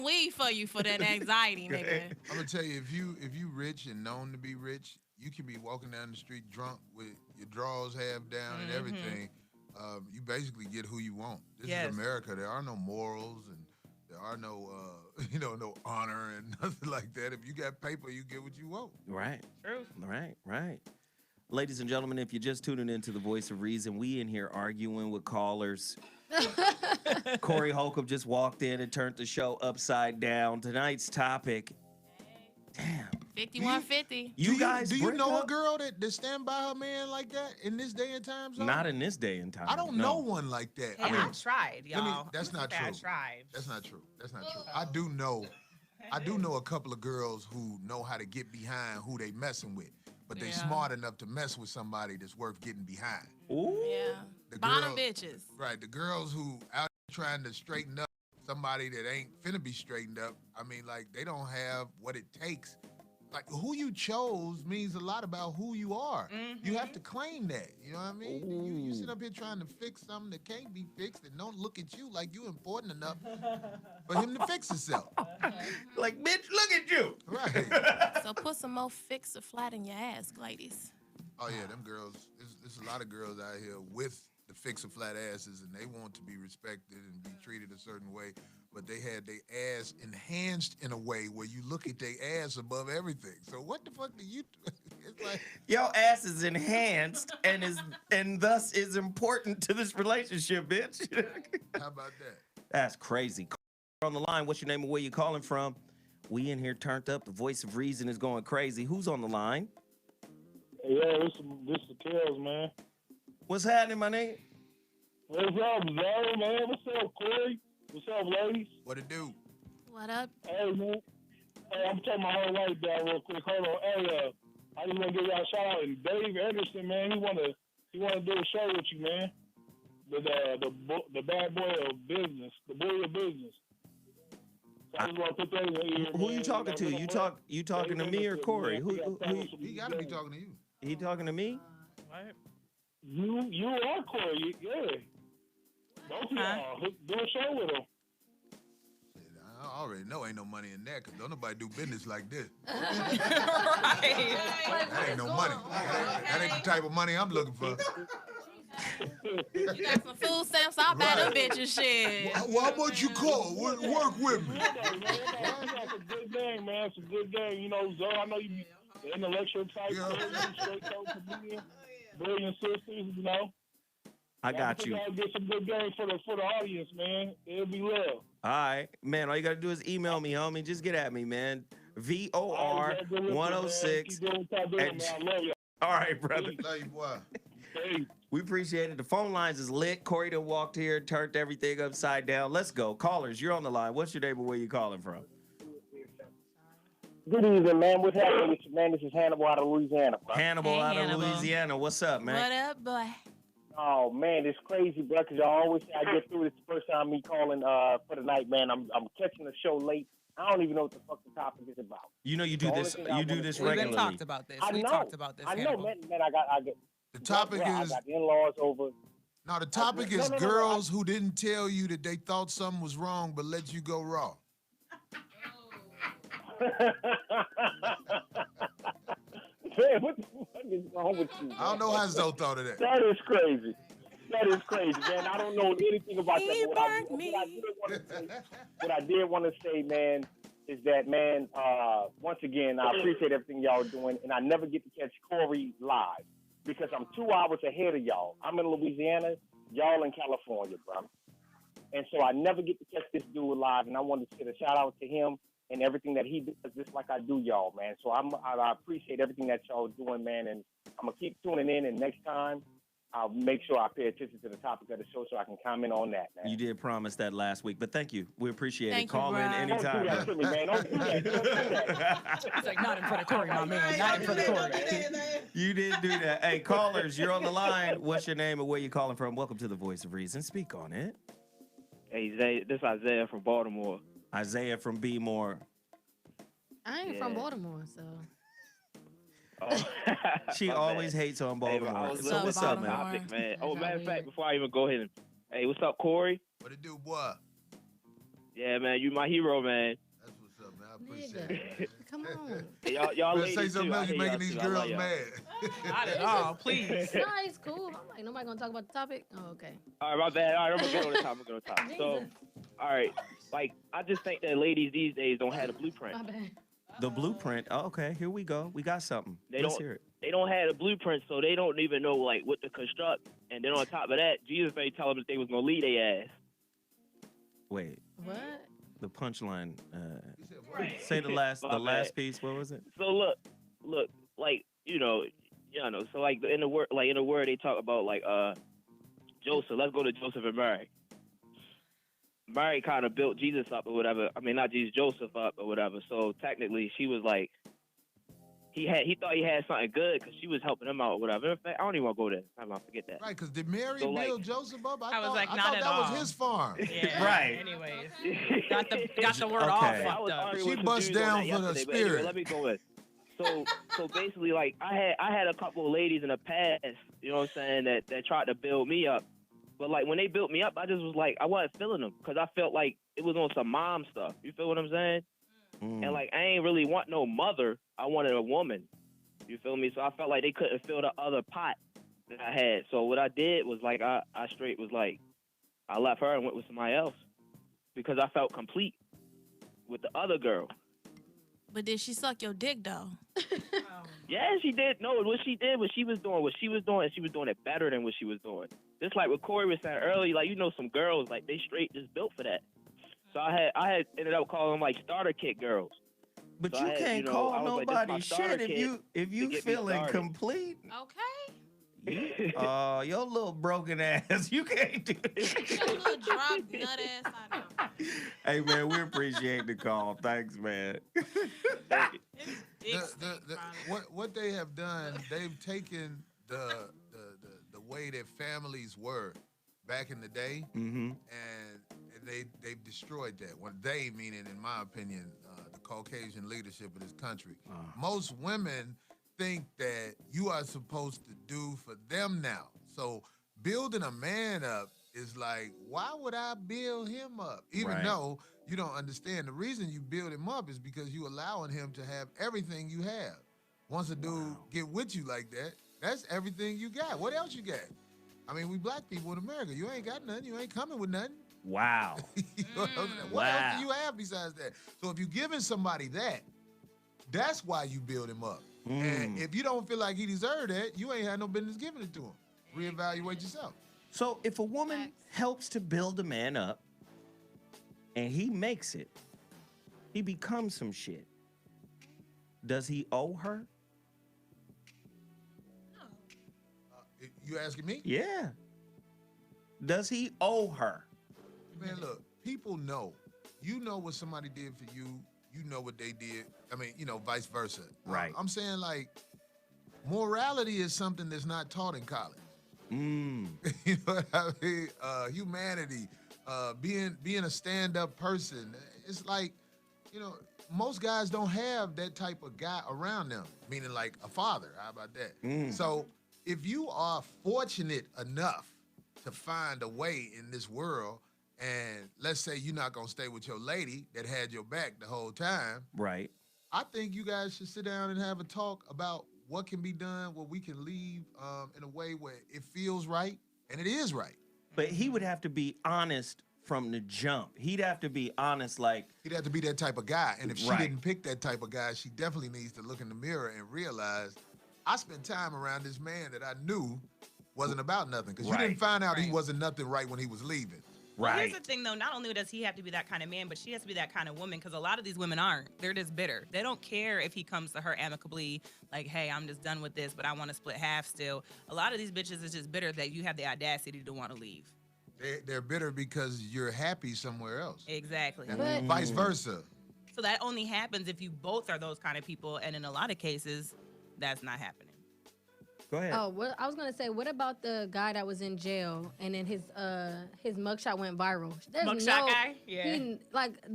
weed for you for that anxiety, nigga. I'm gonna tell you, if you rich and known to be rich, you can be walking down the street drunk with your drawers half down and everything. You basically get who you want. This is America. There are no morals and there are no no honor and nothing like that. If you got paper, you get what you want. Right. True. Right. Ladies and gentlemen, if you're just tuning into the Voice of Reason, we in here arguing with callers. Corey Holcomb just walked in and turned the show upside down. Tonight's topic. Damn. 5150. Do you know a girl that stand by her man like that in this day and time? Zone? Not in this day and time. I don't know one like that. Hey, I tried, y'all. That's not true. I tried. That's not true. I do know a couple of girls who know how to get behind who they messing with, but they smart enough to mess with somebody that's worth getting behind. Ooh. Yeah. Bottom bitches. Right. The girls who out trying to straighten up somebody that ain't finna be straightened up. I mean, like, they don't have what it takes. Like, who you chose means a lot about who you are. You have to claim that. You know what I mean? You sit up here trying to fix something that can't be fixed and don't look at you like you important enough for him to fix himself. Like, bitch, look at you. Right. So put some more fixer flat in your ass, ladies. Oh, yeah, them girls. There's a lot of girls out here with the fixer flat asses, and they want to be respected and be treated a certain way, but they had their ass enhanced in a way where you look at their ass above everything. So what the fuck do you do? Your ass is enhanced and thus is important to this relationship, bitch. How about that? That's crazy. On the line, what's your name and where you calling from? We in here turned up. The voice of reason is going crazy. Who's on the line? Yeah, this is Kels, man. What's happening, my nigga? What's up, Zoe, man? What's up, Corey? What's up, ladies? What it do? What up? Hey, man. Hey, I'm taking my whole life down real quick. Hold on. Hey, I just want to give y'all a shout out. And Dave Anderson, man, he wanna do a show with you, man. The bad boy of business, the boy of business. So I just want to put that in here. Who you talking to? You talking to me or Corey? Who He got to be talking to you. He talking to me? What? You are Corey, yeah. Both of y'all do a show with him. I already know ain't no money in that because don't nobody do business like this. Right. That ain't no money. That ain't the type of money I'm looking for. You got some food stamps, I'll buy them bitches shit. Well, how much you call? Work with me. That's a good game, man. It's a good game. You know, Zoe, I know you the intellectual type, straight comedian, brilliant sisters, you know. I got you. I'll get some good game for the audience, man. It'll be love. All right, man. All you gotta do is email me, homie. Just get at me, man. VOR106. All right, brother. Love you, boy. We appreciate it. The phone lines is lit. Corey done walked here, turned everything upside down. Let's go. Callers, you're on the line. What's your name and where you calling from? Good evening, man. What's happening with you, man? This is Hannibal out of Louisiana, bro. Hannibal out of Louisiana. What's up, man? What up, boy? Oh, man, it's crazy, bro, because I always say I get through this first time me calling for the night, man. I'm catching the show late. I don't even know what the fuck the topic is about. You know you do this. You do this regularly. We talked about this. We talked about this. I know, man. I got. The topic I is. got in-laws over. No, the topic is girls who didn't tell you that they thought something was wrong but let you go raw. Man, what the fuck is wrong with you? Man? I don't know how Zoe thought of that. That is crazy. That is crazy, man. I don't know anything about that. What I did want to say, man, is that, man, once again, I appreciate everything y'all doing, and I never get to catch Corey live because I'm 2 hours ahead of y'all. I'm in Louisiana, y'all in California, bro. And so I never get to catch this dude live, and I wanted to get a shout out to him and everything that he does, just like I do y'all, man. So I appreciate everything that y'all doing, man, and I'm gonna keep tuning in. And next time, I'll make sure I pay attention to the topic of the show so I can comment on that, man. You did promise that last week, but thank you. We appreciate Thank it. Call you, in bro. anytime. Don't do that to me, man. Don't do that. Don't do that. He's like, not in front of Corey, my man. Not in front of Corey. You didn't do that. Hey, callers, you're on the line. What's your name and where you calling from? Welcome to the Voice of Reason. Speak on it. Hey, Zay, this is Isaiah from Baltimore. Isaiah from B More. I ain't from Baltimore, so. Oh. She always hates on Baltimore. Hey, so what's up, man? Topic, man? Oh, matter of fact, before I even go ahead, hey, what's up, Corey? What it do, boy? Yeah, man, you my hero, man. That's what's up, man. I appreciate it. Come on. Hey, y'all Better ladies say something too. else. You're making these girls mad. Not at all, please. No, it's cool. I'm like, nobody gonna talk about the topic? Oh, okay. All right, my bad. All right, I'm gonna get on the top. So, all right, like, I just think that ladies these days don't have a blueprint. My bad. The blueprint. Oh, okay, here we go. We got something. Let's hear it. They don't have a blueprint, so they don't even know like what to construct. And then on top of that, Jesus may tell them that they was gonna lead their ass. Wait. What? The punchline. Say the last piece. What was it? So look, like so like in the word they talk about like Joseph. Let's go to Joseph and Mary. Mary kind of built Jesus up or whatever. I mean, not Jesus, Joseph up or whatever. So technically, she was like, he thought he had something good because she was helping him out or whatever. In fact, I don't even want to go there. I'm gonna forget that. Right, because did Mary build Joseph up? I was like, I not thought at that all. was his farm. Yeah. Right. Anyways, got the word all fucked up. She bust down for the spirit. Anyway, let me go in. So basically, like I had a couple of ladies in the past, you know what I'm saying, that tried to build me up. But like when they built me up, I just was like, I wasn't feeling them because I felt like it was on some mom stuff. You feel what I'm saying? And like I ain't really want no mother. I wanted a woman. You feel me? So I felt like they couldn't fill the other pot that I had. So what I did was like I straight was like I left her and went with somebody else because I felt complete with the other girl. But did she suck your dick though? Yeah, she did. No, what she did, what she was doing, and she was doing it better than what she was doing. Just like what Corey was saying earlier, like some girls, like they straight just built for that. So I had ended up calling them like starter kit girls. But So you can't call I was like, this nobody my starter shit kit if you to get me feeling started. complete. Okay. Your little broken ass. You can't do it. Your little drop nut ass. I know. Hey man, we appreciate the call. Thanks, man. What they have done, they've taken the way that families were back in the day, and they've destroyed that. When they, meaning in my opinion, the Caucasian leadership of this country. Most women think that you are supposed to do for them now. So building a man up is like, why would I build him up? Even though you don't understand. The reason you build him up is because you allowing him to have everything you have. Once a dude get with you like that, that's everything you got. What else you got? I mean, we black people in America, you ain't got nothing. You ain't coming with nothing. Wow. What else do you have besides that? So if you're giving somebody that, that's why you build him up. And if you don't feel like he deserved that, you ain't had no business giving it to him. Reevaluate yourself. So if a woman helps to build a man up and he makes it, he becomes some shit, does he owe her? You asking me? Yeah. Does he owe her? Man, look, people know. You know what somebody did for you. You know what they did. I mean, vice versa. Right. I'm saying, like, morality is something that's not taught in college. You know what I mean? Humanity, being a stand-up person. It's like, most guys don't have that type of guy around them, meaning like a father. How about that? So if you are fortunate enough to find a way in this world, and let's say you're not going to stay with your lady that had your back the whole time. Right. I think you guys should sit down and have a talk about what can be done, what we can leave in a way where it feels right, and it is right. But he would have to be honest from the jump. He'd have to be honest, like... He'd have to be that type of guy. And if she didn't pick that type of guy, she definitely needs to look in the mirror and realize, I spent time around this man that I knew wasn't about nothing. Because you didn't find out he wasn't nothing right when he was leaving. Well, here's the thing, though. Not only does he have to be that kind of man, but she has to be that kind of woman, because a lot of these women aren't. They're just bitter. They don't care if he comes to her amicably, like, hey, I'm just done with this, but I want to split half still. A lot of these bitches is just bitter that you have the audacity to want to leave. They're bitter because you're happy somewhere else. Exactly. And vice versa. So that only happens if you both are those kind of people, and in a lot of cases, that's not happening. Go ahead. Oh, well, I was gonna say, what about the guy that was in jail and then his mugshot went viral? Mugshot guy? Yeah.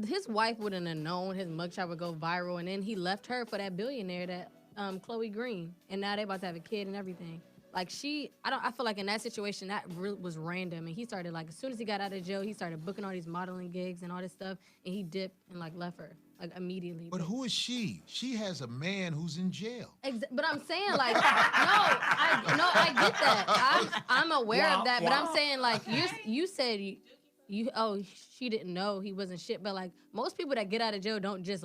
His wife wouldn't have known his mugshot would go viral, and then he left her for that billionaire, that Chloe Green, and now they about to have a kid and everything. Like I feel like in that situation that really was random, and he started like as soon as he got out of jail, he started booking all these modeling gigs and all this stuff, and he dipped and like left her like immediately. But who is she? She has a man who's in jail. But I'm saying like I get that. I'm aware of that, but I'm saying like you said she didn't know he wasn't shit, but like most people that get out of jail don't just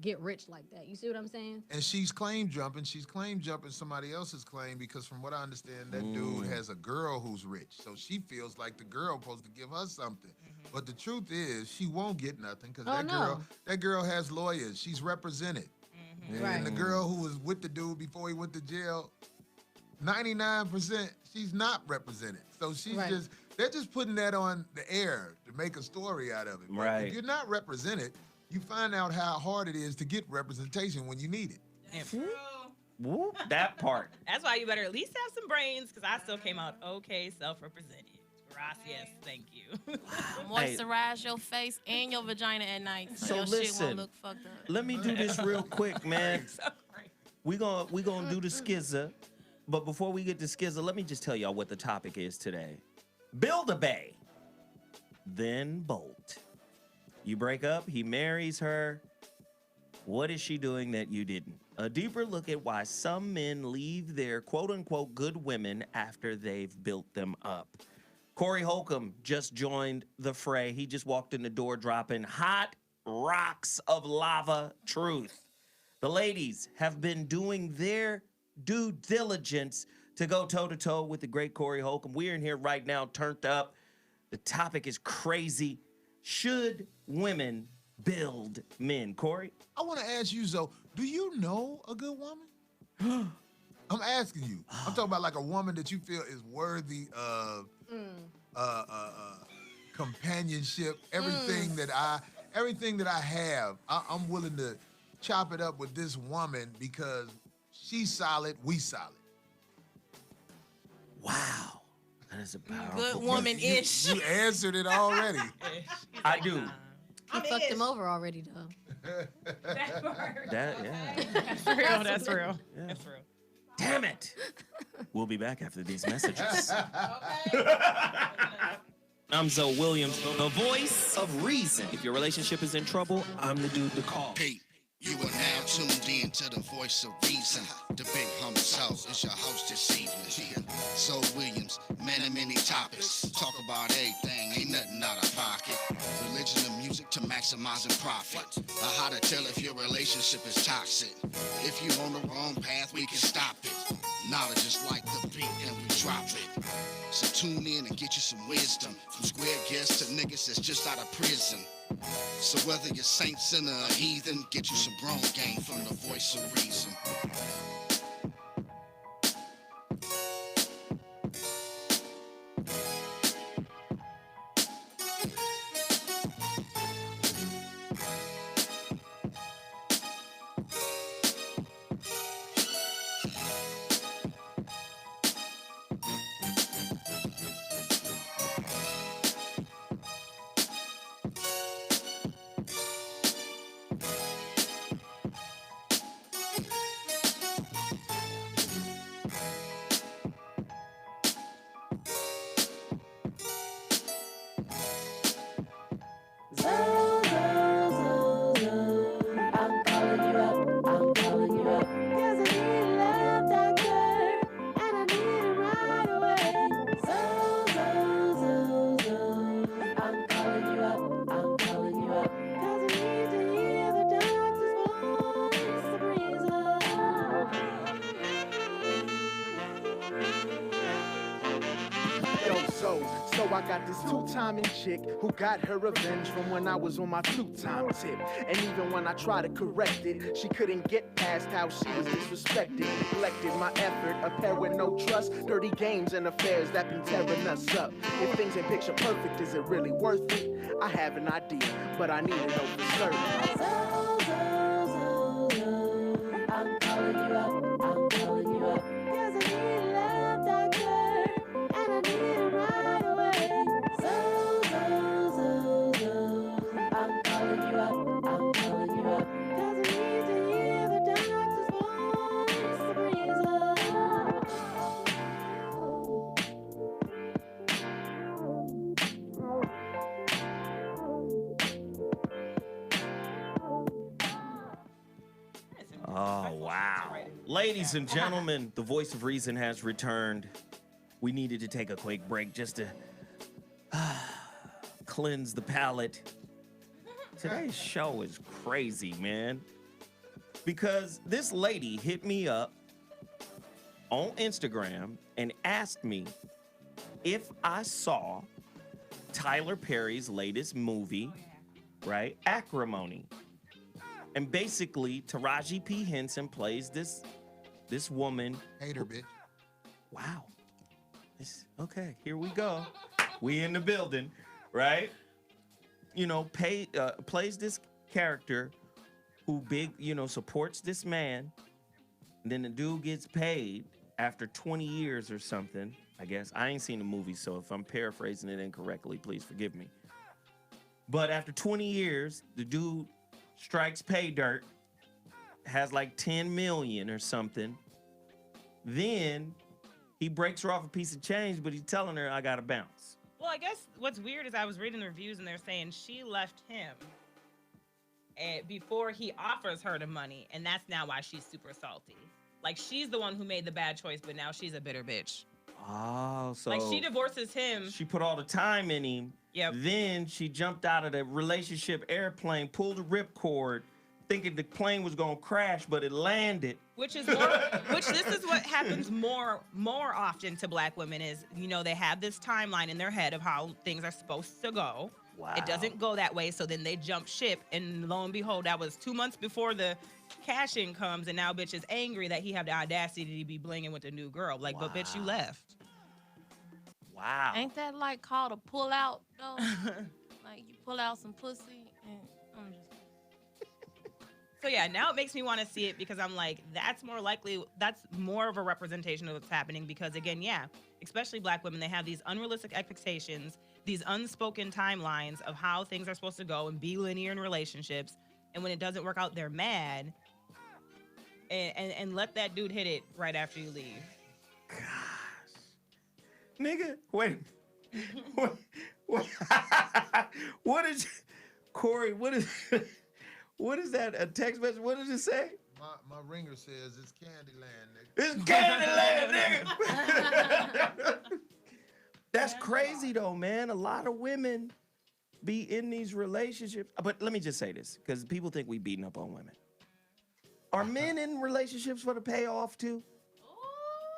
get rich like that. You see what I'm saying? And she's claim jumping. She's claim jumping somebody else's claim because from what I understand, that dude has a girl who's rich. So she feels like the girl supposed to give her something. But the truth is she won't get nothing because that girl has lawyers. She's represented. And the girl who was with the dude before he went to jail, 99% she's not represented. So she's they're just putting that on the air to make a story out of it. But if you're not represented, you find out how hard it is to get representation when you need it. Whoop, that part. That's why you better at least have some brains, because I still came out okay, self-represented. Gracias, thank you. Moisturize your face and your vagina at night so your listen, shit won't look fucked up. Let me do this real quick, man. We gonna do the skizza, but before we get to skizza, let me just tell y'all what the topic is today. Build a bae, then bolt. You break up, he marries her. What is she doing that you didn't? A deeper look at why some men leave their quote-unquote good women after they've built them up. Corey HOLCOMB just joined the fray. He just walked in the door dropping hot rocks of lava truth. The ladies have been doing their due diligence to go toe-to-toe with the great Corey Holcomb. We're in here right now, turned up. The topic is crazy. Should women build men? Corey? I want to ask you, Zoe, do you know a good woman? I'm asking you. I'm talking about like a woman that you feel is worthy of companionship. Everything that I have, I'm willing to chop it up with this woman because she's solid, we solid. Wow. That is a powerful Good woman-ish. You answered it already. I do. He fucked him over already, though. Yeah. That's real. That's real. Yeah. That's real. Damn it. We'll be back after these messages. I'm Zoe Williams, the voice of reason. If your relationship is in trouble, I'm the dude to call. Hey, you are now tuned in to the voice of reason. The big hummus house is your host this evening. Zoe Williams, man of many topics. Talk about everything, ain't nothing out of pocket. Religion and music to maximizing profit. How to tell if your relationship is toxic. If you on the wrong path, we can stop it. Knowledge is like the beat and we drop it. So tune in and get you some wisdom from square guests to niggas that's just out of prison. So whether you're saint, sinner, or heathen, get you some grown game from the voice of reason. So I got this two-timing chick who got her revenge from when I was on my two-time tip. And even when I tried to correct it, she couldn't get past how she was disrespected, neglected my effort, a pair with no trust, dirty games and affairs that been tearing us up. If things ain't picture perfect, is it really worth it? I have an idea, but I need to know for certain. I'm calling you up, I'm calling you up, 'cause I need a love doctor, and I need it right away. I'm calling you up, I'm calling you up, 'cause I need to hear the doctor's voice, Sabrina. Oh, wow. Ladies and gentlemen, the voice of reason has returned. We needed to take a quick break just to cleanse the palate. Today's show is crazy, man. Because this lady hit me up on Instagram and asked me if I saw Tyler Perry's latest movie, right? Acrimony. And basically, Taraji P. Henson plays this woman. Hater, bitch. Wow. Okay, here we go. We in the building, right? You know, plays this character who supports this man. And then the dude gets paid after 20 years or something, I guess. I ain't seen the movie, so if I'm paraphrasing it incorrectly, please forgive me. But after 20 years, the dude strikes pay dirt, has like 10 million or something. Then he breaks her off a piece of change, but he's telling her, I gotta bounce. Well, I guess what's weird is I was reading the reviews and they're saying she left him before he offers her the money, and that's now why she's super salty. Like, she's the one who made the bad choice, but now she's a bitter bitch. Oh, so like, she divorces him. She put all the time in him. Yep. Then she jumped out of the relationship airplane, pulled the ripcord, thinking the plane was gonna crash, but it landed. Which is more, which this is what happens more often to black women is, you know, they have this timeline in their head of how things are supposed to go. Wow. It doesn't go that way, so then they jump ship, and lo and behold, that was 2 months before the cash in comes, and now bitch is angry that he have the audacity to be blinging with a new girl. Like, but bitch, you left. Wow. Ain't that like called a pull out though? Like you pull out some pussy and I'm just. So yeah, now it makes me want to see it because I'm like, that's more likely, that's more of a representation of what's happening because again, yeah, especially black women, they have these unrealistic expectations, these unspoken timelines of how things are supposed to go and be linear in relationships. And when it doesn't work out, they're mad. And let that dude hit it right after you leave. Nigga, wait. What is, Corey, what is that, a text message? What does it say? My ringer says it's Candyland, nigga. It's Candyland, nigga. That's crazy though, man. A lot of women be in these relationships. But let me just say this, because people think we beating up on women. Are men in relationships for the payoff too?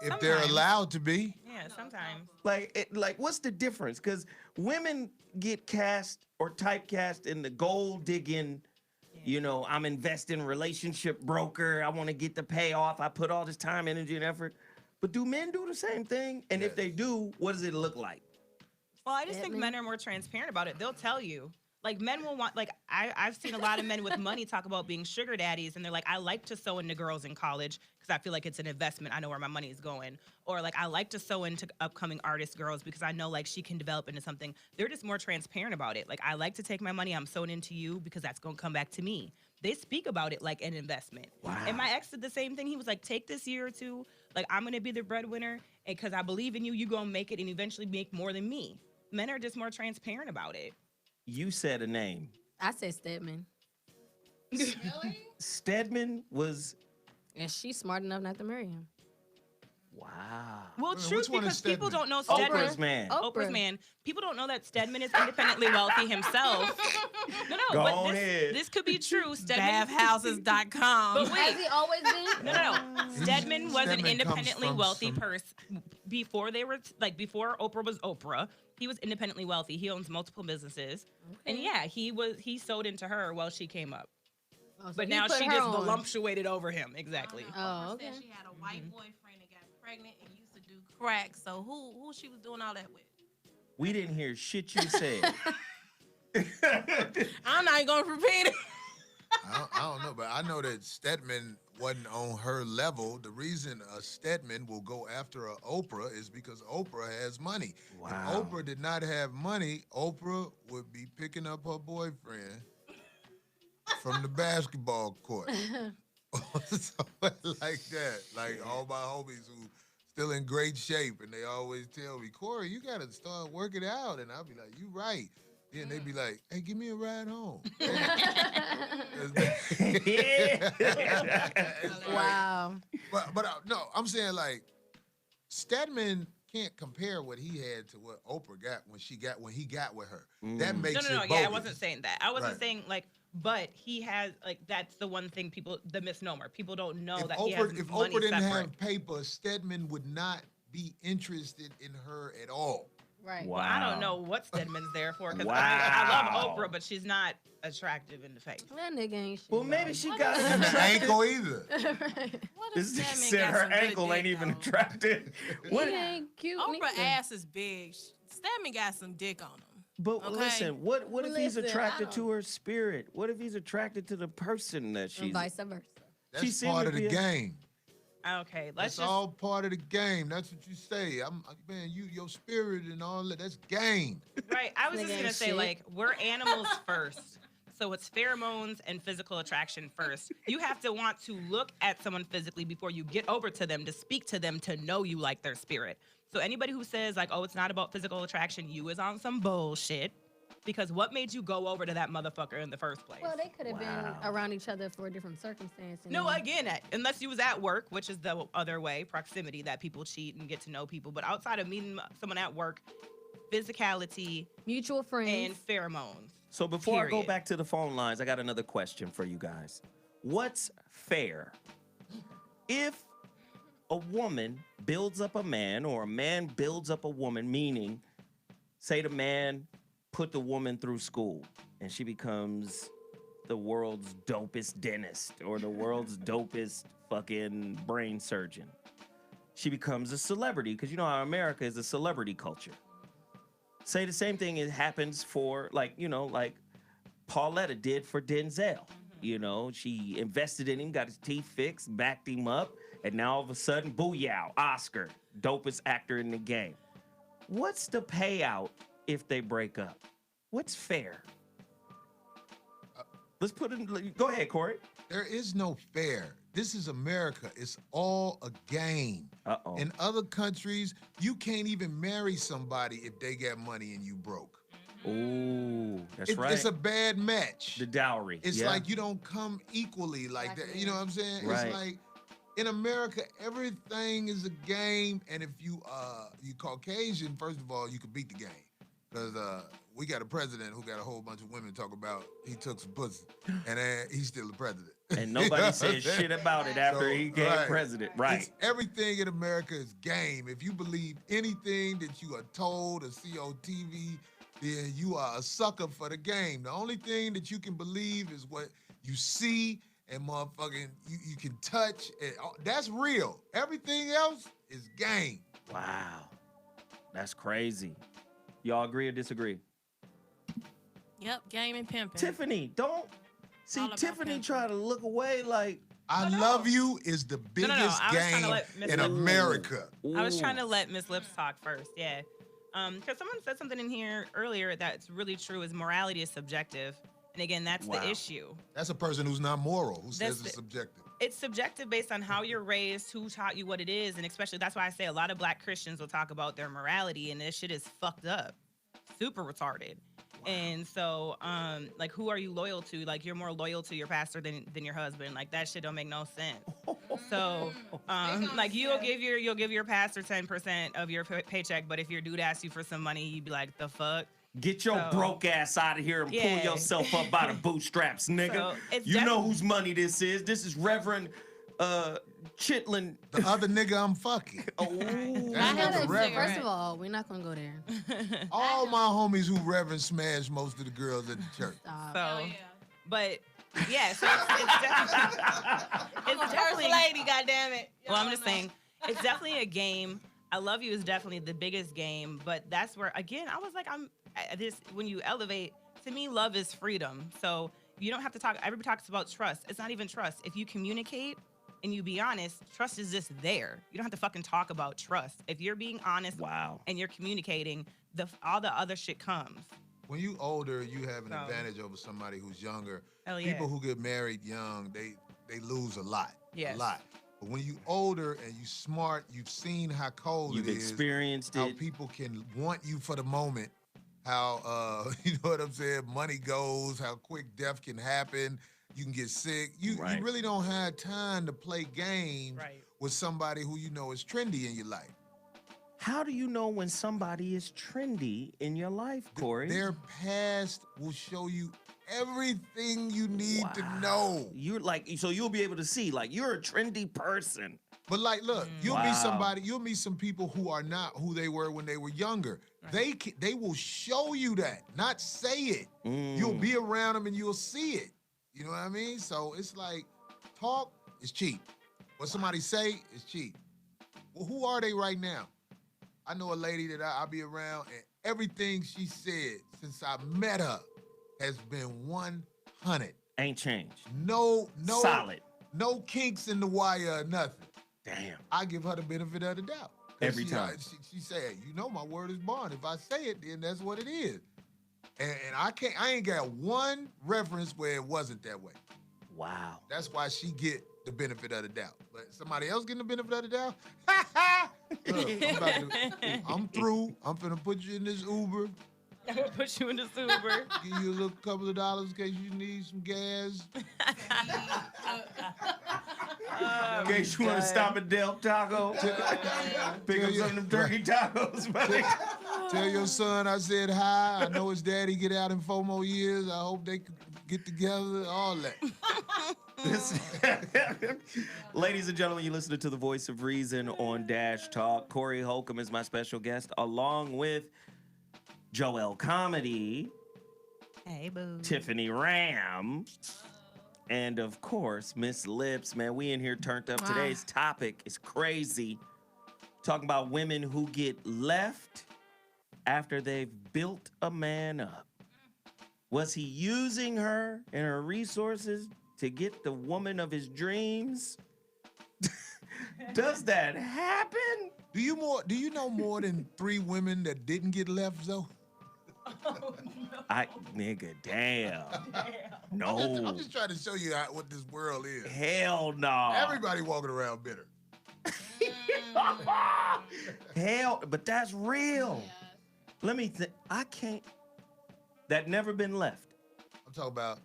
If they're allowed to be. Yeah, sometimes. Like, what's the difference? Because women get cast or typecast in the gold digging, you know, I'm investing relationship broker. I want to get the payoff. I put all this time, energy, and effort. But do men do the same thing? And if they do, what does it look like? Well, I just think men are more transparent about it. They'll tell you. Like, men will want, like, I've seen a lot of men with money talk about being sugar daddies, and they're like, I like to sew into girls in college because I feel like it's an investment. I know where my money is going. Or, like, I like to sew into upcoming artist girls because I know, like, she can develop into something. They're just more transparent about it. Like, I like to take my money, I'm sewing into you because that's going to come back to me. They speak about it like an investment. Wow. And my ex did the same thing. He was like, take this year or two. Like, I'm going to be the breadwinner, and because I believe in you, you're going to make it and eventually make more than me. Men are just more transparent about it. You said a name. I said Stedman. Really? Stedman was. And she's smart enough not to marry him. Wow. Well, Which true, one is because people Stedman? don't know Stedman. Oprah's man. Oprah's man. People don't know that Stedman is independently wealthy himself. No, Go but on this, ahead. this could be true. Stedman. Bathhouses.com. But Has wait, he always been? no. Stedman was an Stedman independently comes from wealthy some- person before they were before Oprah was Oprah. He was independently wealthy. He owns multiple businesses, and yeah, he sold into her while she came up. Oh, so But he now put she her just on. voluptuated over him. Exactly. Oh, Oprah okay. said she had a white boyfriend and got pregnant and used to do crack. So who she was doing all that with? We didn't hear shit you said. I'm not even gonna repeat it. I don't know, but I know that Stedman wasn't on her level. The reason a Stedman will go after a Oprah is because Oprah has money. Wow. If Oprah did not have money, Oprah would be picking up her boyfriend from the basketball court. So, like that. Like all my homies who still in great shape, and they always tell me, Corey, you gotta start working out. And I'll be like, you right. Then they be like, hey, give me a ride home. Wow. But no, I'm saying like Stedman can't compare what he had to what Oprah got when he got with her. That makes No. it Yeah, I bogus. wasn't saying that. I wasn't Right. saying like, but he has like that's the one thing the misnomer. People don't know If that he has Oprah money didn't separate. have paper, Stedman would not be interested in her at all. Right. Well, I don't know what Stedman's there for because I Wow. love Oprah, but she's not attractive in the face. That nigga ain't shit. Well, maybe she got And the ankle either. Right. What if This Stedman said got her some good ankle ain't dick, even though? attractive. What? He ain't cute. Oprah neither. ass is big. Stedman got some dick on him. But Okay. listen, what if he's Listen, I attracted don't- to her spirit? What if he's attracted to the person that And she's? vice versa. She That's seemed part to of the be a- game. Okay, let's That's just. all part of the game. That's what you say. Man, your spirit and all that. That's game. Right, I was Nigga just gonna ain't say shit. like we're animals first. So it's pheromones and physical attraction first. You have to want to look at someone physically before you get over to them, to speak to them, to know you like their spirit. So anybody who says like, oh, it's not about physical attraction, you is on some bullshit. Because what made you go over to that motherfucker in the first place? Well, they could have been around each other for a different circumstance. and No, then- again, unless you was at work, which is the other way, proximity, that people cheat and get to know people. But outside of meeting someone at work, physicality, mutual friends, and pheromones. So before I go Period. back to the phone lines, I got another question for you guys. What's fair? If a woman builds up a man or a man builds up a woman, meaning, say the man put the woman through school and she becomes the world's dopest dentist or the world's dopest fucking brain surgeon. She becomes a celebrity because you know how America is a celebrity culture. Say the same thing happens for like Pauletta did for Denzel. You know, she invested in him, got his teeth fixed, backed him up, and now all of a sudden, booyah, Oscar, dopest actor in the game. What's the payout if they break up? What's fair? Let's put it. Go ahead, Corey. There is no fair. This is America. It's all a game. Uh-oh. In other countries, you can't even marry somebody if they got money and you broke. Ooh, that's right. It's a bad match. The dowry. It's like you don't come equally like that. You know what I'm saying? Right. It's like in America, everything is a game. And if you Caucasian, first of all, you can beat the game. Because we got a president who got a whole bunch of women talk about he took some pussy. And he's still the president. And nobody said shit about it after he became president. Right. Everything in America is game. If you believe anything that you are told or see on TV, then you are a sucker for the game. The only thing that you can believe is what you see and motherfucking you can touch. And that's real. Everything else is game. Wow. That's crazy. Y'all agree or disagree? Yep, game and pimping. Tiffany, don't see Tiffany try to look away like I love you is the biggest game in America. I was trying to let Miss Lips talk first. Yeah. Because someone said something in here earlier that's really true is morality is subjective. And again, that's the issue. That's a person who's not moral, who says it's subjective. It's subjective based on how you're raised, who taught you what it is, and especially that's why I say a lot of Black Christians will talk about their morality, and this shit is fucked up, super retarded. And so, like, who are you loyal to? Like, you're more loyal to your pastor than your husband. Like, that shit don't make no sense. So, like, you'll give your pastor 10% of your paycheck, but if your dude asks you for some money, you'd be like, the fuck. Get your broke ass out of here and pull yourself up by the bootstraps, nigga. So you know whose money this is. This is Reverend Chitlin. The other nigga I'm fucking. First of all, we're not gonna go there. All my homies who Reverend smashed most of the girls at the church. So, but yeah, so it's definitely lady, goddammit. Well, I'm just saying, it's definitely a game. I Love You is definitely the biggest game, but that's where again I was like, when you elevate, to me, love is freedom. So you don't have to talk. Everybody talks about trust. It's not even trust. If you communicate and you be honest, trust is just there. You don't have to fucking talk about trust. If you're being honest and you're communicating, all the other shit comes. When you older, you have an advantage over somebody who's younger. Hell yeah. People who get married young, they lose a lot. Yes. A lot. But when you older and you smart, you've seen how cold You've it is. experienced how it. people can want you for the moment. How, you know what I'm saying, money goes, how quick death can happen. You can get sick. You really don't have time to play games with somebody who you know is trendy in your life. How do you know when somebody is trendy in your life, Corey? Their past will show you everything you need to know. You're like, so you'll be able to see, like, you're a trendy person. But like, look, you'll meet somebody, you'll meet some people who are not who they were when they were younger. They will show you that, not say it. You'll be around them and you'll see it. You know what I mean? So it's like, talk is cheap. What somebody say is cheap. Well, who are they right now? I know a lady that I'll be around, and everything she said since I met her has been 100. Ain't changed. No. Solid. No kinks in the wire or nothing. Damn. I give her the benefit of the doubt. Every time. She said, you know my word is bond. If I say it, then that's what it is. And I ain't got one reference where it wasn't that way. Wow. That's why she get the benefit of the doubt. But somebody else getting the benefit of the doubt? Look, I'm through. I'm finna put you in this Uber. I'm gonna put you in the Uber. Give you a little couple of dollars in case you need some gas. In case you want to stop at Del Taco, pick up some of them turkey tacos, buddy. Tell your son I said hi. I know his daddy get out in 4 more years. I hope they could get together, all that. Ladies and gentlemen, you're listening to the Voice of Reason on Dash Talk. Corey Holcomb is my special guest, along with Joel Comedy, Hey, boo. Tiffany Ram, and of course, Miss Lips. Man, we in here turned up. Today's topic is crazy. Talking about women who get left after they've built a man up. Was he using her and her resources to get the woman of his dreams? Does that happen? Do you know more than 3 women that didn't get left, though? Nigga, damn. No. I'm just trying to show you what this world is. Hell no. Everybody walking around bitter. Hell, but that's real. Let me think. I can't. That never been left. I'm talking about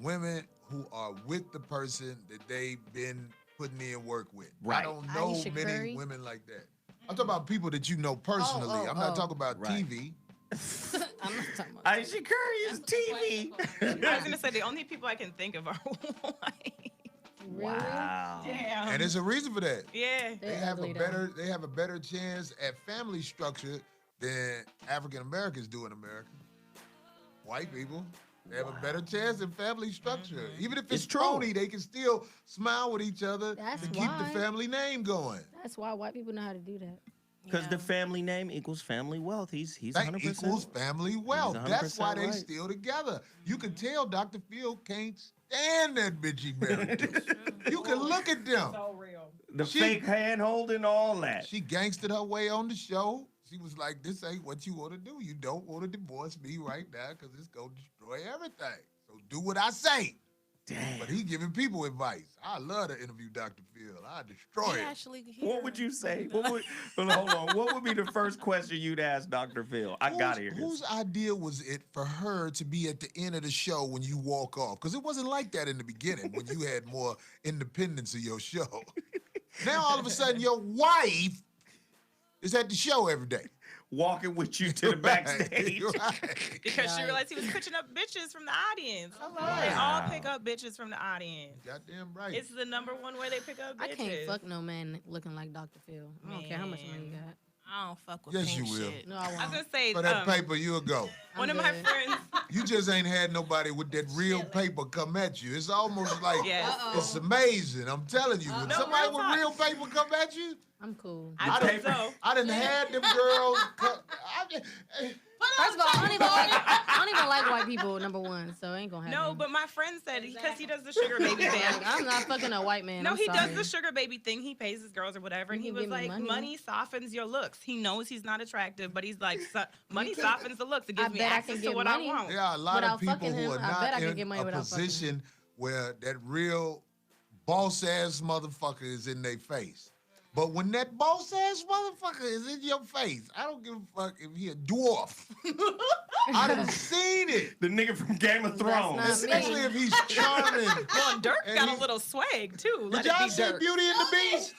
women who are with the person that they've been putting in work with. Right. I don't know Aisha many Curry. women like that. I'm talking about people that you know personally. I'm not talking about Right. TV. I'm not talking about Aisha Curry is TV. I was gonna say the only people I can think of are white. Really? Wow. Damn. And there's a reason for that. Yeah. They have a better chance at family structure than African Americans do in America. White people, they have a better chance in family structure. Even if it's It's true. phony, they can still smile with each other That's to keep the why. family name going. That's why white people know how to do that. Because the family name equals family wealth. He's That 100%. equals family wealth. He's That's why 100% they right. still together. You can tell Dr. Phil can't stand that bitch he married to. You can look at them. So real. The fake hand holding, all that. She gangstered her way on the show. She was like, this ain't what you want to do. You don't want to divorce me right now because it's going to destroy everything. So do what I say. Damn. But he giving people advice. I love to interview Dr. Phil. I destroy it. What would you say? Hold on. What would be the first question you'd ask Dr. Phil? I gotta hear this. Whose idea was it for her to be at the end of the show when you walk off? Because it wasn't like that in the beginning when you had more independence of your show. Now all of a sudden your wife is at the show every day. Walking with you to the backstage. Right. Because she realized he was pitching up bitches from the audience. They all pick up bitches from the audience. Goddamn right. It's the #1 way they pick up bitches. I can't fuck no man looking like Dr. Phil. I don't care how much money you got. I don't fuck with Yes, pink you will. shit. No, I won't. I was gonna say For that paper, you'll go. one of my friends. You just ain't had nobody with that real paper come at you. It's almost like Yes. it's amazing. I'm telling you, when No, somebody real with talk. real paper come at you, I'm cool. I think so. I done had them girls. First of all, I don't even like white people, #1, so it ain't gonna happen. No, but my friend said because he does the sugar baby thing. I'm not fucking a white man. No, I'm he sorry. does the sugar baby thing. He pays his girls or whatever, and You he can was give me like, money. money softens your looks. He knows he's not attractive, but he's like, money softens the looks. It gives me bet I access can to get what money. I want. There are a lot Without of people fucking who him, are I bet I not can in get money a without fucking him. position where that real boss ass motherfucker is in their face. But when that boss ass motherfucker is in your face, I don't give a fuck if he a dwarf. I done seen it. The nigga from Game of Thrones. not me. Especially if he's charming. Well, Dirk And got he- a little swag too. Did Let y'all it be see Dirk. Beauty and the Beast?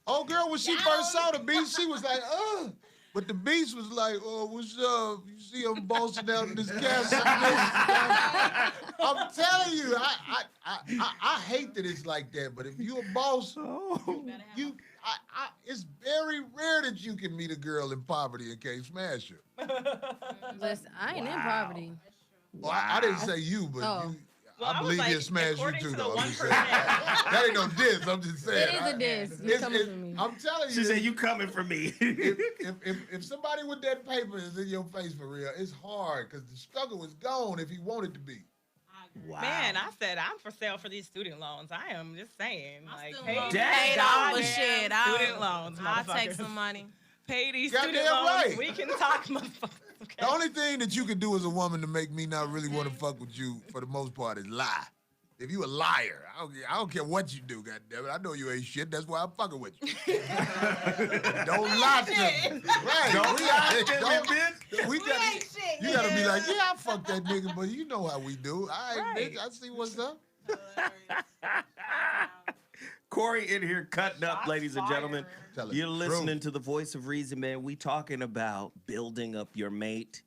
Oh, girl, when she first saw the Beast, she was like, But the Beast was like, oh, what's up? You see him bossing out in this castle. I'm telling you, I hate that it's like that. But if you a boss, it's very rare that you can meet a girl in poverty and can't smash her. Listen, I ain't in poverty. Well, I didn't say you, but Oh. you. Well, I I was believe like, he'll smash you according too, to the though. I'm just 1%. saying. That ain't no diss. I'm just saying. It is a diss. You coming for me. I'm telling you. She said, you coming for me. if somebody with that paper is in your face for real, it's hard because the struggle is gone if he wanted to be. Wow. Man, I said I'm for sale for these student loans. I am just saying, like, pay Paid these off goddamn with shit. student loans. I'll take motherfuckers. some money. Pay these Goddamn student loans. right. We can talk, motherfuckers. Okay? The only thing that you can do as a woman to make me not really want to fuck with you for the most part is lie. If you a liar, I don't care what you do, goddammit. I know you ain't shit. That's why I'm fucking with you. Don't lie to me. Right. Don't lie to me, bitch. You gotta be like, yeah, I fucked that nigga, but you know how we do. All right, bitch, I see what's up. Corey in here cutting up, ladies and gentlemen. Telling You're the listening to the voice of reason, man. We talking about building up your mate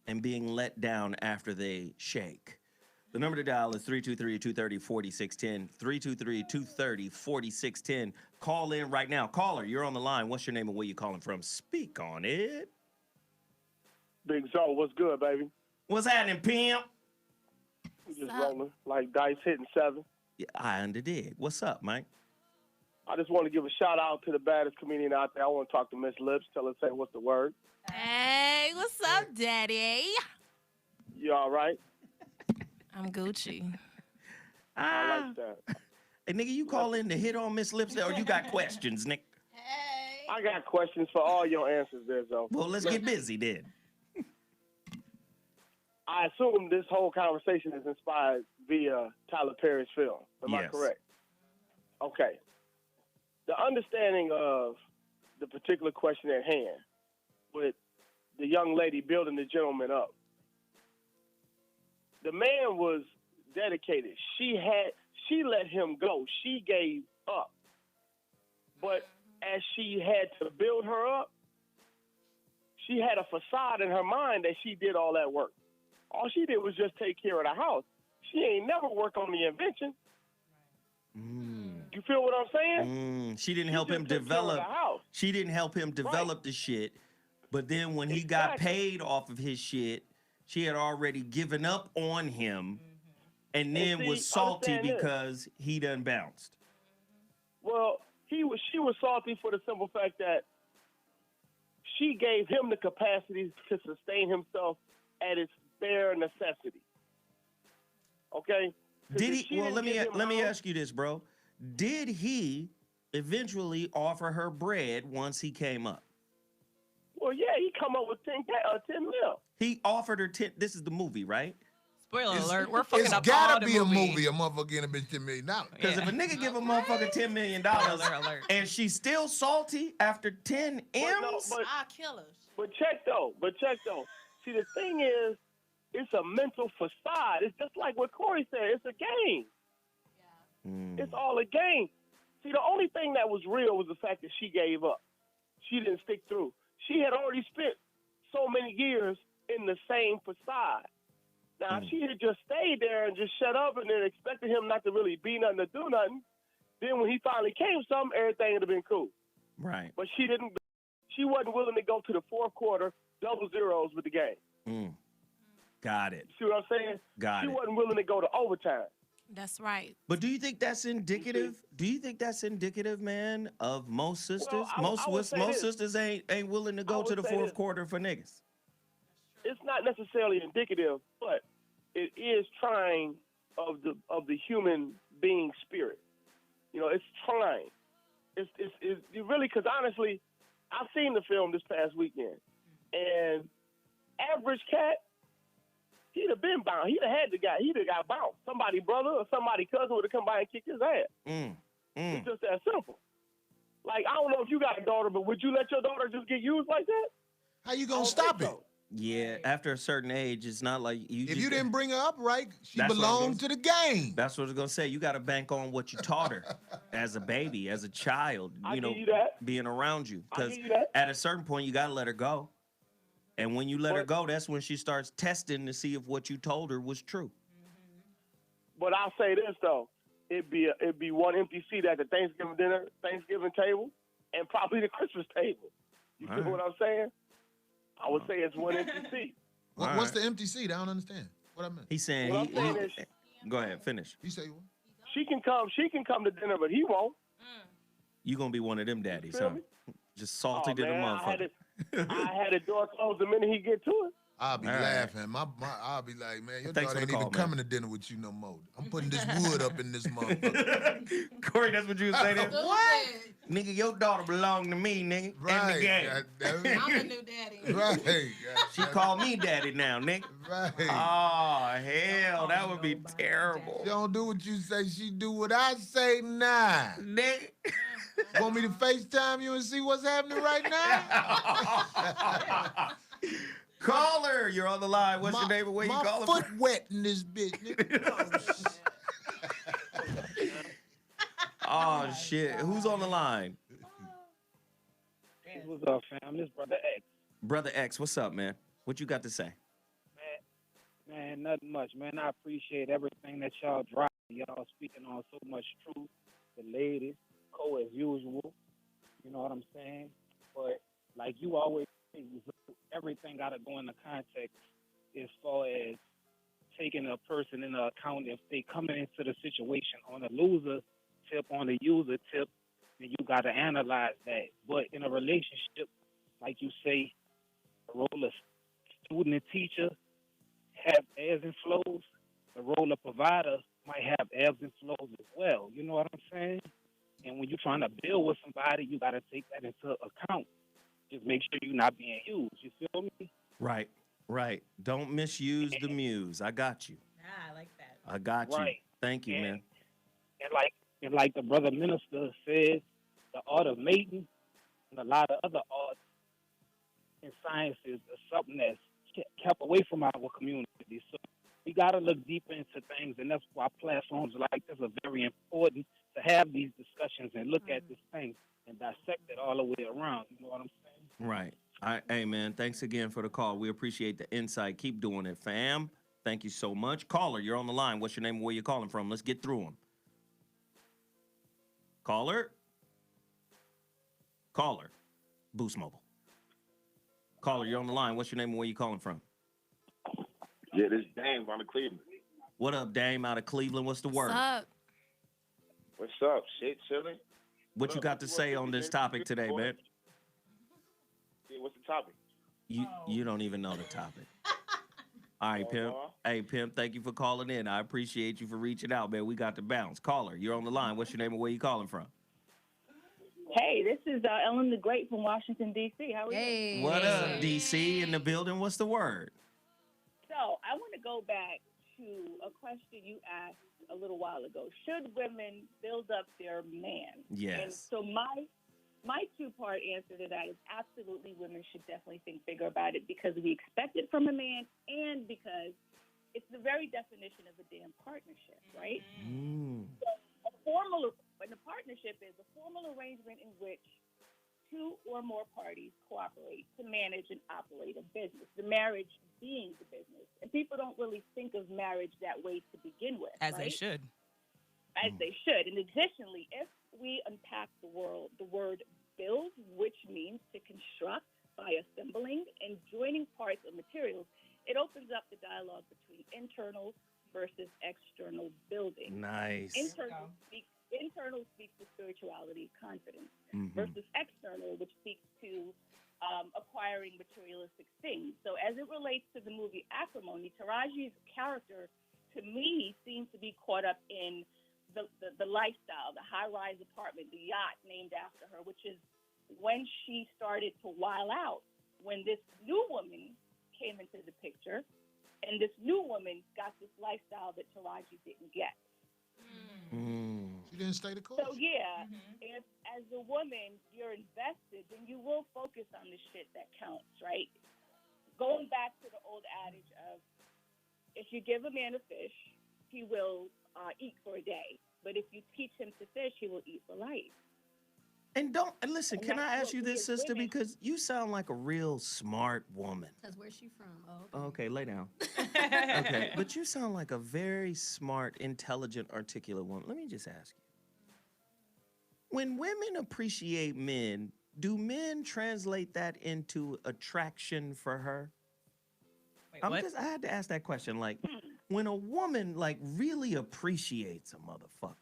and being let down after they shake. The number to dial is 323-230-4610, 323-230-4610. Call in right now. Caller, you're on the line. What's your name and where you calling from? Speak on it. Big Zoe, what's good, baby? What's happening, pimp? We just rolling like dice hitting 7. Yeah, I underdig. What's up, Mike? I just want to give a shout out to the baddest comedian out there. I want to talk to Miss Lips. Tell her, say what's the word. Hey, what's up, Daddy? You all right? I'm Gucci. I like that. Hey, nigga, you call in to hit on Miss Lips or you got questions, Nick? I got questions for all your answers there, Zoe. Well, let's get busy then. I assume this whole conversation is inspired via Tyler Perry's film. Am I Yes. correct? Okay. The understanding of the particular question at hand with the young lady building the gentleman up. The man was dedicated. She let him go. She gave up. But as she had to build her up, she had a facade in her mind that she did all that work. All she did was just take care of the house. She ain't never worked on the invention. You feel what I'm saying? She didn't help him just took care of develop. the house. She didn't help him develop the shit. But then when he got paid off of his shit, she had already given up on him, and then see, was salty understand this. because he done bounced. Well, she was salty for the simple fact that she gave him the capacity to sustain himself at its bare necessity. Okay? 'Cause Did if he? she Well, didn't let me give him let me her- ask you this, bro. Did he eventually offer her bread once he came up? Well, yeah, he come up with 10 mil. He offered her 10. This is the movie, right? Spoiler alert, we're fucking It's up all gotta the be a movie. movie. A motherfucker getting a bitch $10 million. Because if a nigga give a motherfucker $10 million Alert. and she's still salty after 10 M's, I'll kill her. But check though. See, the thing is, it's a mental facade. It's just like what Corey said. It's a game. It's all a game. See, the only thing that was real was the fact that she gave up. She didn't stick through. She had already spent so many years in the same facade. Now, if she had just stayed there and just shut up and then expected him not to really be nothing or do nothing, then when he finally came some, everything would have been cool. right? But she didn't. She wasn't willing to go to the fourth quarter, double zeros with the game. Got it. See what I'm saying? Got she it. wasn't willing to go to overtime. That's right. But do you think that's indicative? Do you think that's indicative, man, of most sisters? I would say most this. sisters ain't willing to go to would the say fourth this. quarter for niggas. It's not necessarily indicative, but it is trying of the human being spirit. You know, it's trying. It's really, because honestly, I've seen the film this past weekend, and average cat, he'd have been bound. He'd have had the guy. He'd have got bounced. Somebody brother or somebody cousin would have come by and kicked his ass. It's just that simple. Like, I don't know if you got a daughter, but would you let your daughter just get used like that? How you gonna stop it? Yeah, after a certain age, it's not like you. If you didn't bring her up right, she That's what I'm belonged to gonna- the game. That's what I was gonna say. You got to bank on what you taught her as a baby, as a child. I You know, give you that. being around you. I Because give you that. at a certain point, you got to let her go. And when you let her go, that's when she starts testing to see if what you told her was true. But I'll say this though, it'd be one empty seat at the Thanksgiving table, and probably the Christmas table. You feel what I'm saying? I would say it's one empty seat. What's the empty seat? I don't understand. What I meant. He's saying What I'm saying is, go ahead, finish. You say what? she can come to dinner, but he won't. You gonna be one of them daddies, feel huh? me? Just salty to the man, motherfucker. I had the door closed the minute he get to it. I'll be All right. laughing. I'll be like, man, your Thanks daughter for ain't the call, even man. coming to dinner with you no more. I'm putting this wood up in this motherfucker. Corey, that's what you was saying. What? Nigga, your daughter belong to me, nigga. And the Right. game. goddamn I'm the new daddy. it. Right. She called me daddy now, nigga. Right. Oh, hell, that would be terrible. She don't do what you say. She do what I say now. Nigga. Want me to FaceTime you and see what's happening right now? Caller, you're on the line. What's your name and where you calling My foot from? wet in this bitch. Oh, shit. Who's on the line? What's up, fam? This brother X. Brother X, what's up, man? What you got to say? Man, nothing much, man. I appreciate everything that y'all drop. Y'all speaking on so much truth. The ladies, as usual. You know what I'm saying? But like you always say, everything got to go into context as far as taking a person into account if they coming into the situation on a loser tip, on a user tip, then you got to analyze that. But in a relationship, like you say, the role of student and teacher have ebbs and flows. The role of provider might have ebbs and flows as well. You know what I'm saying? And when you're trying to build with somebody, you got to take that into account. Just make sure you're not being used. You feel me? Right, right. Don't misuse the muse. I got you. Ah, I like that. I got you. Thank you, man. And like the brother minister says, the art of mating and a lot of other arts and sciences is something that's kept away from our community. So we got to look deeper into things, and that's why platforms like this are very important to have these discussions and look at this thing and dissect it all the way around. You know what I'm saying? Right. Hey, man, thanks again for the call. We appreciate the insight. Keep doing it, fam. Thank you so much. Caller, you're on the line. What's your name and where you calling from? Let's get through them. Caller? Caller. Boost Mobile. Caller, you're on the line. What's your name and where you calling from? Yeah, this is Dame out of Cleveland. What up, Dame out of Cleveland? What's the word? What's up? What's up? Shit, chilling. What you got to say on this topic today, man? Yeah, what's the topic? You don't even know the topic. All right, Pimp. Hey, Pimp, thank you for calling in. I appreciate you for reaching out, man. We got to bounce. Caller, you're on the line. What's your name and where you calling from? Hey, this is Ellen the Great from Washington, D.C. How are you? What up, DC in the building? What's the word? So I want to go back to a question you asked a little while ago. Should women build up their man? Yes. And so my two-part answer to that is absolutely women should definitely think bigger about it because we expect it from a man and because it's the very definition of a damn partnership, right? So a partnership is a formal arrangement in which two or more parties cooperate to manage and operate a business, the marriage being the business. And people don't really think of marriage that way to begin with. As right? they should. As they should. And additionally, if we unpack the word build, which means to construct by assembling and joining parts of materials, it opens up the dialogue between internal versus external building. Nice. Internal speaks to spirituality, confidence, versus external, which speaks to acquiring materialistic things. So as it relates to the movie Acrimony, Taraji's character, to me, seems to be caught up in the lifestyle, the high-rise apartment, the yacht named after her, which is when she started to while out, when this new woman came into the picture, and this new woman got this lifestyle that Taraji didn't get. She didn't stay the course. So yeah, if as a woman you're invested, then you will focus on the shit that counts, right? Going back to the old adage of, if you give a man a fish, he will eat for a day. But if you teach him to fish, he will eat for life. And listen, can I ask you this, sister? Because you sound like a real smart woman. Because where's she from? Oh, Okay, lay down. Okay, but you sound like a very smart, intelligent, articulate woman. Let me just ask you. When women appreciate men, do men translate that into attraction for her? Wait, what? I had to ask that question. Like, when a woman, like, really appreciates a motherfucker,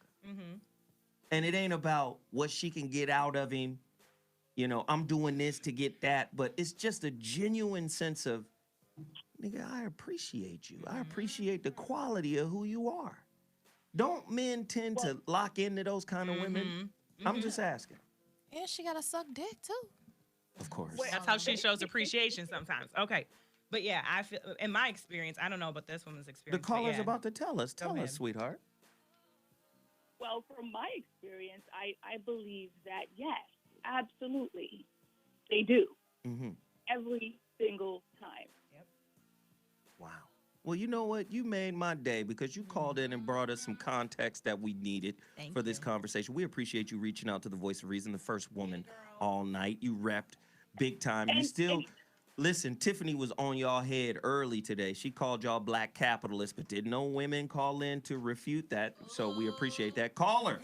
and it ain't about what she can get out of him, you know, I'm doing this to get that, but it's just a genuine sense of, nigga, I appreciate you. I appreciate the quality of who you are. Don't men tend to lock into those kind of women? I'm just asking. And she gotta suck dick too. Of course. That's how she shows appreciation sometimes. Okay. But yeah, I feel, in my experience, I don't know about this woman's The experience. caller's yeah. about to tell us. Tell us, sweetheart. Well, from my experience, I believe that, yes, absolutely, they do. Every single time. Well, you know what? You made my day because you called in and brought us some context that we needed for this conversation. We appreciate you reaching out to the Voice of Reason, the first woman all night. You repped big time. You still listen. Tiffany was on y'all head early today. She called y'all black capitalists, but didn't no women call in to refute that. So we appreciate that. Caller,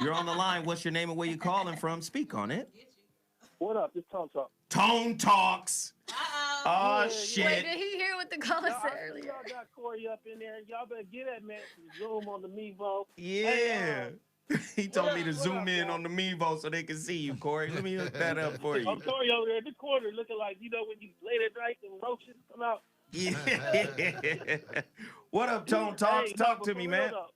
you're on the line. What's your name and where you calling from? Speak on it. What up? It's Tone Talk. Tone Talks. Oh, Yeah, shit. Wait, did he hear what the caller said earlier? Y'all got Corey up in there. Y'all better get that man some Zoom on the Mevo. Yeah. He told me to what zoom up, in y'all? on the Mevo so they can see you, Corey. Let me hook that up for you. I'm Corey over there in the corner looking like, you know, when you late at night and roaches come out. Yeah. What up, Tone Talks? Hey, Talk but to for me, real man. though,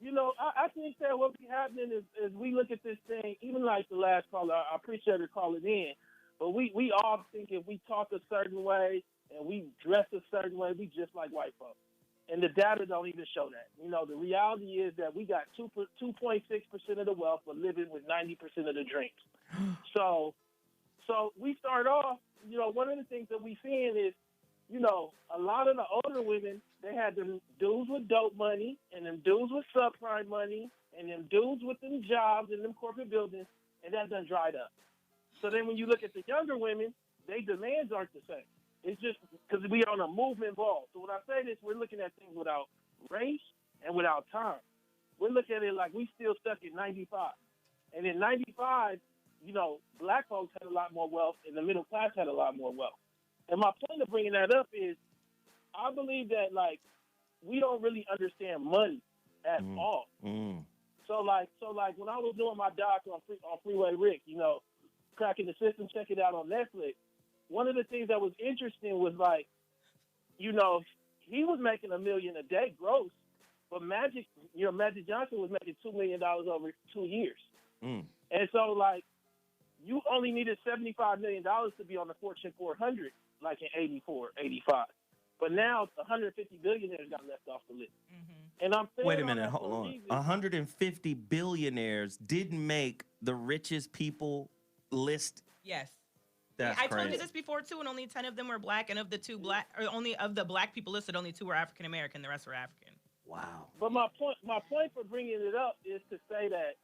you know, I think that what be happening is we look at this thing, even like the last caller, I appreciate her calling in, but we all think if we talk a certain way and we dress a certain way, we just like white folks. And the data don't even show that. You know, the reality is that we got 2.6% of the wealth, but living with 90% of the dreams. So we start off, you know, one of the things that we seeing is, you know, a lot of the older women, they had them dudes with dope money and them dudes with subprime money and them dudes with them jobs in them corporate buildings, and that done dried up. So then when you look at the younger women, their demands aren't the same. It's just because we on a movement ball. So when I say this, we're looking at things without race and without time. We're looking at it like we still stuck in 95. And in 95, you know, black folks had a lot more wealth and the middle class had a lot more wealth. And my point of bringing that up is I believe that, like, we don't really understand money at all. So like when I was doing my doc on Freeway Rick, you know, cracking the system, check it out on Netflix, one of the things that was interesting was, like, you know, he was making $1 million a day gross, but Magic Johnson was making $2 million over 2 years. And so, like, you only needed $75 million to be on the Fortune 400, like in 84, 85. But now 150 billionaires got left off the list. And I'm saying Wait a all minute, that hold for a on. reason. 150 billionaires didn't make the richest people list. Yes. That's I crazy. told you this before too, and only 10 of them were black, and of the only of the black people listed, only 2 were African American. The rest were African. Wow. But my point for bringing it up is to say that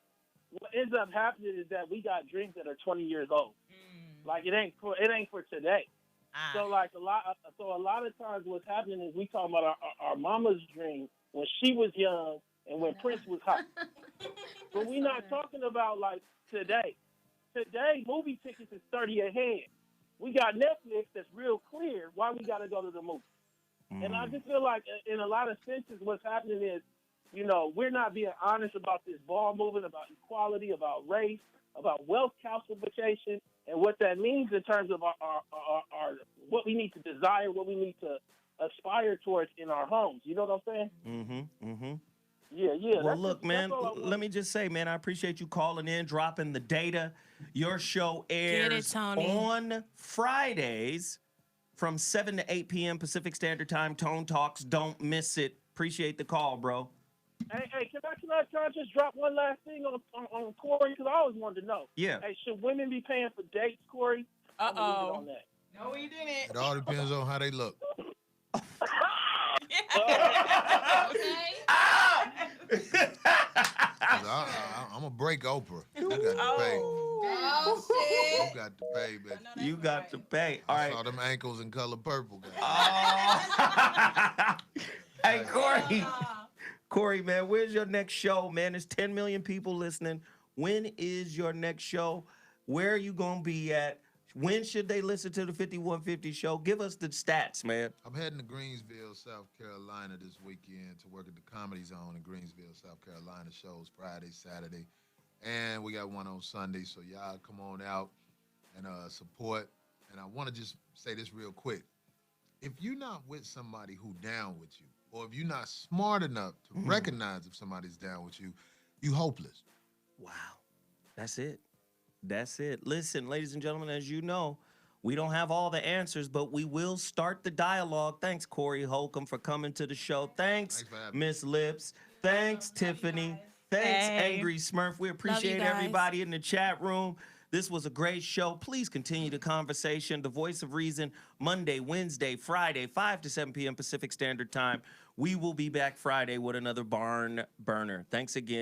what ends up happening is that we got dreams that are 20 years old. Like it ain't for today. So like a lot of times what's happening is we talk about our mama's dream when she was young and when Prince was hot. But we're not talking about like today. Today, movie tickets is 30 a head. We got Netflix that's real clear why we got to go to the movie. And I just feel like in a lot of senses what's happening is, you know, we're not being honest about this ball movement, about equality, about race, about wealth calcification, and what that means in terms of our what we need to desire, what we need to aspire towards in our homes. You know what I'm saying? Yeah. Well, look, man, let me just say, man, I appreciate you calling in, dropping the data. Your show airs on Fridays from 7 to 8 p.m. Pacific Standard Time. Tone Talks. Don't miss it. Appreciate the call, bro. Hey, can I just drop one last thing on Corey? Because I always wanted to know. Yeah. Hey, should women be paying for dates, Corey? On that. No, you didn't. It all depends on how they look. I'm gonna break Oprah. You got to pay. Oh, shit. You got to pay, baby. You got to pay. All right. I saw them ankles in color purple. Hey, Corey, man, where's your next show, man? There's 10 million people listening. When is your next show? Where are you going to be at? When should they listen to the 5150 show? Give us the stats, man. I'm heading to Greensville, South Carolina this weekend to work at the Comedy Zone in Greensville, South Carolina. Shows Friday, Saturday, and we got one on Sunday. So y'all come on out and support. And I want to just say this real quick. If you're not with somebody who down with you, or if you're not smart enough to recognize if somebody's down with you, you hopeless. Wow. That's it. That's it. Listen, ladies and gentlemen, as you know, we don't have all the answers, but we will start the dialogue. Thanks, Corey Holcomb, for coming to the show. Thanks Miss Lips. Thanks, Tiffany. Thanks, Angry Smurf. We appreciate everybody in the chat room. This was a great show. Please continue the conversation. The Voice of Reason, Monday, Wednesday, Friday, 5 to 7 p.m. Pacific Standard Time. We will be back Friday with another barn burner. Thanks again.